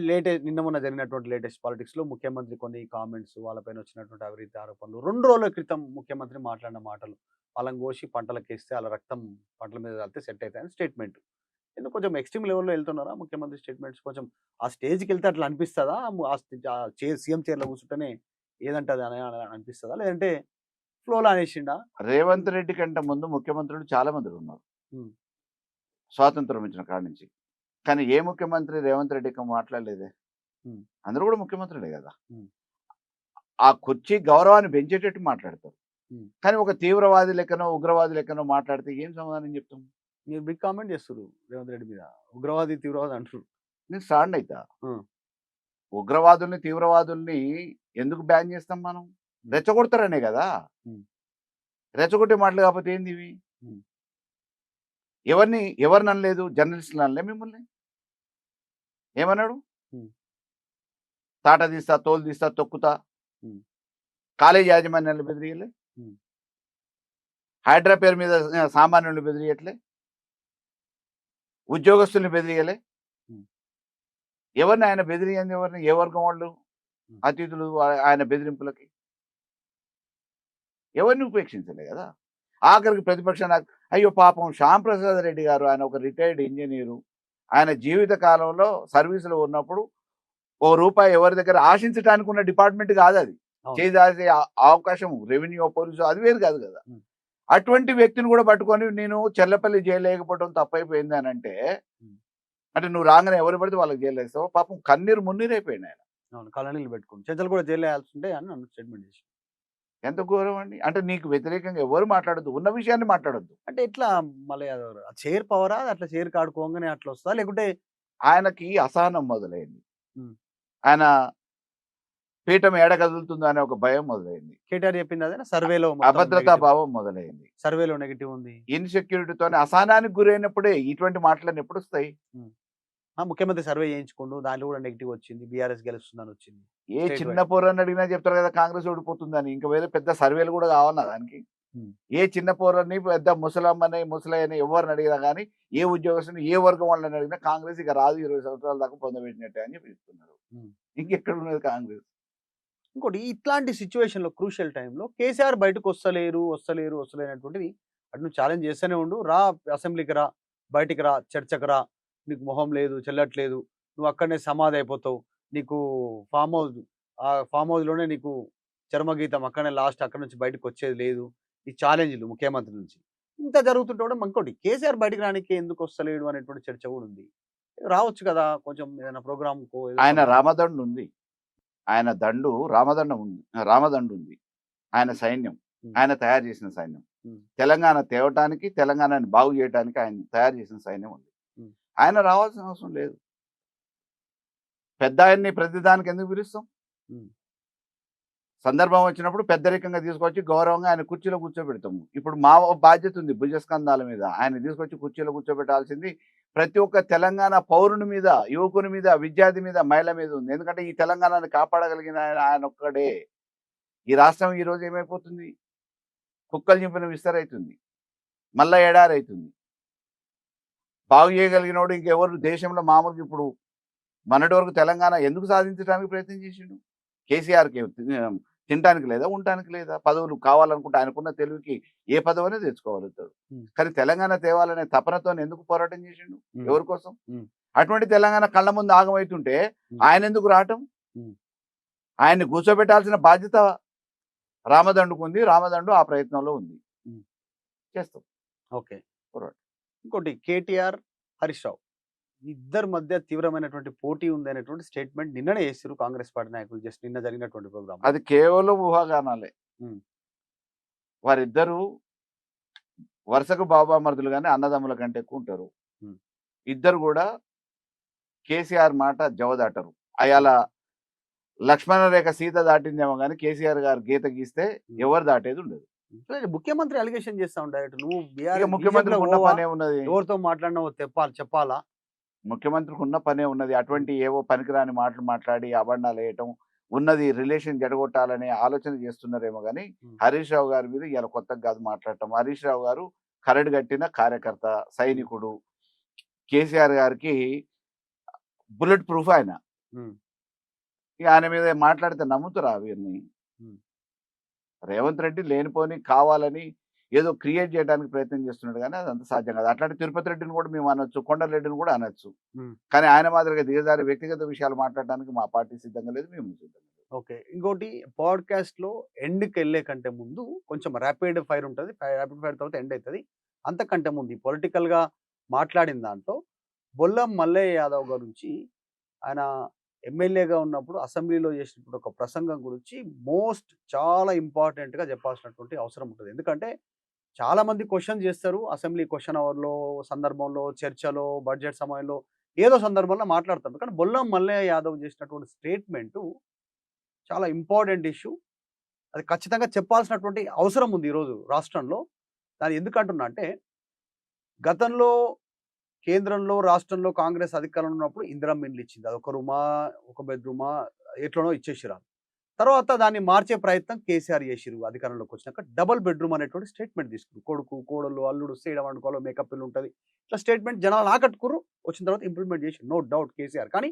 లేటెస్ట్ నిన్న మొన్న జరిగినటువంటి లేటెస్ట్ పాలిటిక్స్ లో ముఖ్యమంత్రి కొన్ని కామెంట్స్, వాళ్ళపైన వచ్చినటువంటి అవినీతి ఆరోపణలు, 2 రోజుల క్రితం ముఖ్యమంత్రి మాట్లాడిన మాటలు, వాళ్ళని కోసి పంటలకు వేస్తే వాళ్ళ రక్తం పంటల మీద వెళ్తే సెట్ అవుతాయని స్టేట్మెంట్. ఎందుకు కొంచెం ఎక్స్ట్రీమ్ లెవెల్లో వెళ్తున్నారా ముఖ్యమంత్రి స్టేట్మెంట్స్? కొంచెం ఆ స్టేజ్కి వెళ్తే అట్లా అనిపిస్తుందా? సీఎం చైర్లో కూర్చుంటేనే ఏదంటది అని అనిపిస్తుందా, లేదంటే ఫ్లోలో అనేసిండా? రేవంత్ రెడ్డి కంటే ముందు ముఖ్యమంత్రులు చాలా మంది ఉన్నారు స్వాతంత్రం ఇచ్చిన కాడి నుంచి. కానీ ఏ ముఖ్యమంత్రి రేవంత్ రెడ్డికి మాట్లాడలేదే. అందరూ కూడా ముఖ్యమంత్రులే కదా. ఆ కుర్చీ గౌరవాన్ని పెంచేటట్టు మాట్లాడతారు. కానీ ఒక తీవ్రవాది లెక్కనో ఉగ్రవాది లెక్కనో మాట్లాడితే ఏం సమాధానం చెప్తాం? మీరు బిగ్ కామెంట్ చేస్తారు రేవంత్ రెడ్డి మీద, ఉగ్రవాది తీవ్రవాది అంటారు. నేను స్టాండ్ అవుతా. ఉగ్రవాదుల్ని తీవ్రవాదుల్ని ఎందుకు బ్యాన్ చేస్తాం మనం? రెచ్చగొడతారనే కదా. రెచ్చగొట్టే మాటలు కాకపోతే ఏంది ఇవి? ఎవరిని అనలేదు? జర్నలిస్టులు అనలే మిమ్మల్ని? ఏమన్నాడు? తాట తీస్తా, తోలు తీస్తా, తొక్కుతా. కాలేజ్ యాజమాన్యాన్ని బెదిరియలే? హైడ్రా పేరు మీద సామాన్యుల్ని బెదిరియట్లే? ఉద్యోగస్తుల్ని బెదిరియలే? ఎవరిని ఆయన బెదిరియంది? ఎవరిని? ఏ వర్గం వాళ్ళు అతిథులు ఆయన బెదిరింపులకి? ఎవరిని ఉపేక్షించలే కదా. ఆఖరికి ప్రతిపక్ష అయ్యో పాపం శ్యామ్ ప్రసాద్ రెడ్డి గారు, ఆయన ఒక రిటైర్డ్ ఇంజనీరు. ఆయన జీవిత కాలంలో సర్వీసులో ఉన్నప్పుడు ₹1 ఎవరి దగ్గర ఆశించడానికి ఉన్న డిపార్ట్మెంట్ కాదు అది. చేసే అవకాశం రెవెన్యూ, పోలీసు అది వేరు కాదు కదా. అటువంటి వ్యక్తిని కూడా పట్టుకొని నేను చెల్లపల్లి చేయలేకపోవడం తప్పైపోయింది అని అంటే నువ్వు రాగానే ఎవరు పడితే వాళ్ళకి జైలు వేస్తావు. పాపం కన్నీరు మున్నీరైపోయింది ఆయన. కళ్ళనీళ్ళు పెట్టుకుని చెంచలు కూడా జైలు వేయాల్సి ఉంటే అని నన్ను స్టేట్మెంట్ చేసి. ఎంత ఘోరం అండి. నీకు వ్యతిరేకంగా ఎవరు మాట్లాడద్దు, ఉన్న విషయాన్ని మాట్లాడొద్దు. అంటే ఎట్లా మళ్ళీ చైర్ పవరా? అట్లా చైర్ కాడుకోగానే అట్లా వస్తా, లేకుంటే ఆయనకి అసహనం మొదలైంది. ఆయన పీఠం ఏడ కదులుతుందో అనే ఒక భయం మొదలైంది. కేటీఆర్ చెప్పింది అదే. సర్వేలో అభద్రతా భావం మొదలైంది. సర్వేలో నెగిటివ్ ఉంది. ఇన్సెక్యూరిటీతోనే అసహనానికి గురైనప్పుడే ఇటువంటి మాటలన్నీ ఎప్పుడు వస్తాయి? ముఖ్యమంత్రి సర్వే చేయించుకుంటూ దాంట్లో కూడా నెగిటివ్ వచ్చింది, బీఆర్ఎస్ గెలుస్తుందని వచ్చింది. ఏ చిన్న పోరని అడిగినా చెప్తారు కదా కాంగ్రెస్ ఓడిపోతుందని. ఇంకా వేరే పెద్ద సర్వేలు కూడా కావాలన్నా దానికి? ఏ చిన్న పోరని, పెద్ద ముసలమ్మని, ముసలయ్యని ఎవరిని అడిగినా కానీ, ఏ ఉద్యోగస్తుని, ఏ వర్గం వాళ్ళని అడిగినా కాంగ్రెస్ ఇక రాదు, 20 సంవత్సరాల దాకా పొందబెట్టినట్టే అని చెప్పి ఇస్తున్నారు. ఇంకెక్కడ ఉన్నది కాంగ్రెస్? ఇంకోటి ఇట్లాంటి సిచ్యువేషన్లో క్రూషియల్ టైంలో కేసీఆర్ బయటకు వస్తలేరు అనేటువంటిది అటు నువ్వు ఛాలెంజ్ చేస్తూనే ఉండు. రా అసెంబ్లీకి రా, బయటికి రా, చర్చకు రా, నీకు మొహం లేదు, చెల్లట్లేదు, నువ్వు అక్కడనే సమాధి అయిపోతావు, నీకు ఫామ్ హౌస్లోనే నీకు చర్మగీతం, అక్కడనే లాస్ట్, అక్కడ నుంచి బయటకు వచ్చేది లేదు. ఈ ఛాలెంజ్లు ముఖ్యమంత్రి నుంచి ఇంత జరుగుతుంటే కూడా ఇంకోటి కేసీఆర్ బయటకు రానికి ఎందుకు వస్తలేడు అనేటువంటి చర్చ కూడా ఉంది. రావచ్చు కదా కొంచెం ఏదైనా ప్రోగ్రామ్. ఆయన రామదండు ఉంది, ఆయన రామదండు ఉంది, ఆయన సైన్యం, ఆయన తయారు చేసిన సైన్యం. తెలంగాణ తేవటానికి, తెలంగాణని బాగు చేయడానికి ఆయన తయారు చేసిన సైన్యం ఉంది. ఆయన రావాల్సిన అవసరం లేదు. పెద్ద ఆయన్ని ప్రతిదానికి ఎందుకు పిలుస్తాం? సందర్భం వచ్చినప్పుడు పెద్దరికంగా తీసుకొచ్చి గౌరవంగా ఆయన కుర్చీలో కూర్చోబెడతాము. ఇప్పుడు మా బాధ్యత ఉంది భుజస్కంధాల మీద. ఆయన తీసుకొచ్చి కుర్చీలో కూర్చోబెట్టాల్సింది ప్రతి ఒక్క తెలంగాణ పౌరుని మీద, యువకుని మీద, విద్యార్థి మీద, మహిళ మీద ఉంది. ఎందుకంటే ఈ తెలంగాణని కాపాడగలిగిన ఆయన ఒక్కడే. ఈ రాష్ట్రం ఈరోజు ఏమైపోతుంది? కుక్కలు చింపిన విస్తరైతుంది, మళ్ళా ఎడారైతుంది. బాగు చేయగలిగినోడు ఇంకెవరు దేశంలో మామూలుగా ఇప్పుడు మొన్నటి వరకు తెలంగాణ ఎందుకు సాధించడానికి ప్రయత్నం చేసిండు? కేసీఆర్కి తినడానికి లేదా, ఉండటానికి లేదా, పదవులు కావాలనుకుంటే ఆయనకున్న తెలివికి ఏ పదవినే తెచ్చుకోగలుగుతాడు. కానీ తెలంగాణ తేవాలనే తపనతో ఎందుకు పోరాటం చేసిండు, ఎవరి కోసం? అటువంటి తెలంగాణ కళ్ళ ముందు ఆగమవుతుంటే ఆయన ఎందుకు రావటం? ఆయన్ని కూర్చోబెట్టాల్సిన బాధ్యత రామదండుకు ఉంది. రామదండు ఆ ప్రయత్నంలో ఉంది, చేస్తాం. ఓకే, ఇంకోటి కేటీఆర్, హరీష్ రావు ఇద్దరి మధ్య తీవ్రమైనటువంటి పోటీ ఉంది అనేటువంటి స్టేట్మెంట్ నిన్ననే చేశారు కాంగ్రెస్ పార్టీ నాయకులు, జస్ట్ నిన్న జరిగినటువంటి ప్రోగ్రామ్. అది కేవలం ఊహాగానాలే. వారిద్దరూ వరుసకు బాబామరుదులు కానీ అన్నదమ్ముల కంటే ఎక్కువ ఉంటారు. ఇద్దరు కూడా కేసీఆర్ మాట జవదాటరు. అయాల లక్ష్మణ రేఖ సీత దాటిందేమో కానీ కేసీఆర్ గారు గీత గీస్తే ఎవరు దాటేది ఉండదు. ముఖ్యమంత్రి అలిగేషన్ చేస్తా ఉంటాడు, నువ్వు ముఖ్యమంత్రికి ఉన్న పనే ఉన్నది, ఎవరితో మాట్లాడినావో చెప్పాలా? ముఖ్యమంత్రికి ఉన్న పనే ఉన్నది. అటువంటి ఏవో పనికిరాని మాటలు మాట్లాడి అబండాలు వేయటం, ఉన్నది రిలేషన్ జడగొట్టాలనే ఆలోచన చేస్తున్నారేమో కానీ హరీష్ రావు గారి మీద ఇలా కొత్తగా కాదు మాట్లాడటం. హరీష్ రావు గారు కరడు కట్టిన కార్యకర్త, సైనికుడు. కేసీఆర్ గారికి బుల్లెట్ ప్రూఫ్ ఆయన. ఇక ఆయన మీద మాట్లాడితే నమ్ముతారా వీరిని? రేవంత్ రెడ్డి లేనిపోని కావాలని ఏదో క్రియేట్ చేయడానికి ప్రయత్నం చేస్తున్నాడు కానీ అదంతా సాధ్యం కాదు. అట్లాంటి తిరుపతి రెడ్డిని కూడా మేము అనొచ్చు, కొండరెడ్డిని కూడా అనొచ్చు. కానీ ఆయన మాదిరిగా దిగజారి వ్యక్తిగత విషయాలు మాట్లాడడానికి మా పార్టీ సిద్ధంగా లేదు, మేము సిద్ధంగా లేదు. ఓకే, ఇంకోటి పాడ్కాస్ట్ లో ఎండ్కి వెళ్ళే కంటే ముందు కొంచెం ర్యాపిడ్ ఫైర్ ఉంటుంది, ర్యాపిడ్ ఫైర్ తర్వాత ఎండ్ అవుతుంది. అంతకంటే ముందు పొలిటికల్ గా మాట్లాడిన దాంట్లో బొల్లం మల్లయ్య యాదవ్ గురించి ఆయన ఎమ్మెల్యేగా ఉన్నప్పుడు అసెంబ్లీలో చేసినప్పుడు ఒక ప్రసంగం గురించి చాలా ఇంపార్టెంట్గా చెప్పాల్సినటువంటి అవసరం ఉంటుంది. ఎందుకంటే చాలా మంది క్వశ్చన్ చేస్తారు అసెంబ్లీ క్వశ్చన్ అవర్లో, సందర్భంలో, చర్చలో, బడ్జెట్ సమయంలో, ఏదో సందర్భంలో మాట్లాడతారు. కానీ బొల్లం మల్లయ్య యాదవ్ చేసినటువంటి స్టేట్మెంటు చాలా ఇంపార్టెంట్ ఇష్యూ, అది ఖచ్చితంగా చెప్పాల్సినటువంటి అవసరం ఉంది ఈరోజు రాష్ట్రంలో. దాన్ని ఎందుకంటున్నా అంటే గతంలో కేంద్రంలో, రాష్ట్రంలో కాంగ్రెస్ అధికారంలో ఉన్నప్పుడు ఇందిరమ్మ ఇండ్లు ఇచ్చింది. అది ఒక రూమా, ఒక బెడ్రూమా, ఎట్లనో ఇచ్చేసిరు. తర్వాత దాన్ని మార్చే ప్రయత్నం కేసీఆర్ చేసిరు. అధికారంలోకి వచ్చినాక డబుల్ బెడ్రూమ్ అనేటువంటి స్టేట్మెంట్ తీసుకురు. కొడుకు, కోడలు, అల్లుడు సేయడం వండుకోవాలి, మేకప్ ఇల్లు ఉంటుంది, ఇట్లా స్టేట్మెంట్ జనాలు ఆకట్టుకురు. వచ్చిన తర్వాత ఇంప్లిమెంట్ చేసి నో డౌట్ కేసీఆర్. కానీ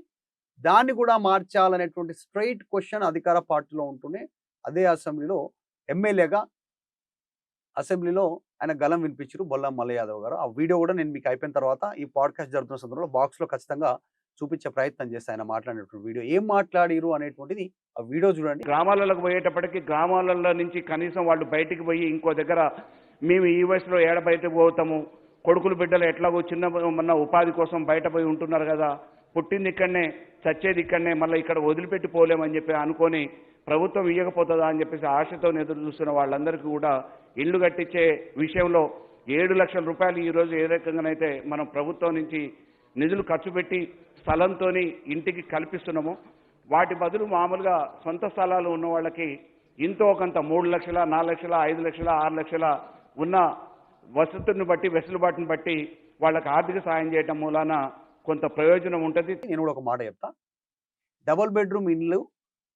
దాన్ని కూడా మార్చాలనేటువంటి స్ట్రైట్ క్వశ్చన్ అధికార పార్టీలో ఉంటూనే అదే అసెంబ్లీలో ఎమ్మెల్యేగా అసెంబ్లీలో ఆయన గలం వినిపించారు బొల్లం మల్లయ్య యాదవ్ గారు. ఆ వీడియో కూడా నేను మీకు అయిపోయిన తర్వాత ఈ పాడ్కాస్ట్ జరుగుతున్న సందర్భంలో బాక్స్లో ఖచ్చితంగా చూపించే ప్రయత్నం చేస్తే ఆయన మాట్లాడినటువంటి వీడియో ఏం మాట్లాడిరు అనేటువంటిది ఆ వీడియో చూడండి. గ్రామాలకు పోయేటప్పటికి గ్రామాలలో నుంచి కనీసం వాళ్ళు బయటికి పోయి ఇంకో దగ్గర మేము ఈ వయసులో ఏడ బయటకు పోతాము, కొడుకులు బిడ్డలు ఎట్లాగో చిన్న ఉపాధి కోసం బయట పోయి ఉంటున్నారు కదా, పుట్టింది ఇక్కడనే చచ్చేది ఇక్కడనే, మళ్ళీ ఇక్కడ వదిలిపెట్టి పోలేమని చెప్పి అనుకొని ప్రభుత్వం ఇవ్వకపోతుందా అని చెప్పేసి ఆశతో ఎదురు చూస్తున్న వాళ్ళందరికీ కూడా ఇళ్లు కట్టించే విషయంలో 7 లక్షల రూపాయలు ఈరోజు ఏ రకంగానైతే మనం ప్రభుత్వం నుంచి నిధులు ఖర్చు పెట్టి స్థలంతో ఇంటికి కల్పిస్తున్నామో, వాటి బదులు మామూలుగా సొంత స్థలాలు ఉన్న వాళ్ళకి ఇంతో కొంత 3 లక్షల, 4 లక్షల, 5 లక్షల, 6 లక్షల ఉన్న వసతులను బట్టి, వెసులుబాటును బట్టి వాళ్ళకి ఆర్థిక సాయం చేయటం మూలాన కొంత ప్రయోజనం ఉంటుంది. నేను కూడా ఒక మాట చెప్తా, డబుల్ బెడ్రూమ్ ఇల్లు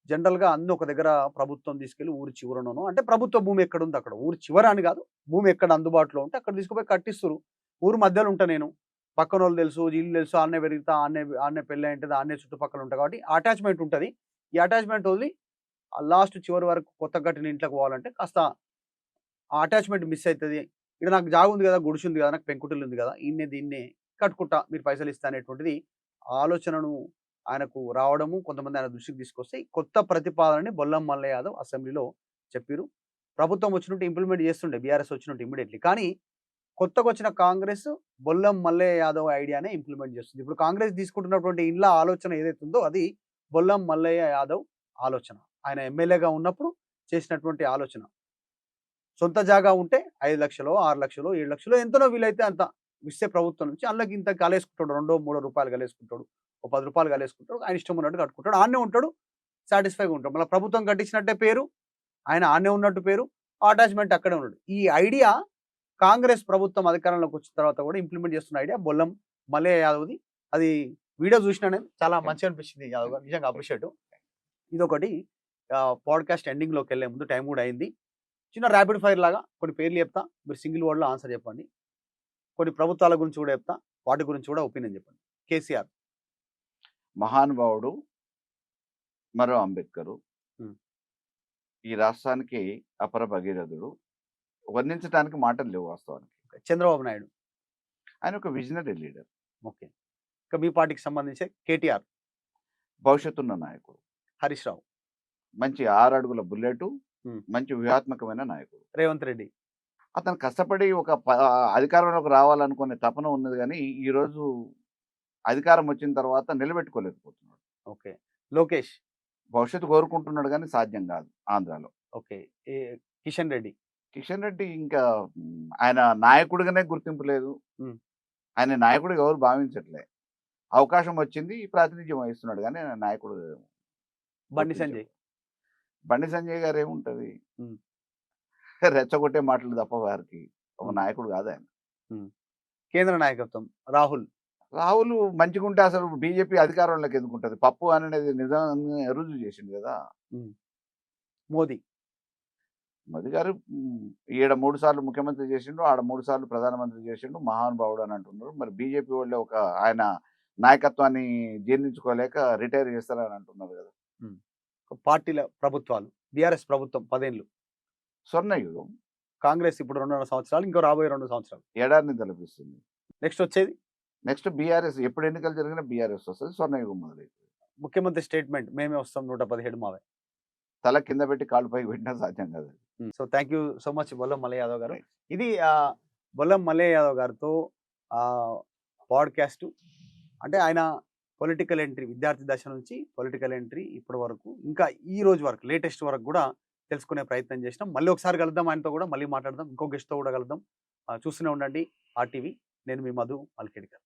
జనరల్గా అన్ని ఒక దగ్గర ప్రభుత్వం తీసుకెళ్లి ఊరి చివరనో, అంటే ప్రభుత్వ భూమి ఎక్కడ ఉంది అక్కడ, ఊరి చివర అని కాదు, భూమి ఎక్కడ అందుబాటులో ఉంటే అక్కడ తీసుకుపోయి కట్టిస్తారు. ఊరు మధ్యలో ఉంటా నేను, పక్కన వాళ్ళు తెలుసు, ఇల్లు తెలుసు, ఆన్నే పెరుగుతా, ఆన్నే పెళ్ళి ఉంటుంది, ఆన్నే చుట్టుపక్కల ఉంటాయి కాబట్టి అటాచ్మెంట్ ఉంటుంది. ఈ అటాచ్మెంట్ వదిలి లాస్ట్ చివరి వరకు కొత్త కట్టిన ఇంట్లోకి పోవాలంటే కాస్త ఆ అటాచ్మెంట్ మిస్ అవుతుంది. ఇక్కడ నాకు జాగు ఉంది కదా, గుడిసి ఉంది కదా, నాకు పెంకుటిల్లు ఉంది కదా, దీన్నే కట్టుకుంటా, మీరు పైసలు ఇస్తా అనేటువంటిది ఆలోచనను ఆయనకు రావడము, కొంతమంది ఆయన దృష్టికి తీసుకొస్తే కొత్త ప్రతిపాదనని బొల్లం మల్లయ్య యాదవ్ అసెంబ్లీలో చెప్పారు. ప్రభుత్వం వచ్చినట్టు ఇంప్లిమెంట్ చేస్తుండే, బీఆర్ఎస్ వచ్చినట్టు ఇమ్మీడియట్లీ. కానీ కొత్తగా వచ్చిన కాంగ్రెస్ బొల్లం మల్లయ్య యాదవ్ ఐడియానే ఇంప్లిమెంట్ చేస్తుంది. ఇప్పుడు కాంగ్రెస్ తీసుకుంటున్నటువంటి ఇండ్ల ఆలోచన ఏదైతుందో అది బొల్లం మల్లయ్య యాదవ్ ఆలోచన. ఆయన ఎమ్మెల్యేగా ఉన్నప్పుడు చేసినటువంటి ఆలోచన. సొంత జాగా ఉంటే 5 లక్షలు, 6 లక్షలు, 7 లక్షలు ఎంతనో వీలైతే అంత ఇస్తే ప్రభుత్వం నుంచి అందులోకి ఇంత కలేసుకుంటాడు, 2-3 రూపాయలు కలేసుకుంటాడు, ఓ 10 రూపాయలు కలేసుకుంటాడు, ఆయన ఇష్టం ఉన్నట్టు కట్టుకుంటాడు, ఆన్నే ఉంటాడు, సాటిస్ఫైగా ఉంటాడు. మళ్ళీ ప్రభుత్వం కట్టించినట్టే పేరు, ఆయన ఆన్నే ఉన్నట్టు పేరు, అటాచ్మెంట్ అక్కడే ఉన్నాడు. ఈ ఐడియా కాంగ్రెస్ ప్రభుత్వం అధికారంలోకి వచ్చిన తర్వాత కూడా ఇంప్లిమెంట్ చేస్తున్న ఐడియా బొల్లం మల్లయ్య యాదవ్ది. అది వీడియో చూసినా నేను చాలా మంచిగా అనిపించింది యాదవ్ గారు, నిజంగా అప్రిషియేట్. ఇదొకటి. పాడ్కాస్ట్ ఎండింగ్లోకి వెళ్ళే ముందు టైం కూడా అయింది. చిన్న ర్యాపిడ్ ఫైర్ లాగా కొన్ని పేర్లు చెప్తా, మీరు సింగిల్ వర్డ్లో ఆన్సర్ చెప్పండి. కొన్ని ప్రభుత్వాల గురించి కూడా చెప్తా, వాటి గురించి కూడా ఒపీనియన్ చెప్పండి. కేసీఆర్ మహానుభావుడు, మరో అంబేద్కరు. ఈ రాష్ట్రానికి అపర భగీరథుడు. వర్ణించడానికి మాటలు లేవు వాస్తవానికి. చంద్రబాబు నాయుడు. ఆయన ఒక విజనరీ లీడర్. ఓకే. ఇక మీ పార్టీకి సంబంధించి కేటీఆర్, భవిష్యత్తున్న నాయకుడు. హరీష్ రావు, మంచి 6 అడుగుల బుల్లెటు, ఉమ్. మంచి వ్యూహాత్మకమైన నాయకుడు. రేవంత్ రెడ్డి. అతను కష్టపడి ఒక అధికారంలోకి రావాలనుకునే తపన ఉన్నది కానీ ఈరోజు అధికారం వచ్చిన తర్వాత నిలబెట్టుకోలేకపోతున్నాడు. ఓకే. లోకేష్. భవిష్యత్తు కోరుకుంటున్నాడు కానీ సాధ్యం కాదు ఆంధ్రాలో. ఓకే. కిషన్ రెడ్డి. కిషన్ రెడ్డి ఇంకా ఆయన నాయకుడిగానే గుర్తింపు లేదు. ఉమ్. ఆయన నాయకుడిగా ఎవరు భావించట్లే. అవకాశం వచ్చింది, ప్రాతినిధ్యం వహిస్తున్నాడు కానీ ఆయన నాయకుడు. బండి సంజయ్. బండి సంజయ్ గారు ఏముంటది, ఉమ్. రెచ్చగొట్టే మాటలు తప్ప వారికి ఒక ఉమ్. నాయకుడు కాదు ఆయన. కేంద్ర నాయకత్వం రాహుల్. రాహుల్ మంచిగా ఉంటే అసలు బీజేపీ అధికారంలోకి ఎందుకుంటది? పప్పు అనేది నిజంగా రుజువు చేసింది కదా. మోదీ. మోదీ గారు ఈడ 3 సార్లు ముఖ్యమంత్రి చేసిండు, ఆడ 3 సార్లు ప్రధానమంత్రి చేసిండు, మహానుభావుడు అని అంటున్నారు. మరి బీజేపీ వాళ్ళే ఒక ఆయన నాయకత్వాన్ని జీర్ణించుకోలేక రిటైర్ చేస్తారని అంటున్నారు కదా. పార్టీల ప్రభుత్వాలు. బీఆర్ఎస్ ప్రభుత్వం 10 ఏళ్ళు. స్వర్ణయుగం. కాంగ్రెస్ ఇప్పుడు 2.5 సంవత్సరాలు, ఇంకో రాబోయే 2 సంవత్సరాలు. ఏడాదిని తలపిస్తుంది. నెక్స్ట్ వచ్చేది నెక్స్ట్ బీఆర్ఎస్. ఎప్పుడు ఎన్నికలు జరిగినా బీఆర్ఎస్ వస్తుంది, స్వర్ణయుగం మొదలైతుంది. ముఖ్యమంత్రి స్టేట్మెంట్, మేమే వస్తాం 117 మావే. తల కింద పెట్టి కాళ్ళు పైకి పెట్టినా సాధ్యం కాదు. So thank you so much Bollam Mallayya Yadav garu. ఇది బొల్లం మల్లయ్య యాదవ్ గారితో పాడ్కాస్ట్. అంటే ఆయన పొలిటికల్ ఎంట్రీ, విద్యార్థి దశ నుంచి పొలిటికల్ ఎంట్రీ ఇప్పటి వరకు, ఇంకా ఈ రోజు వరకు లేటెస్ట్ వరకు కూడా తెలుసుకునే ప్రయత్నం చేసినాం. మళ్ళీ ఒకసారి కలుద్దాం, ఆయనతో కూడా మళ్ళీ మాట్లాడదాం, ఇంకో గెస్ట్తో కూడా కలుద్దాం. చూస్తూనే ఉండండి RTV. నేను మీ మధు మల్కేడ్కర్.